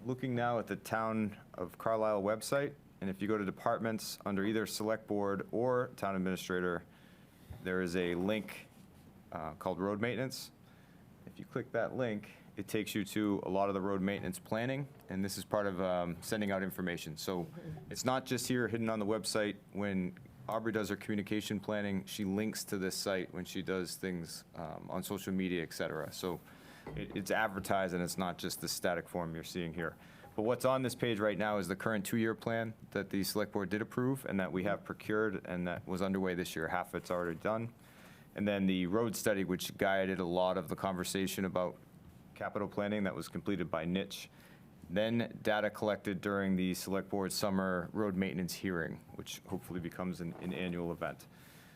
looking now at the Town of Carlisle website, and if you go to departments under either Select Board or Town Administrator, there is a link called Road Maintenance. If you click that link, it takes you to a lot of the road maintenance planning, and this is part of sending out information. So it's not just here hidden on the website when Aubrey does her communication planning, she links to this site when she does things on social media, et cetera. So it's advertised, and it's not just the static form you're seeing here. But what's on this page right now is the current 2-year plan that the select board did approve and that we have procured and that was underway this year. Half of it's already done. And then the road study, which guided a lot of the conversation about capital planning, that was completed by Niche. Then data collected during the select board summer road maintenance hearing, which hopefully becomes an annual event.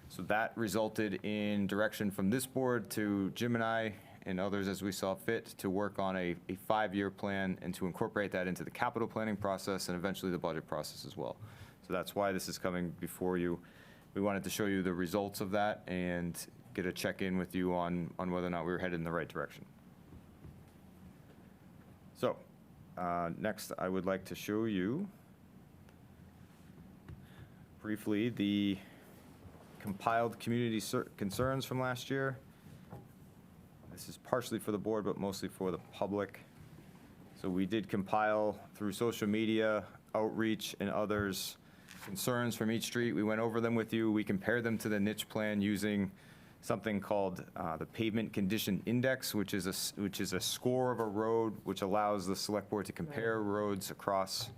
So that resulted in direction from this board to Jim and I and others as we saw fit to work on a 5-year plan and to incorporate that into the capital planning process and eventually the budget process as well. So that's why this is coming before you. We wanted to show you the results of that and get a check-in with you on whether or not we were headed in the right direction. So, next I would like to show you briefly the compiled community concerns from last year. This is partially for the board, but mostly for the public. So we did compile through social media, outreach, and others, concerns from each street. We went over them with you. We compared them to the niche plan using something called the Pavement Condition Index, which is a score of a road, which allows the select board to compare roads across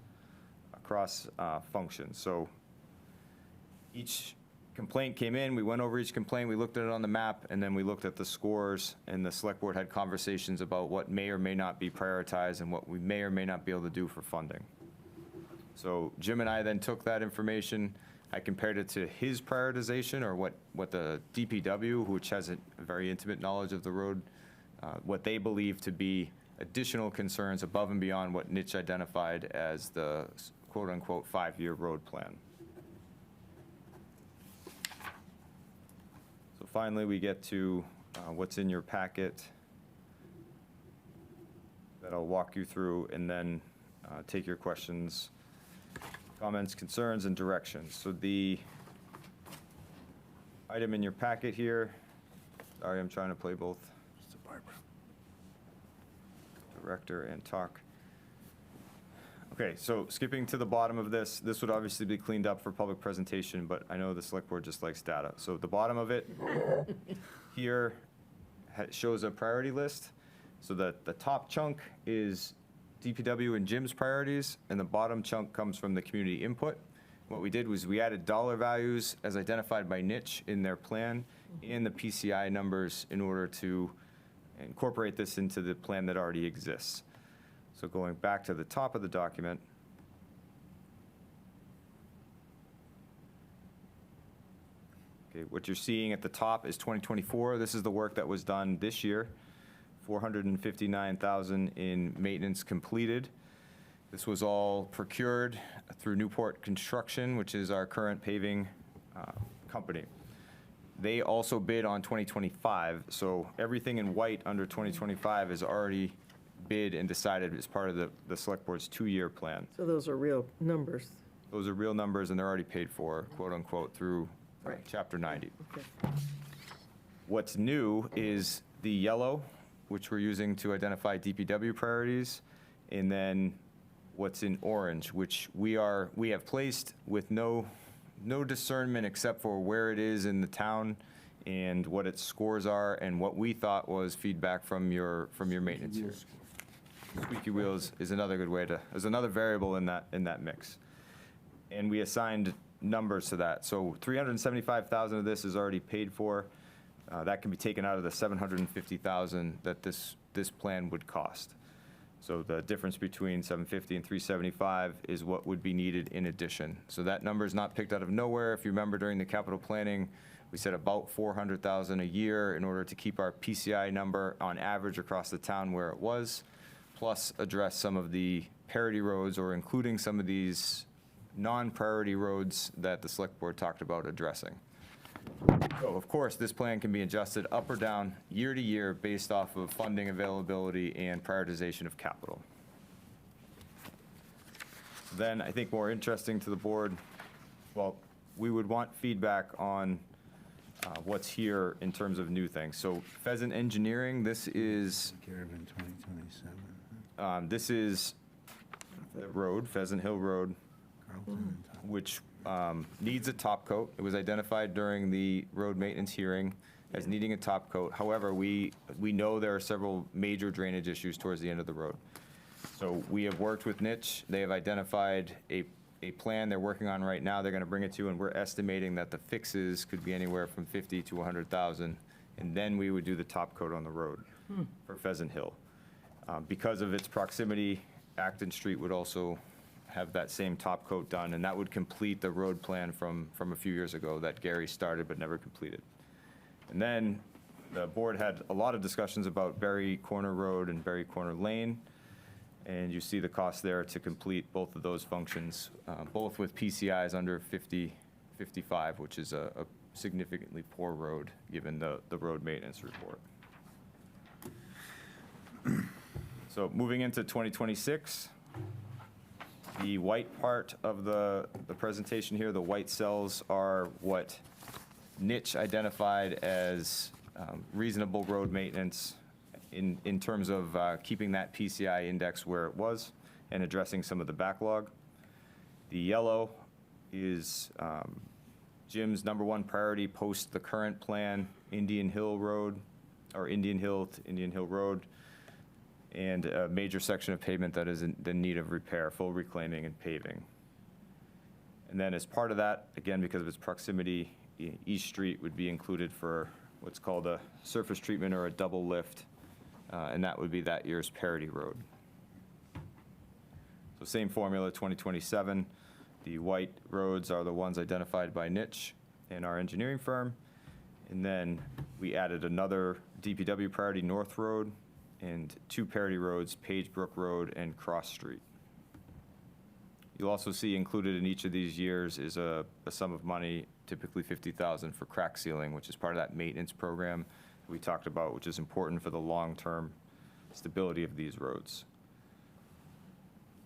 functions. So each complaint came in, we went over each complaint, we looked at it on the map, and then we looked at the scores, and the select board had conversations about what may or may not be prioritized and what we may or may not be able to do for funding. So Jim and I then took that information, I compared it to his prioritization, or what the DPW, which has a very intimate knowledge of the road, what they believe to be additional concerns above and beyond what Niche identified as the quote-unquote 5-year road plan. So finally, we get to what's in your packet that I'll walk you through, and then take your questions, comments, concerns, and directions. So the item in your packet here, sorry, I'm trying to play both director and talk. Okay, so skipping to the bottom of this would obviously be cleaned up for public presentation, but I know the select board just likes data. So the bottom of it here shows a priority list. So that the top chunk is DPW and Jim's priorities, and the bottom chunk comes from the community input. What we did was we added dollar values as identified by Niche in their plan and the PCI numbers in order to incorporate this into the plan that already exists. So going back to the top of the document, okay, what you're seeing at the top is 2024. This is the work that was done this year. 459,000 in maintenance completed. This was all procured through Newport Construction, which is our current paving company. They also bid on 2025, so everything in white under 2025 is already bid and decided as part of the select board's 2-year plan. So those are real numbers. Those are real numbers, and they're already paid for, quote unquote, through Chapter 90. Okay. What's new is the yellow, which we're using to identify DPW priorities, and then what's in orange, which we have placed with no discernment except for where it is in the town and what its scores are and what we thought was feedback from your maintenance here. Squeaky wheels is another good way is another variable in that mix. And we assigned numbers to that. So 375,000 of this is already paid for. That can be taken out of the 750,000 that this plan would cost. So the difference between 750 and 375 is what would be needed in addition. So that number is not picked out of nowhere. If you remember during the capital planning, we said about 400,000 a year in order to keep our PCI number on average across the town where it was, plus address some of the parity roads or including some of these non-priority roads that the select board talked about addressing. So, of course, this plan can be adjusted up or down year to year based off of funding availability and prioritization of capital. Then, I think more interesting to the board, well, we would want feedback on what's here in terms of new things. So Pheasant Engineering, this is Caravan 2027. this is the road, Pheasant Hill Road, Carlton. which needs a top coat. It was identified during the road maintenance hearing as needing a top coat. However, we know there are several major drainage issues towards the end of the road. So we have worked with Niche. They have identified a plan they're working on right now. They're going to bring it to you, and we're estimating that the fixes could be anywhere from 50 to 100,000, and then we would do the top coat on the road for Pheasant Hill. Because of its proximity, Acton Street would also have that same top coat done, and that would complete the road plan from a few years ago that Gary started but never completed. And then the board had a lot of discussions about Berry Corner Road and Berry Corner Lane, and you see the cost there to complete both of those functions, both with PCIs under 55, which is a significantly poor road, given the road maintenance report. So moving into 2026, the white part of the presentation here, the white cells are what Niche identified as reasonable road maintenance in terms of keeping that PCI index where it was and addressing some of the backlog. The yellow is Jim's #1 priority post the current plan, Indian Hill Road, or Indian Hill to Indian Hill Road, and a major section of pavement that is in the need of repair, full reclaiming and paving. And then as part of that, again, because of its proximity, East Street would be included for what's called a surface treatment or a double lift, and that would be that year's Parity Road. So same formula, 2027. The white roads are the ones identified by Niche and our engineering firm. And then we added another DPW priority North Road and 2 Parity roads, Page Brook Road and Cross Street. You'll also see included in each of these years is a sum of money, typically $50,000 for crack sealing, which is part of that maintenance program we talked about, which is important for the long-term stability of these roads.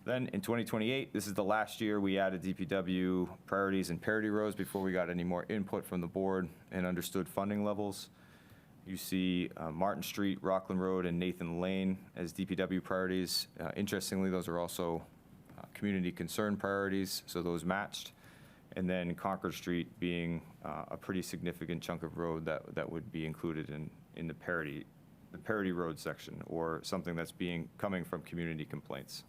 Then in 2028, this is the last year we added DPW priorities and Parity roads before we got any more input from the board and understood funding levels. You see Martin Street, Rockland Road, and Nathan Lane as DPW priorities. Interestingly, those are also community concern priorities, so those matched. And then Concord Street being a pretty significant chunk of road that would be included in the Parity road section, or something that's coming from community complaints.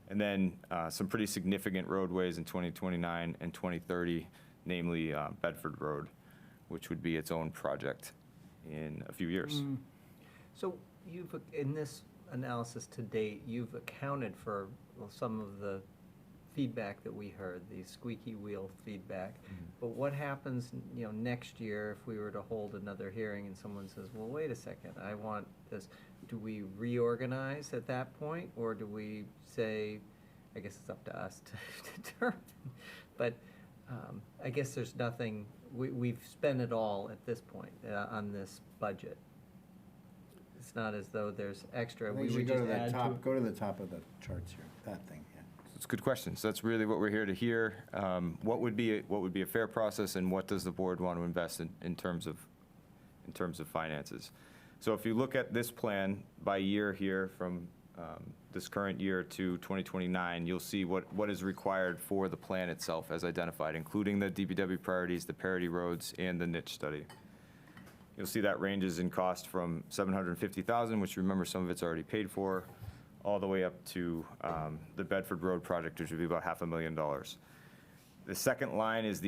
And then some pretty significant roadways in 2029 and 2030, namely Bedford Road, which would be its own project in a few years. So in this analysis to date, you've accounted for some of the feedback that we heard, the squeaky wheel feedback. But what happens, next year if we were to hold another hearing and someone says, well, wait a second, I want this. Do we reorganize at that point, or do we say, I guess it's up to us to determine, but I guess there's nothing, we've spent it all at this point on this budget. It's not as though there's extra. We should go to the top. Go to the top of the charts here. That thing. Yeah. It's a good question. So that's really what we're here to hear. What would be a fair process, and what does the board want to invest in terms of finances? So if you look at this plan by year here from this current year to 2029, you'll see what is required for the plan itself as identified, including the DPW priorities, the Parity roads, and the niche study. You'll see that ranges in cost from $750,000, which remember some of it's already paid for, all the way up to the Bedford Road project, which would be about $500,000. The second line is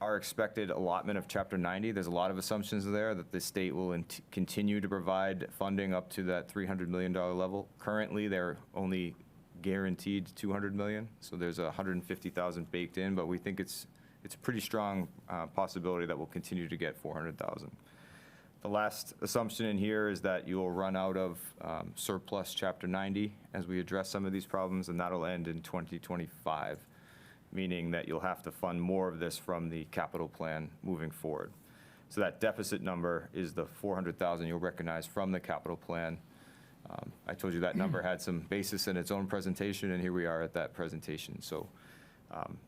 our expected allotment of Chapter 90. There's a lot of assumptions there that the state will continue to provide funding up to that $300 million level. Currently, they're only guaranteed $200 million, so there's $150,000 baked in, but we think it's a pretty strong possibility that we'll continue to get $400,000. The last assumption in here is that you'll run out of surplus Chapter 90 as we address some of these problems, and that'll end in 2025, meaning that you'll have to fund more of this from the capital plan moving forward. So that deficit number is the $400,000 you'll recognize from the capital plan. I told you that number had some basis in its own presentation, and here we are at that presentation. So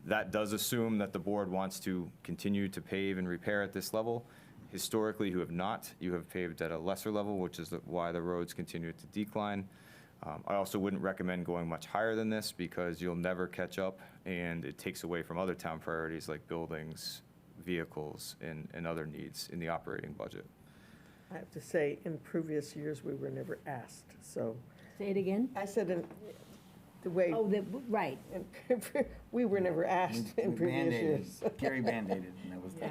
that does assume that the board wants to continue to pave and repair at this level. Historically, you have not. You have paved at a lesser level, which is why the roads continue to decline. I also wouldn't recommend going much higher than this because you'll never catch up, and it takes away from other town priorities like buildings, vehicles, and other needs in the operating budget. I have to say, in previous years, we were never asked, so. Say it again? I said in the way, Oh, right, we were never asked in We previous Band-Aided. years. Gary Band-Aided, and that was yeah.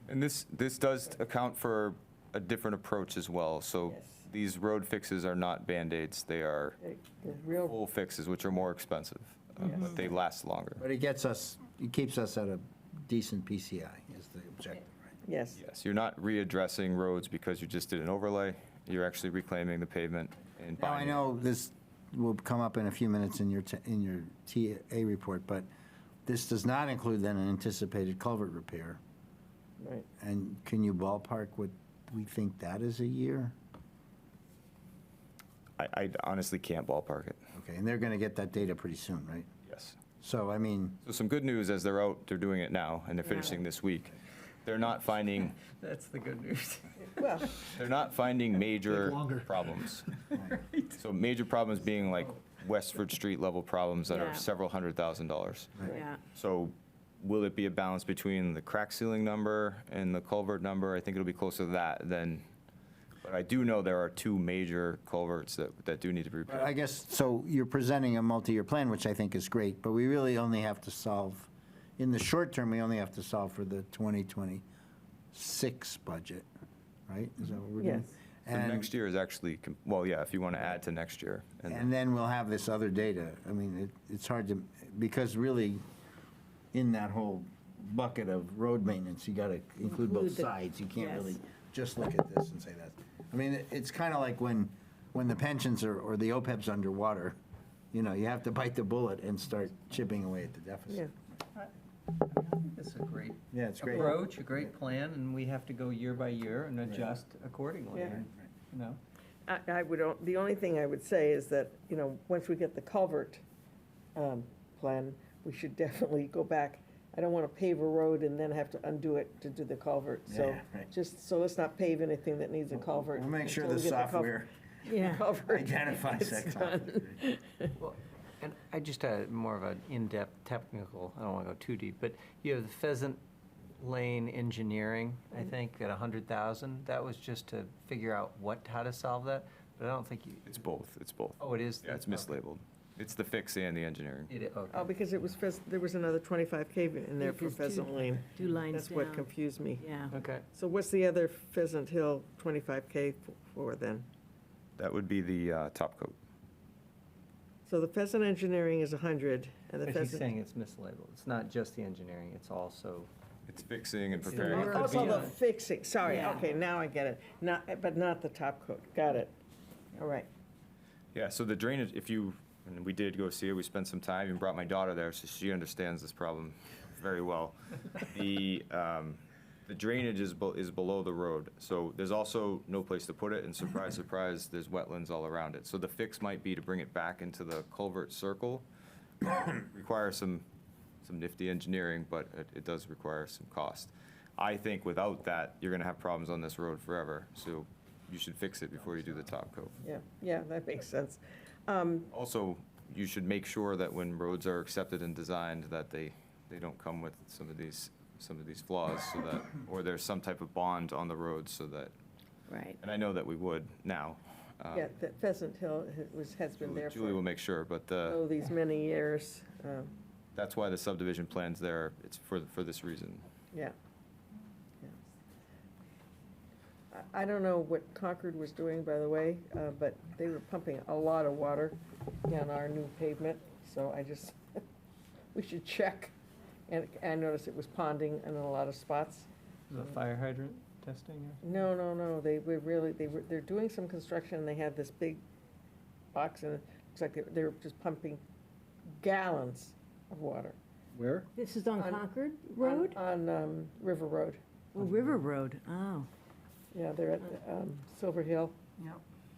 And this does account for a different approach as well. So Yes. these road fixes are not Band-Aids, they are Real, full fixes, which are more expensive, but they last longer. But it keeps us at a decent PCI is the objective, right? yes. Yes, you're not readdressing roads because you just did an overlay, you're actually reclaiming the pavement and Now, I binding. know this will come up in a few minutes in your TA report, but this does not include then an anticipated culvert repair. Right. And can you ballpark what we think that is a year? I honestly can't ballpark it, Okay, and they're going to get that data pretty soon, right? yes. So, I mean, So some good news, as they're out, they're doing it now, and they're finishing this week. They're not finding, That's the good news. Well, they're not finding major problems. So major problems being like Westford Street level problems that Yeah. are several $100,000. Yeah, So will it be a balance between the crack ceiling number and the culvert number? I think it'll be closer to that than, but I do know there are two major culverts that do need to be I repaired. guess, so you're presenting a multi-year plan, which I think is great, but we really only have to solve, in the short term, we only have to solve for the 2026 budget, right? Is that what we're doing? Yes. So And- next year is actually, well, yeah, if you want to add to next year. And then we'll have this other data. I mean, it's hard to, because really, in that whole bucket of road maintenance, you got to include both Include the- sides. You can't yes. really just look at this and say that. I mean, it's kind of like when the pensions or the OPEB's underwater, you know, you have to bite the bullet and start chipping away at the yeah. deficit. I think it's a great Yeah, it's great. approach, a great plan, and we have to go year by year and adjust accordingly, Yeah. you know? I would, the only thing I would say is that, you know, once we get the culvert plan, we should definitely go back. I don't want to pave a road and then have to undo it to do the culvert. So Yeah, right. just, so let's not pave anything that needs a culvert. We'll make sure until the we get software yeah. culvert identifies that is culvert. done. Well, and I just had more of an in-depth technical, I don't want to go too deep, but you have the Pheasant Lane engineering, I think, at 100,000. That was just to figure out how to solve that, but I don't think you, It's both, it's both. oh, it is? Yeah, it's Okay. mislabeled. It's the fix and the engineering. Okay. Oh, because it was, there was another 25K in there for Because two- Pheasant Lane. 2 lines That's what down. confused me. Yeah. Okay. So what's the other Pheasant Hill 25K for then? That would be the top coat. So the Pheasant Engineering is 100, and the But he's Pheasant. saying it's mislabeled. It's not just the engineering, it's also, It's fixing and It's the preparing. work. for Also the Yeah. fixing, sorry, Yeah. okay, now I get it. But not the top coat, got it. All right. Yeah, so the drainage, and we did go see it, we spent some time, and brought my daughter there, so she understands this problem very well. The drainage is below the road, so there's also no place to put it, and surprise, surprise, there's wetlands all around it. So the fix might be to bring it back into the culvert circle. Requires some nifty engineering, but it does require some cost. I think without that, you're gonna have problems on this road forever, so you should fix it before you do the top coat. Yeah, that makes sense. Also, you should make sure that when roads are accepted and designed, that they don't come with some of these flaws, so that, or there's some type of bond on the road, so that, Right. and I know that we would now. Yeah, that Pheasant Hill has been there Julie will for, make sure, but oh, these many years. that's why the subdivision plan's there, it's for this reason. Yeah. Yeah. I don't know what Concord was doing, by the way, but they were pumping a lot of water down our new pavement, so we should check. And I noticed it was ponding in a lot of spots. is it fire hydrant testing? or- No, they're doing some construction, and they had this big box, and it looks like they were just pumping gallons of water. Where? This is on On- Concord Road? On River Road. Oh, River Road, oh. Yeah, they're at Silver Hill, Yeah.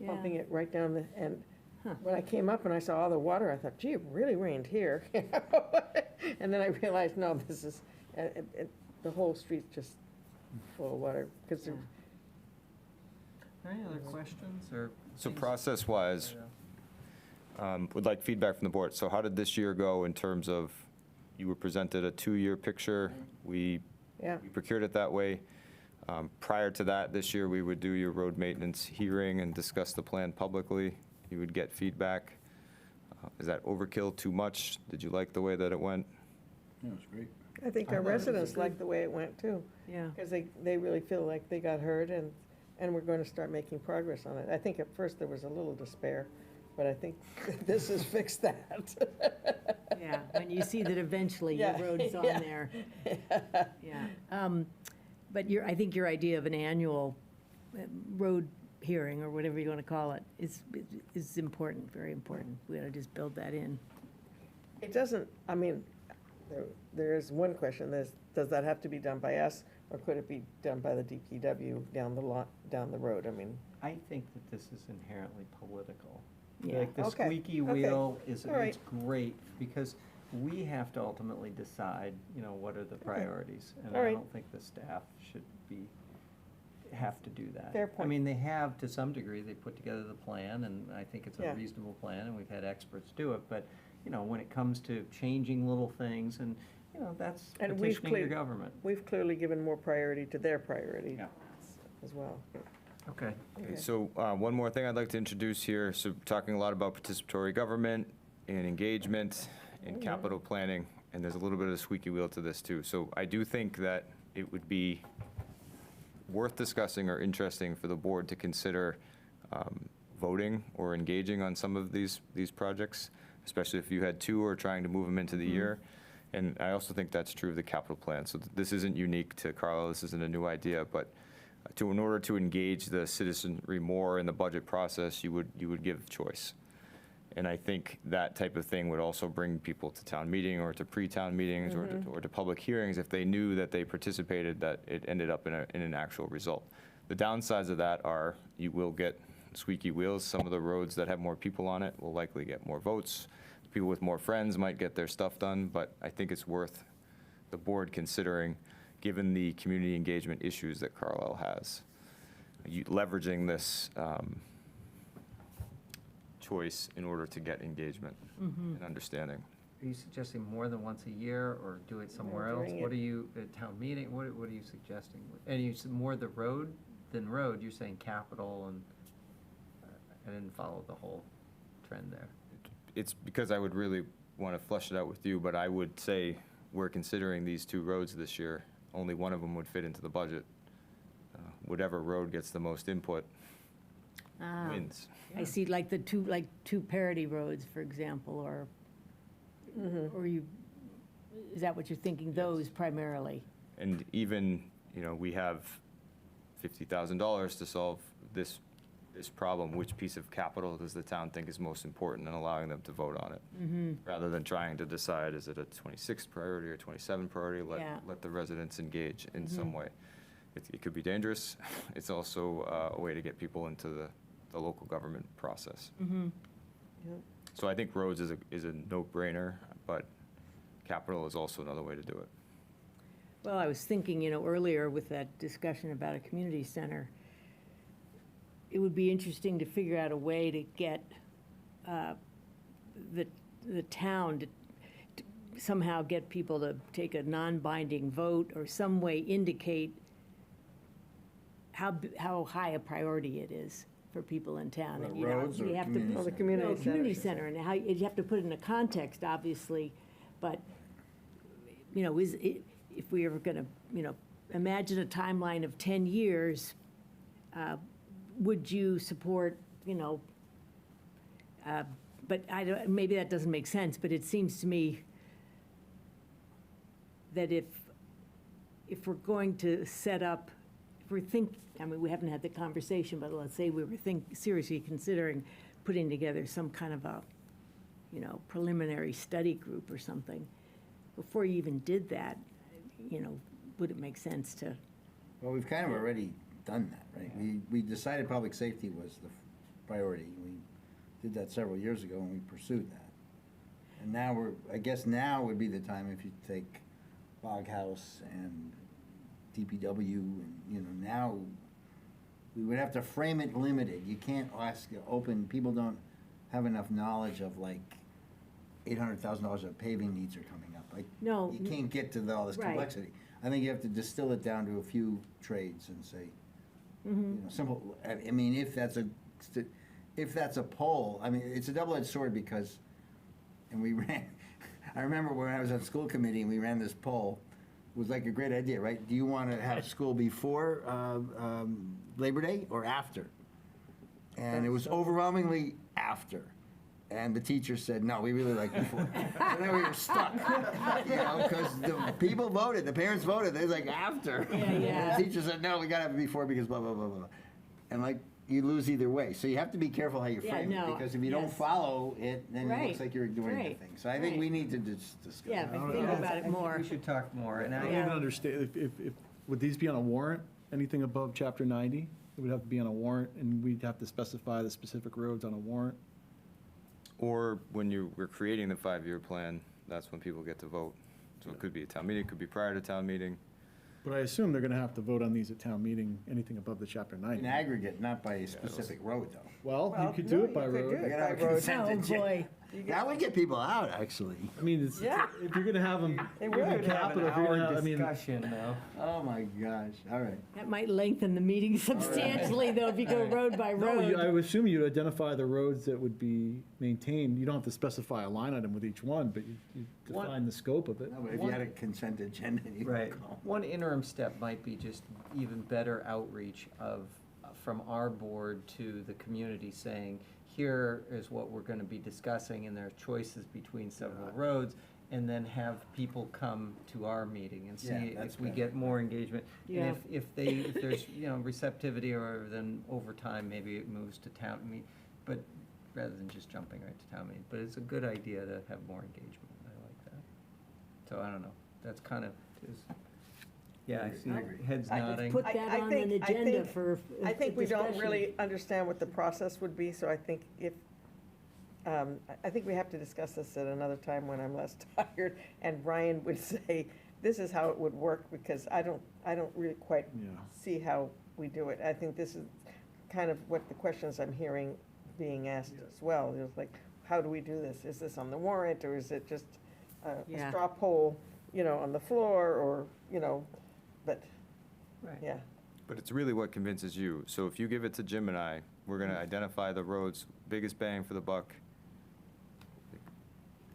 pumping it right down the, and Huh. when I came up and I saw all the water, I thought, gee, it really rained here. And then I realized, no, this is, the whole street's just full of water, because Yeah. Any other questions or? So things- process-wise, would like feedback from the board. So how did this year go in terms of, you were presented a 2-year picture, we Yeah. we procured it that way. Prior to that, this year, we would do your road maintenance hearing and discuss the plan publicly. You would get feedback. Is that overkill, too much? Did you like the way that it went? Yeah, it was great. I think our residents like the way it went too, Yeah. because they really feel like they got heard and we're going to start making progress on it. I think at first there was a little despair, but I think this has fixed that. Yeah, when you see that eventually your Yeah, road's on yeah. there. Yeah. But I think your idea of an annual road hearing, or whatever you want to call it, is important, very important. We ought to just build that in. It doesn't, I mean, there is one question, does that have to be done by us, or could it be done by the DPW down the road? I mean, I think that this is inherently political. Yeah. Like the Okay, squeaky okay, wheel is, all right. it's great because we have to ultimately decide, what are the priorities. And All I right. don't think the staff should have to do that. Fair I point. mean, they have to some degree, they put together the plan and I think it's a Yeah. reasonable plan and we've had experts do it. But, when it comes to changing little things and, that's And we've petitioning your government. we've clearly given more priority to their priority Yeah. as well. Okay. Okay. So one more thing I'd like to introduce here. So talking a lot about participatory government and engagement and capital planning, and there's a little bit of a squeaky wheel to this too. So I do think that it would be worth discussing or interesting for the board to consider voting or engaging on some of these projects, especially if you had 2 or trying to move them into the year. And I also think that's true of the capital plan. So this isn't unique to Carlisle, this isn't a new idea, but in order to engage the citizenry more in the budget process, you would give choice. And I think that type of thing would also bring people to town meeting or to pre-town meetings or to public hearings if they knew that they participated, that it ended up in an actual result. The downsides of that are you will get squeaky wheels. Some of the roads that have more people on it will likely get more votes. People with more friends might get their stuff done, but I think it's worth the board considering, given the community engagement issues that Carlisle has, leveraging this choice in order to get engagement and understanding. Are you suggesting more than once a year or do it somewhere Or else? doing What it- are you, at town meeting, what are you suggesting? And you said more the road than road, you're saying capital and I didn't follow the whole trend there. It's because I would really want to flesh it out with you, but I would say we're considering these 2 roads this year. Only one of them would fit into the budget. Whatever road gets the most input Ah, wins. I see, like the two parity roads, for example, or is that what you're thinking, those primarily? And even, we have $50,000 to solve this problem. Which piece of capital does the town think is most important, and allowing them to vote on it? Rather than trying to decide, is it a 26th priority or 27th priority? Yeah. Let the residents engage in some way. It could be dangerous. It's also a way to get people into the local government process. Yep. So I think roads is a no-brainer, but capital is also another way to do it. Well, I was thinking, earlier with that discussion about a community center, it would be interesting to figure out a way to get the town to somehow get people to take a non-binding vote or some way indicate how high a priority it is for people in town. Well, And, roads you or have to. community Oh, the center? community No, center. community center, and how, you have to put it in a context, obviously, but, if we were gonna, imagine a timeline of 10 years, would you support, but maybe that doesn't make sense, but it seems to me that if we're going to set up, we haven't had the conversation, but let's say we were seriously considering putting together some kind of a, preliminary study group or something, before you even did that, would it make sense to? Well, we've kind of already done that, right? We decided public safety was the priority. We did that several years ago and we pursued that. And now I guess now would be the time if you take Bog House and DPW and, now we would have to frame it limited. You can't ask open, people don't have enough knowledge of like $800,000 of paving needs are coming up. Like, No. you can't get to all this Right. complexity. I think you have to distill it down to a few trades and say, simple, I mean, if that's a poll, I mean, it's a double-edged sword because, and we ran, I remember when I was on school committee and we ran this poll, it was like a great idea, right? Do you want to have school before Labor Day or after? And it was overwhelmingly after. And the teacher said, no, we really like before. So then we were stuck, because the people voted, the parents voted, they was like, after. Yeah. And the teacher said, no, we gotta have it before because blah, blah, blah, blah. And like, you lose either way. So you have to be careful how you Yeah, frame no, it, because if you don't yes. follow it, then it Right, looks like you're ignoring the right, thing. So I think right. we need to just discuss it. Yeah, but think about it more. We should talk more, and I don't I, even understand, if, would these be on a warrant? Anything above chapter 90? It would have to be on a warrant, and we'd have to specify the specific roads on a warrant? Or when you were creating the 5-year plan, that's when people get to vote. So it could be a town meeting, it could be prior to town meeting. But I assume they're gonna have to vote on these at town meeting, anything above the chapter 90. In aggregate, not by a specific road, though. Well, you could no, do it by you could road. do it You gotta have a by road. consent Oh, agenda. boy. That would get people out, actually. I mean, it's, Yeah. if you're gonna have them, It we would. could have an capital, if you're gonna hour have, I mean, discussion, though. Oh, my gosh, all right. That might lengthen the meeting substantially, though, if you go road by no, I road. would assume you'd identify the roads that would be maintained. You don't have to specify a line item with each one, but you define the scope of it. No, but if you had a consent agenda, you could Right. go. One interim step might be just even better outreach from our board to the community saying, here is what we're gonna be discussing, and there are choices between several roads, and then have people come to our meeting and Yeah, see that's if we better. get more engagement. Yeah. And if there's, receptivity, or then over time, maybe it moves to town meet, but rather than just jumping right to town meeting. But it's a good idea to have more engagement. I like that. So I don't know, that's kind of, yeah, I see heads nodding. Put that I on think- an I agenda think- for I think we don't discussion. really understand what the process would be, so I think if, I think we have to discuss this at another time when I'm less tired, and Ryan would say, this is how it would work, because I don't really quite Yeah. see how we do it. I think this is kind of what the questions I'm hearing being asked as well. It's like, how do we do this? Is this on the warrant, or is it just a Yeah. straw poll, on the floor, or, but, Right. yeah. But it's really what convinces you. So if you give it to Jim and I, we're gonna identify the roads, biggest bang for the buck,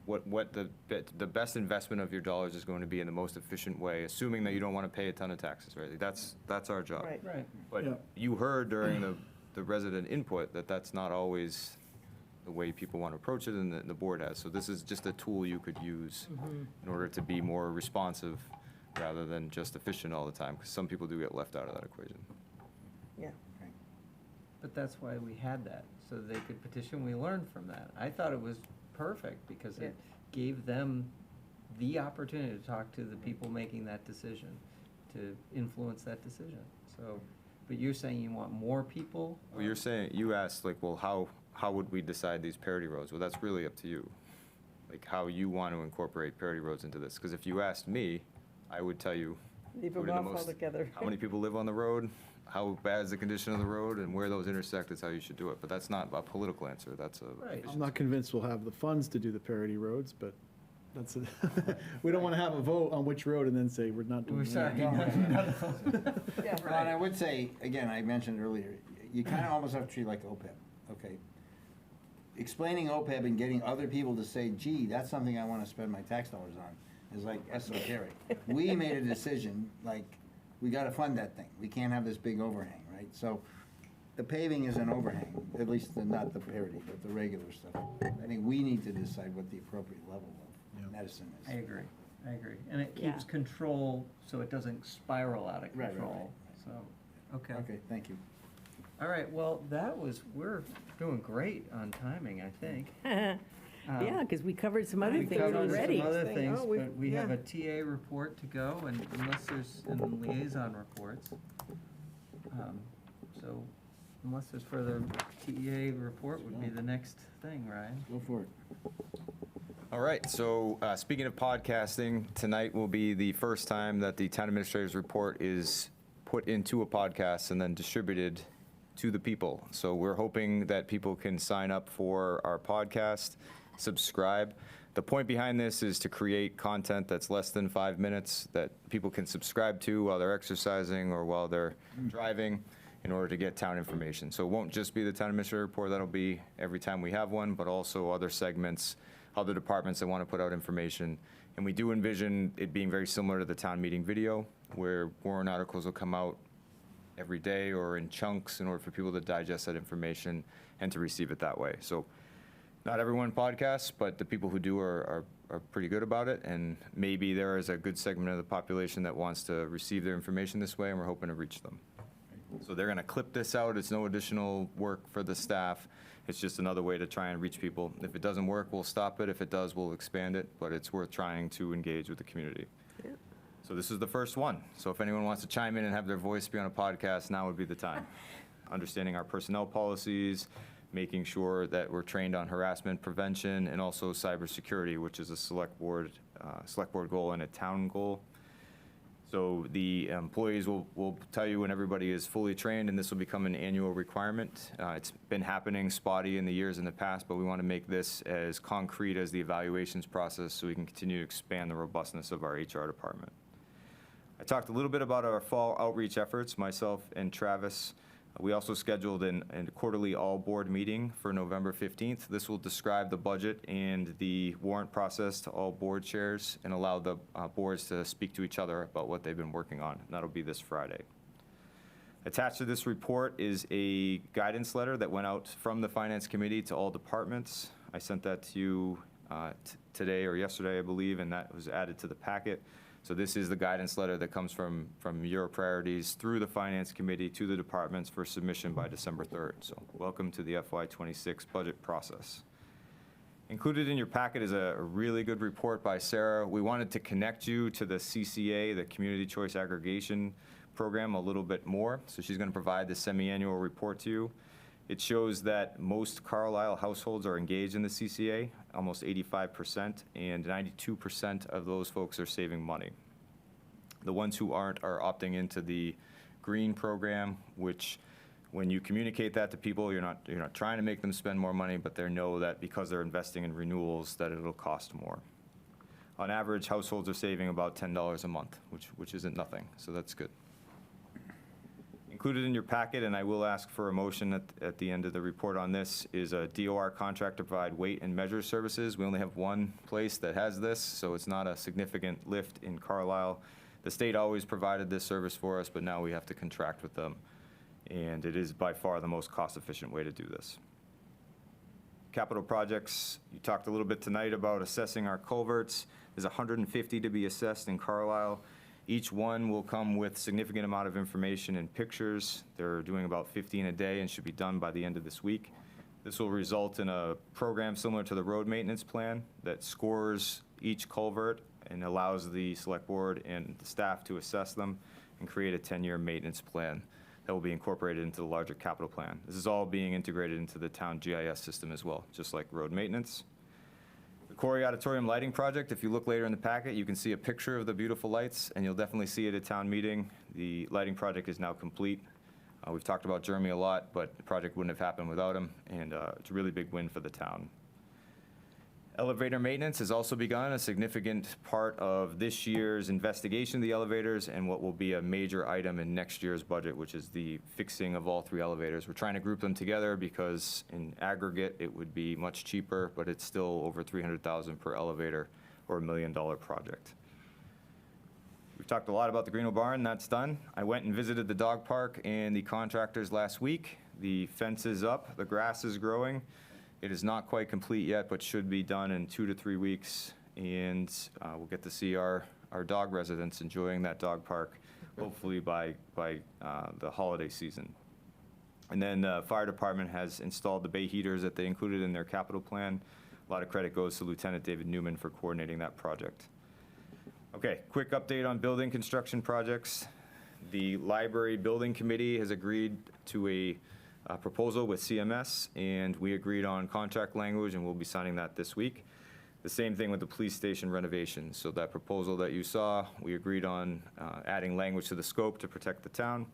what the best investment of your dollars is going to be in the most efficient way, assuming that you don't want to pay a ton of taxes, right? That's our job. Right. Right. But Yeah. you heard during the resident input that that's not always the way people want to approach it, and the board has. So this is just a tool you could use in order to be more responsive rather than just efficient all the time, because some people do get left out of that equation. Yeah. But that's why we had that, so they could petition. We learned from that. I thought it was perfect because it gave them the opportunity to talk to the people making that decision, to influence that decision. So, but you're saying you want more people? Well, you're saying, you asked, like, well, how would we decide these parity roads? Well, that's really up to you, like, how you want to incorporate parity roads into this. Because if you asked me, I would tell you, Leave put them in the off most- altogether. how many people live on the road, how bad is the condition of the road, and where those intersect is how you should do it. But that's not a political answer, that's a. Right. I'm not convinced we'll have the funds to do the parity roads, but that's it. We don't want to have a vote on which road and then say we're not doing We're that. sorry. Yeah. Ron, I would say, again, I mentioned earlier, you kind of almost have to treat it like OPEB, okay? Explaining OPEB and getting other people to say, gee, that's something I want to spend my tax dollars on, is like esoteric. We made a decision, like, we got to fund that thing. We can't have this big overhang, right? So the paving is an overhang, at least not the parity, but the regular stuff. I think we need to decide what the appropriate level of medicine is. I agree. And it Yeah. keeps control, so it doesn't spiral out of Right, right, control. So, okay. Okay, thank you. All right, well, we're doing great on timing, I think. Yeah, because we covered some other We things covered already. some other Thing. things, Oh, we- but we have yeah. a TA report to go, and unless there's, and liaison reports. So unless there's further TA report would be the next thing, Ryan. Go for it. All right, so speaking of podcasting, tonight will be the first time that the town administrator's report is put into a podcast and then distributed to the people. So we're hoping that people can sign up for our podcast, subscribe. The point behind this is to create content that's less than 5 minutes that people can subscribe to while they're exercising or while they're driving in order to get town information. So it won't just be the town administrator report, that'll be every time we have one, but also other segments, other departments that want to put out information. And we do envision it being very similar to the town meeting video, where warrant articles will come out every day or in chunks in order for people to digest that information and to receive it that way. So not everyone podcasts, but the people who do are pretty good about it, and maybe there is a good segment of the population that wants to receive their information this way, and we're hoping to reach them. So they're gonna clip this out. It's no additional work for the staff. It's just another way to try and reach people. If it doesn't work, we'll stop it. If it does, we'll expand it, but it's worth trying to engage with the community. Yeah. So this is the first one. So if anyone wants to chime in and have their voice be on a podcast, now would be the time. Understanding our personnel policies, making sure that we're trained on harassment prevention, and also cybersecurity, which is a select board goal and a town goal. So the employees will tell you when everybody is fully trained, and this will become an annual requirement. It's been happening spotty in the years in the past, but we want to make this as concrete as the evaluations process so we can continue to expand the robustness of our HR department. I talked a little bit about our fall outreach efforts, myself and Travis. We also scheduled a quarterly all-board meeting for November 15th. This will describe the budget and the warrant process to all board chairs and allow the boards to speak to each other about what they've been working on. And that'll be this Friday. Attached to this report is a guidance letter that went out from the Finance Committee to all departments. I sent that to you today or yesterday, I believe, and that was added to the packet. So this is the guidance letter that comes from your priorities through the Finance Committee to the departments for submission by December 3rd. So welcome to the FY26 budget process. Included in your packet is a really good report by Sarah. We wanted to connect you to the CCA, the Community Choice Aggregation Program, a little bit more. So she's going to provide the semi-annual report to you. It shows that most Carlisle households are engaged in the CCA, almost 85%, and 92% of those folks are saving money. The ones who aren't are opting into the green program, which when you communicate that to people, you're not trying to make them spend more money, but they know that because they're investing in renewals that it'll cost more. On average, households are saving about $10 a month, which isn't nothing, so that's good. Included in your packet, and I will ask for a motion at the end of the report on this, is a DOR contract to provide weight and measure services. We only have one place that has this, so it's not a significant lift in Carlisle. The state always provided this service for us, but now we have to contract with them. And it is by far the most cost-efficient way to do this. Capital projects, you talked a little bit tonight about assessing our culverts. There's 150 to be assessed in Carlisle. Each one will come with significant amount of information and pictures. They're doing about 15 a day and should be done by the end of this week. This will result in a program similar to the road maintenance plan that scores each culvert and allows the select board and the staff to assess them and create a 10-year maintenance plan that will be incorporated into the larger capital plan. This is all being integrated into the town GIS system as well, just like road maintenance. The Corey Auditorium lighting project, if you look later in the packet, you can see a picture of the beautiful lights, and you'll definitely see it at town meeting. The lighting project is now complete. We've talked about Jeremy a lot, but the project wouldn't have happened without him, and it's a really big win for the town. Elevator maintenance has also begun, a significant part of this year's investigation of the elevators and what will be a major item in next year's budget, which is the fixing of all 3 elevators. We're trying to group them together because in aggregate it would be much cheaper, but it's still over $300,000 per elevator or $1 million project. We've talked a lot about the Greenville Barn, that's done. I went and visited the dog park and the contractors last week. The fence is up, the grass is growing. It is not quite complete yet, but should be done in 2 to 3 weeks, and we'll get to see our dog residents enjoying that dog park, hopefully by the holiday season. And then the fire department has installed the bay heaters that they included in their capital plan. A lot of credit goes to Lieutenant David Newman for coordinating that project. Okay, quick update on building construction projects. The library building committee has agreed to a proposal with CMS, and we agreed on contract language, and we'll be signing that this week. The same thing with the police station renovation. So that proposal that you saw, we agreed on adding language to the scope to protect the town,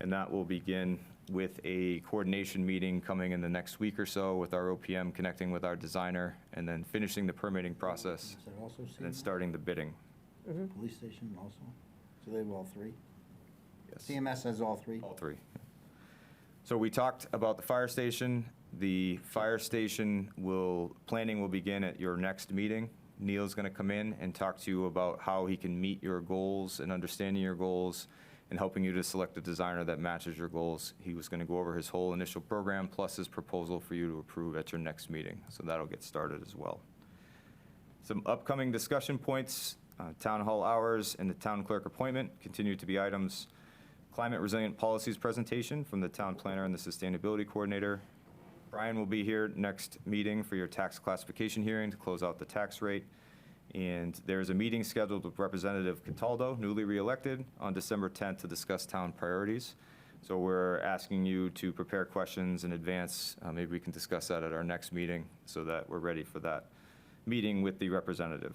and that will begin with a coordination meeting coming in the next week or so with our OPM, connecting with our designer, and then finishing the permitting process, Is that also and then CMS? starting the bidding. Police station also? So they have all three? Yes. CMS has all three? All three. So we talked about the fire station. The fire station planning will begin at your next meeting. Neil's going to come in and talk to you about how he can meet your goals and understanding your goals and helping you to select a designer that matches your goals. He was going to go over his whole initial program plus his proposal for you to approve at your next meeting. So that'll get started as well. Some upcoming discussion points, town hall hours and the town clerk appointment continue to be items. Climate resilient policies presentation from the town planner and the sustainability coordinator. Brian will be here next meeting for your tax classification hearing to close out the tax rate. And there's a meeting scheduled with Representative Cataldo, newly reelected, on December 10th to discuss town priorities. So we're asking you to prepare questions in advance. Maybe we can discuss that at our next meeting so that we're ready for that meeting with the representative.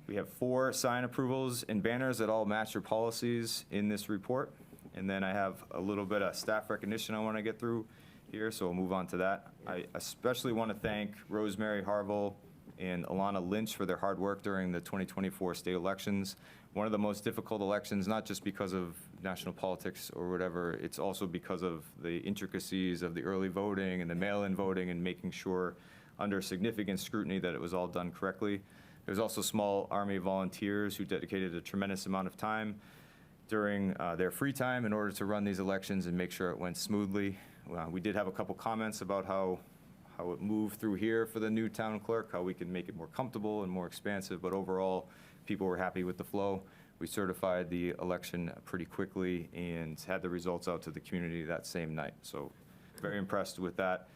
We have 4 sign approvals and banners that all match your policies in this report. And then I have a little bit of staff recognition I want to get through here, so we'll move on to that. I especially want to thank Rosemary Harville and Alana Lynch for their hard work during the 2024 state elections. One of the most difficult elections, not just because of national politics or whatever, it's also because of the intricacies of the early voting and the mail-in voting and making sure under significant scrutiny that it was all done correctly. There's also a small army of volunteers who dedicated a tremendous amount of time during their free time in order to run these elections and make sure it went smoothly. We did have a couple comments about how it moved through here for the new town clerk, how we can make it more comfortable and more expansive, but overall, people were happy with the flow. We certified the election pretty quickly and had the results out to the community that same night. So very impressed with that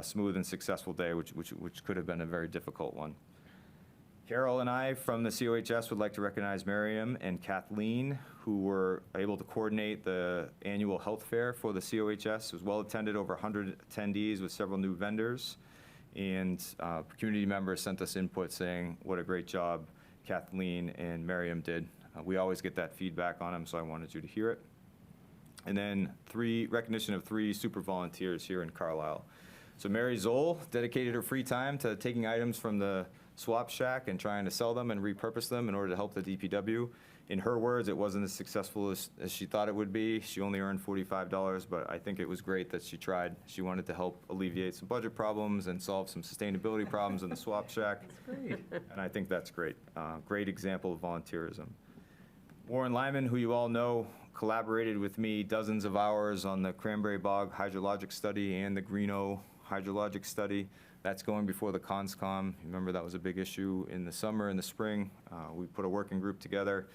smooth and successful day, which could have been a very difficult one. Carol and I from the COHS would like to recognize Miriam and Kathleen, who were able to coordinate the annual health fair for the COHS. It was well attended, over 100 attendees with several new vendors. And community members sent us input saying what a great job Kathleen and Miriam did. We always get that feedback on them, so I wanted you to hear it. And then recognition of 3 super volunteers here in Carlisle. So Mary Zoll dedicated her free time to taking items from the swap shack and trying to sell them and repurpose them in order to help the DPW. In her words, it wasn't as successful as she thought it would be. She only earned $45, but I think it was great that she tried. She wanted to help alleviate some budget problems and solve some sustainability problems in the swap shack. That's great. And I think that's great. Great example of volunteerism. Warren Lyman, who you all know, collaborated with me dozens of hours on the Cranberry Bog hydrologic study and the Greeno hydrologic study. That's going before the CONSCOM. Remember, that was a big issue in the summer and the spring. We put a working group together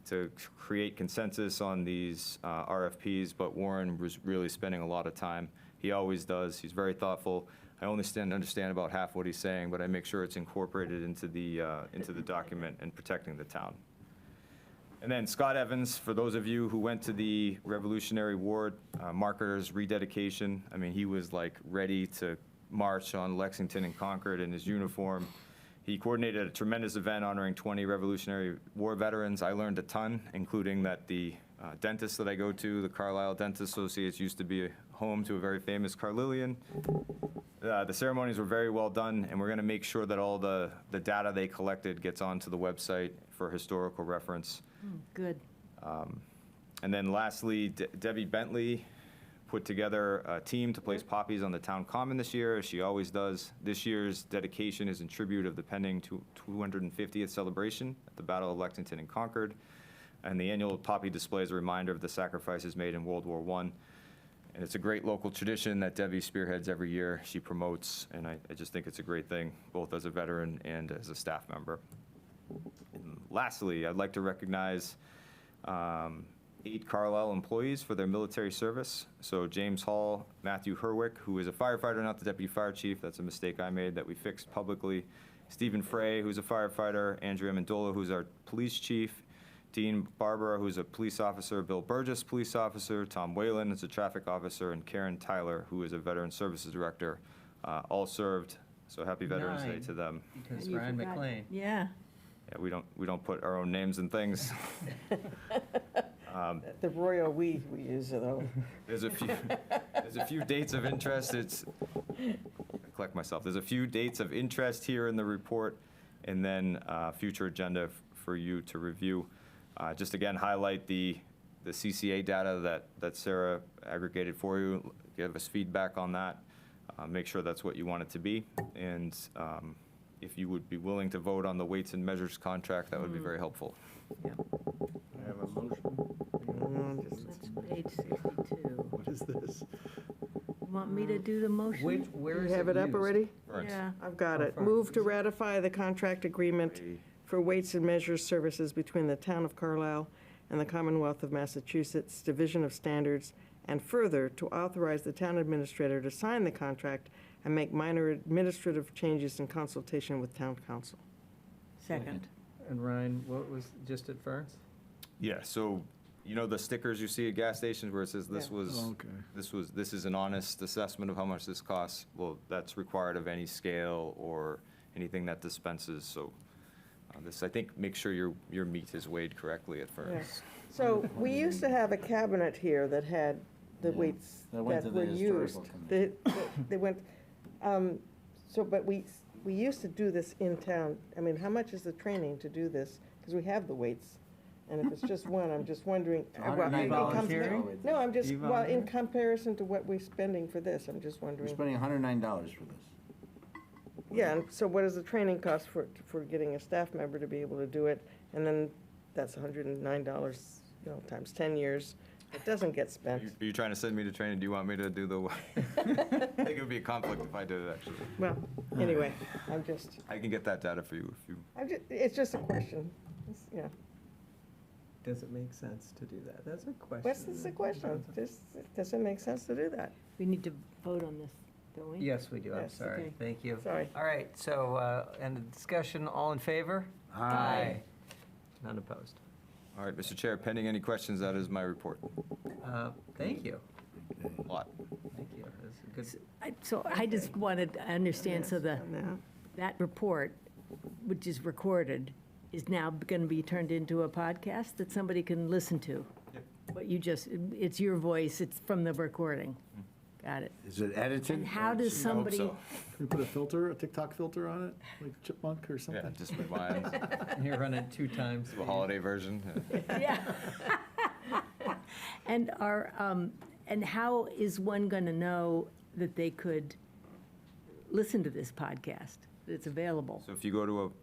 to create consensus on these RFPs, but Warren was really spending a lot of time. He always does. He's very thoughtful. I only understand about half what he's saying, but I make sure it's incorporated into the document and protecting the town. And then Scott Evans, for those of you who went to the Revolutionary War markers rededication, I mean, he was like ready to march on Lexington and Concord in his uniform. He coordinated a tremendous event honoring 20 Revolutionary War veterans. I learned a ton, including that the dentist that I go to, the Carlisle Dentist Associates, used to be home to a very famous Carlilian. The ceremonies were very well done, and we're going to make sure that all the data they collected gets onto the website for historical reference. Good. And then lastly, Debbie Bentley put together a team to place poppies on the town common this year, as she always does. This year's dedication is in tribute of the pending 250th celebration at the Battle of Lexington and Concord. And the annual poppy display is a reminder of the sacrifices made in World War I. And it's a great local tradition that Debbie spearheads every year. She promotes, and I just think it's a great thing, both as a veteran and as a staff member. And lastly, I'd like to recognize 8 Carlisle employees for their military service. So James Hall, Matthew Herwick, who is a firefighter, not the deputy fire chief. That's a mistake I made that we fixed publicly. Stephen Frey, who's a firefighter. Andrea Mendola, who's our police chief. Dean Barbara, who's a police officer. Bill Burgess, police officer. Tom Whalen is a traffic officer. And Karen Tyler, who is a veteran services director. All served. So happy Veterans Day to them. Because And you Ryan forgot- McLean. Yeah. Yeah, we don't put our own names and things. The royal we use, though. There's a few dates of interest. I collect myself. There's a few dates of interest here in the report, and then future agenda for you to review. Just again, highlight the CCA data that Sarah aggregated for you. Give us feedback on that. Make sure that's what you want it to be. And if you would be willing to vote on the weights and measures contract, that would be very helpful. I have a motion. That's page 62. What is this? You want me to do the motion? Where You is have it up used? already? Ernst. Yeah. I've got it. fine. Move to ratify the contract agreement for weights and measures services between the Town of Carlisle and the Commonwealth of Massachusetts Division of Standards, and further, to authorize the town administrator to sign the contract and make minor administrative changes in consultation with town council. Second. And Ryan, what was, just at Ferns? Yeah, so, you know the stickers you see at gas stations where it says this Yeah. was, Oh, okay. this is an honest assessment of how much this costs? Well, that's required of any scale or anything that dispenses, so this, I think, make sure your meat is weighed correctly at first. So, we used to have a cabinet here that had the Yeah, weights that went that to the were historical used. committee. They went, but we used to do this in town. I mean, how much is the training to do this? Because we have the weights. And if it's just one, I'm just wondering. well, $109 it comes- volunteering? No, I'm just, You well, in volunteer? comparison to what we're spending for this, I'm just We're wondering. spending $109 for this. Yeah, and so what does the training cost for getting a staff member to be able to do it? And then that's $109, times 10 years. It doesn't get spent. Are you trying to send me to training? Do you want me to do the, I think it would be a conflict if I did it, actually. Well, anyway, I can get that data for you if you, it's just a question. Yeah. Does it make sense to do that? That's a question. What's the question? Does it make sense to do that? We need to vote on this, don't we? Yes, we do. I'm Yes, sorry. okay. Thank you. Sorry. All right, so, end of discussion. All in favor? Aye. None opposed. all right, Mr. Chair, pending any questions, that is my report. Thank you. A lot. Thank you. That's a good. So I just wanted to understand, so Now, that report, which is recorded, is now going to be turned into a podcast that somebody can listen to? But it's your voice, it's from the recording. Got it. Is it edited? And how does I hope somebody, so. Can we put a TikTok filter on it, like Chipmunk or Yeah, something? just with mine, You run it 2 times. the holiday version. Yeah. yeah. And how is one going to know that they could listen to this podcast, that it's available? So if you go to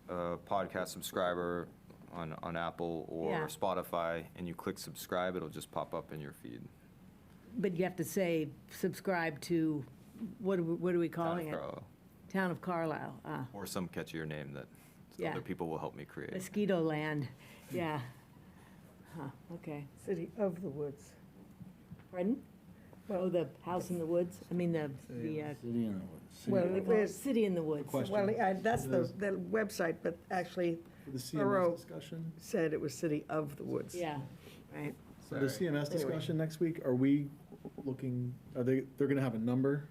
a podcast subscriber on Apple or Yeah. Spotify and you click subscribe, it'll just pop up in your feed. But you have to say, subscribe to, what are we calling it? Town of Carlisle. Or some catchier name that Yeah. other people will help me create. Mosquito Land, yeah. Huh, okay. City of the Woods. Pardon? Oh, the house in the woods? I mean, the City in the woods. Well, what do they call it? City in the woods. Question. Well, that's the website, but actually For the Thorough. CMS discussion? said it was City of the Woods. Yeah, right. So the CMS discussion next week, are we looking, they're gonna have a number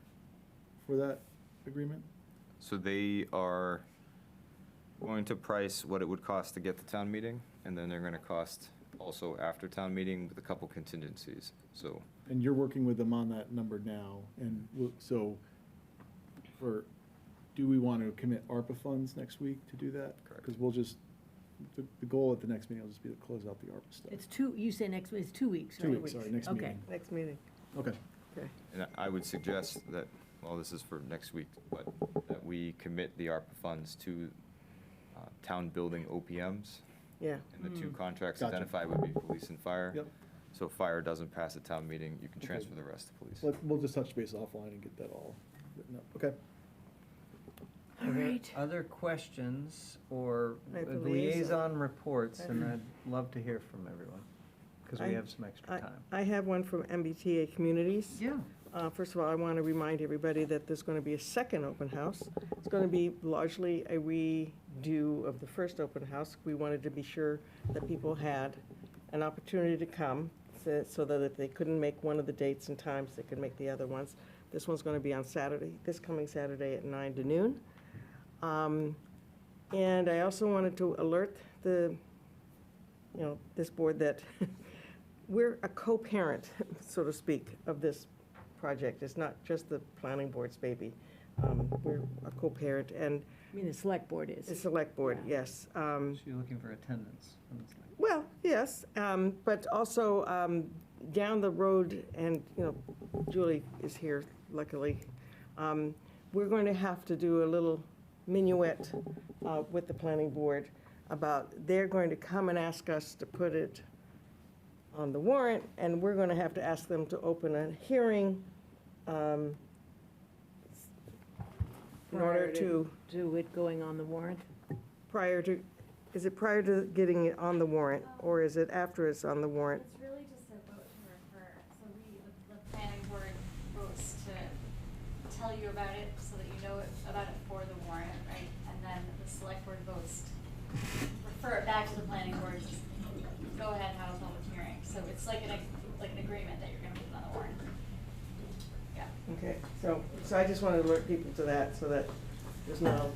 for that agreement? So they are going to price what it would cost to get to town meeting, and then they're gonna cost also after town meeting with a couple contingencies, so. And you're working with them on that number now, and so do we want to commit ARPA funds next week to do that? Correct. Because we'll just, the goal at the next meeting will just be to close out the ARPA stuff. It's you say next, it's 2 weeks, 2 right? weeks, sorry, next Okay. meeting. Next meeting. Okay. Okay. And I would suggest that, well, this is for next week, but that we commit the ARPA funds to town building OPMs. Yeah. And the two contracts Gotcha. identified would be police and fire. Yep. So if fire doesn't pass at town meeting, you can Okay. transfer the rest to police. We'll just touch base offline and get that all written up. Okay. All Are there right. Other questions or I have a liaison reports, and I'd love to hear from everyone, because we I- have some extra time. I have one from MBTA Communities. Yeah. First of all, I want to remind everybody that there's going to be a second open house. It's going to be largely a redo of the first open house. We wanted to be sure that people had an opportunity to come, so that if they couldn't make one of the dates and times, they could make the other ones. This one's going to be on Saturday, this coming Saturday at 9 to noon. And I also wanted to alert this board that we're a co-parent, so to speak, of this project. It's not just the planning board's baby. We're a co-parent, and I mean, the select board the is. select board, yes. So you're looking for attendance from the select. Well, yes, but also down the road, and, you know, Julie is here, luckily. We're going to have to do a little minuet with the planning board about, they're going to come and ask us to put it on the warrant, and we're going to have to ask them to open a hearing in order Prior to, Do it going on the warrant? prior to, is it prior to getting it on the warrant, or is it after it's on the warrant? It's really just a vote to refer, so the planning board votes to tell you about it, so that you know about it for the warrant, right? And then the select board votes to refer it back to the planning board, to go ahead and have a public hearing. So it's like an agreement that you're gonna put it on the warrant. Yeah. Okay, so I just wanted to alert people to that, so that there's no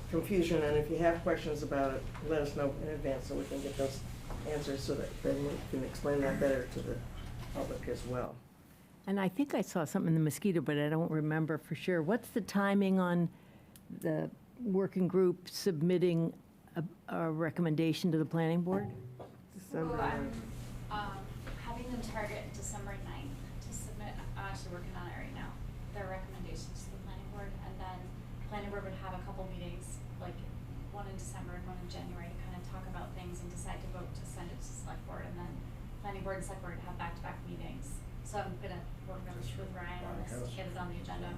confusion, and if you have questions about it, let us know in advance, so we can get those answers, so that then we can explain that better to the public as well. And I think I saw something in the mosquito, but I don't remember for sure. What's the timing on the working group submitting a recommendation to the planning board? December So I'm 9th. having them target December 9th to submit, I'm actually working on it right now, their recommendations to the planning board, and then the planning board would have a couple meetings, like one in December and one in January, to kind of talk about things and decide to vote to send it to select board, and then planning board and select board have back-to-back meetings. So I'm gonna work on this with Ryan on this, to get it on the agenda.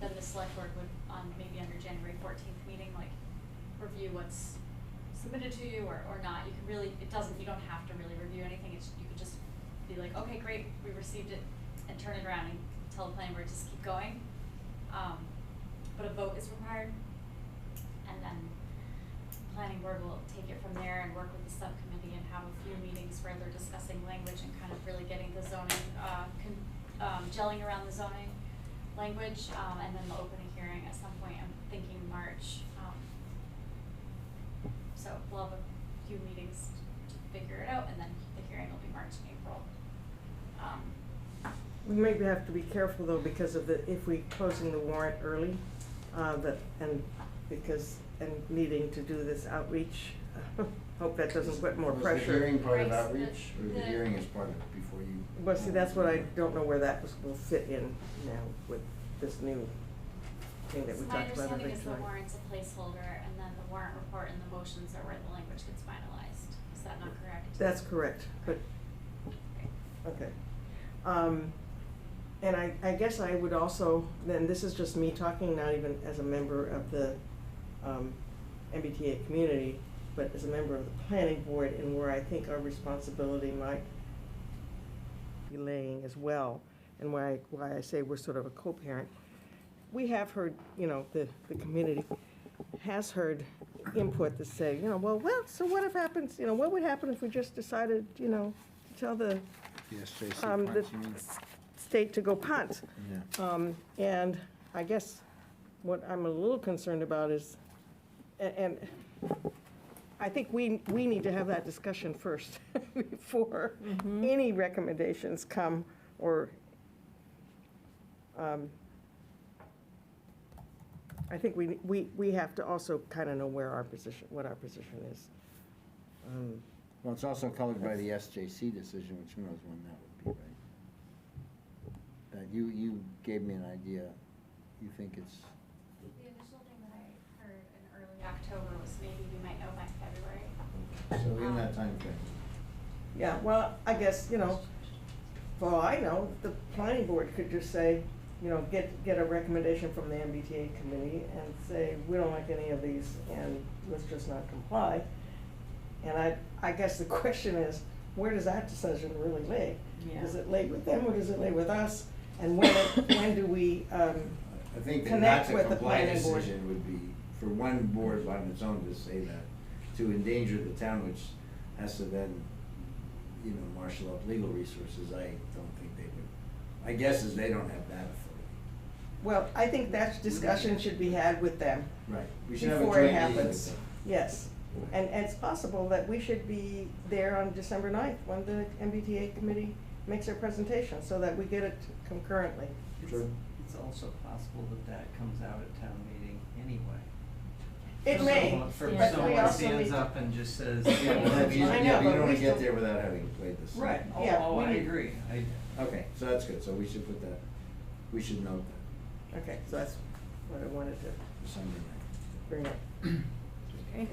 Then the select board would, maybe on your January 14th meeting, like, review what's submitted to you or not. You can really, you don't have to really review anything. You could just be like, okay, great, we received it, and turn it around and tell the planning board, just keep going. But a vote is required, and then planning board will take it from there and work with the subcommittee and have a few meetings where they're discussing language and kind of really getting the zoning, gelling around the zoning language, and then they'll open a hearing at some point. I'm thinking March. So we'll have a few meetings to figure it out, and then the hearing will be March and April. We maybe have to be careful, though, because of if we closing the warrant early, and needing to do this outreach, hope that doesn't put more Was pressure. the hearing part of Right, so outreach, or the hearing is part of it before you? Well, see, that's what I don't know where that will fit in now with this new thing that we So my talked about understanding is the originally. warrant's a placeholder, and then the warrant report and the motions are where the language gets finalized. Is that not correct? That's correct, but, okay. And I guess I would also, then this is just me talking, not even as a member of the MBTA community, but as a member of the planning board, and where I think our responsibility might be laying as well, and why I say we're sort of a co-parent. We have heard, the community has heard input that say, well, so what if happens, what would happen if we just decided, to tell the Yes, Tracy, the state to go punt? Yeah. And I guess what I'm a little concerned about is, and I think we need to have that discussion first before any recommendations come, or I think we have to also kind of know what our position is. Well, it's also colored by the SJC decision, which who knows when that would be, right? That you gave me an idea. You think it's, The initial thing that I heard in early October was maybe we might know by February. so in that time frame. Yeah, well, I guess, for all I know, the planning board could just say, get a recommendation from the MBTA committee and say, we don't like any of these, and let's just not comply. And I guess the question is, where does that decision really lay? Yeah. Does it lay with them, or does it lay with us? And when do we I think that connect not to with the comply planning board? decision would be, for one board on its own to say that, to endanger the town, which has to then, marshal up legal resources, I don't think they would. My guess is they don't have that authority. Well, I think that discussion should be had with them. Right. We should have a Before it joint meeting with happens. them. Yes, And it's possible that we should be there on December 9th when the MBTA committee makes their presentation, so that we get it concurrently. It's also possible that comes out at town meeting anyway. It may, For but we someone also stands need. up and just says, I know, Yeah, but but you we don't want to still- get there without having played this. right, Yeah, oh, we I need- agree. Okay, so that's good, so we should put that, we should note that Okay, so that's what I wanted to for Sunday night. bring up.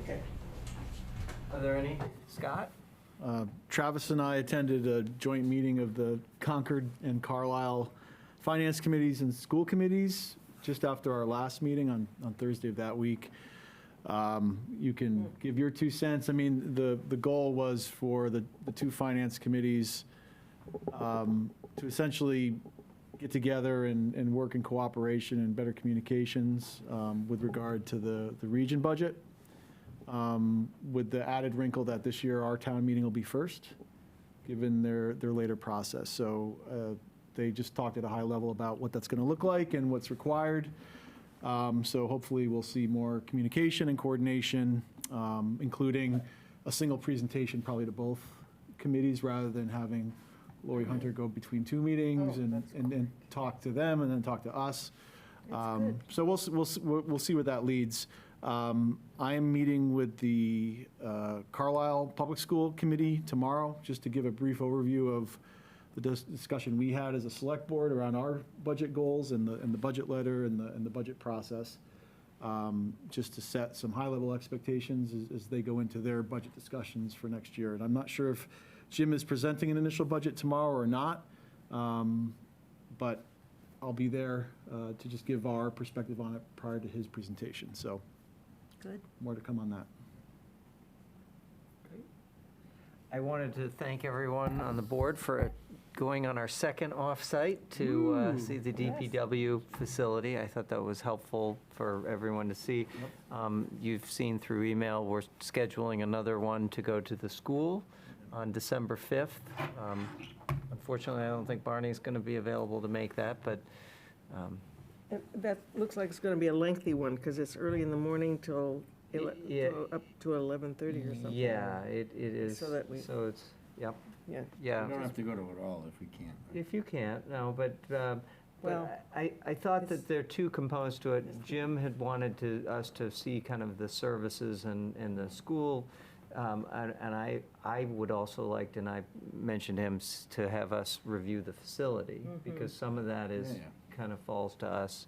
Okay. Are there any, Scott? Travis and I attended a joint meeting of the Concord and Carlisle Finance Committees and School Committees just after our last meeting on Thursday of that week. You can give your 2 cents. I mean, the goal was for the two finance committees to essentially get together and work in cooperation and better communications with regard to the region budget, with the added wrinkle that this year our town meeting will be first, given their later process. So they just talked at a high level about what that's going to look like and what's required. So hopefully we'll see more communication and coordination, including a single presentation probably to both committees rather than having Lori Hunter go between 2 meetings and talk to them and then talk to us. So we'll see where that leads. I am meeting with the Carlisle Public School Committee tomorrow, just to give a brief overview of the discussion we had as a select board around our budget goals and the budget letter and the budget process, just to set some high-level expectations as they go into their budget discussions for next year. And I'm not sure if Jim is presenting an initial budget tomorrow or not, but I'll be there to just give our perspective on it prior to his presentation. So Good. more to come on that. I wanted to thank everyone on the board for going on our second off-site to see the DPW facility. I thought that was helpful for everyone to see. You've seen through email, we're scheduling another one to go to the school on December 5th. Unfortunately, I don't think Barney's going to be available to make that, but That looks like it's going to be a lengthy one, because it's early in the morning till Yeah. up to 11:30 or something. yeah, it is. So that we- So it's, yep, Yeah. yeah. We don't have to go to it all if we can't. If you can't, no, but Well, I thought that there are 2 components to it. Jim had wanted us to see kind of the services and the school, and I would also like, and I mentioned him, to have us review the facility, because some of that is, Yeah. kind of falls to us,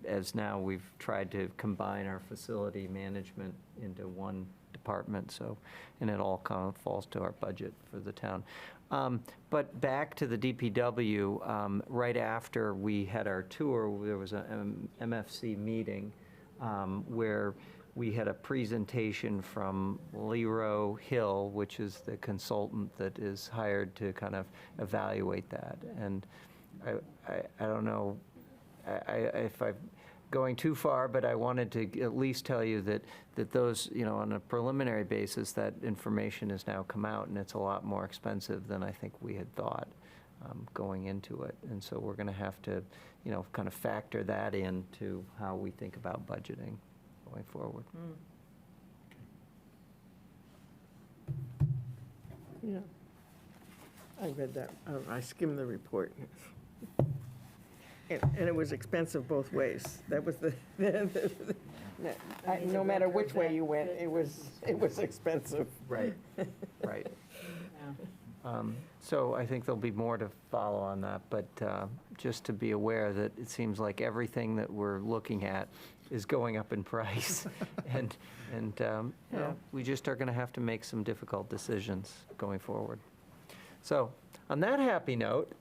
as now we've tried to combine our facility management into one department, so, and it all kind of falls to our budget for the town. But back to the DPW, right after we had our tour, there was an MFC meeting where we had a presentation from Leroy Hill, which is the consultant that is hired to kind of evaluate that. And I don't know if I'm going too far, but I wanted to at least tell you that those, on a preliminary basis, that information has now come out, and it's a lot more expensive than I think we had thought going into it. And so we're going to have to, kind of factor that into how we think about budgeting going forward. Yeah. I read that. I skimmed the report. And it was expensive both ways. That was no matter which way you went, it was expensive. Right, right. So I think there'll be more to follow on that, but just to be aware that it seems like everything that we're looking at is going up in price. And we just are going to have to make some difficult decisions going forward. So on that happy note,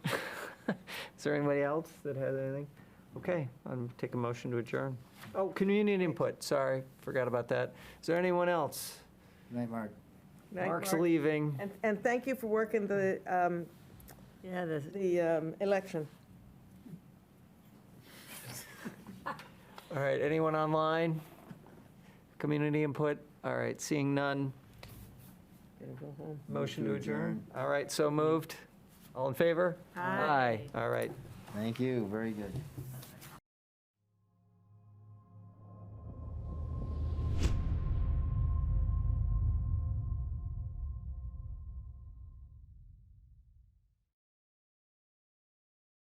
is there anybody else that has anything? Okay, I'll take a motion to adjourn. Oh, community input, sorry, forgot about that. Is there anyone else? Good night, Mark. Night, Mark's Mark. leaving. And thank you for working the election. All right, anyone online? Community input? All right, seeing none. Gonna go home. Motion to adjourn? All right, so moved. All in favor? Aye. All right. Thank you, very good.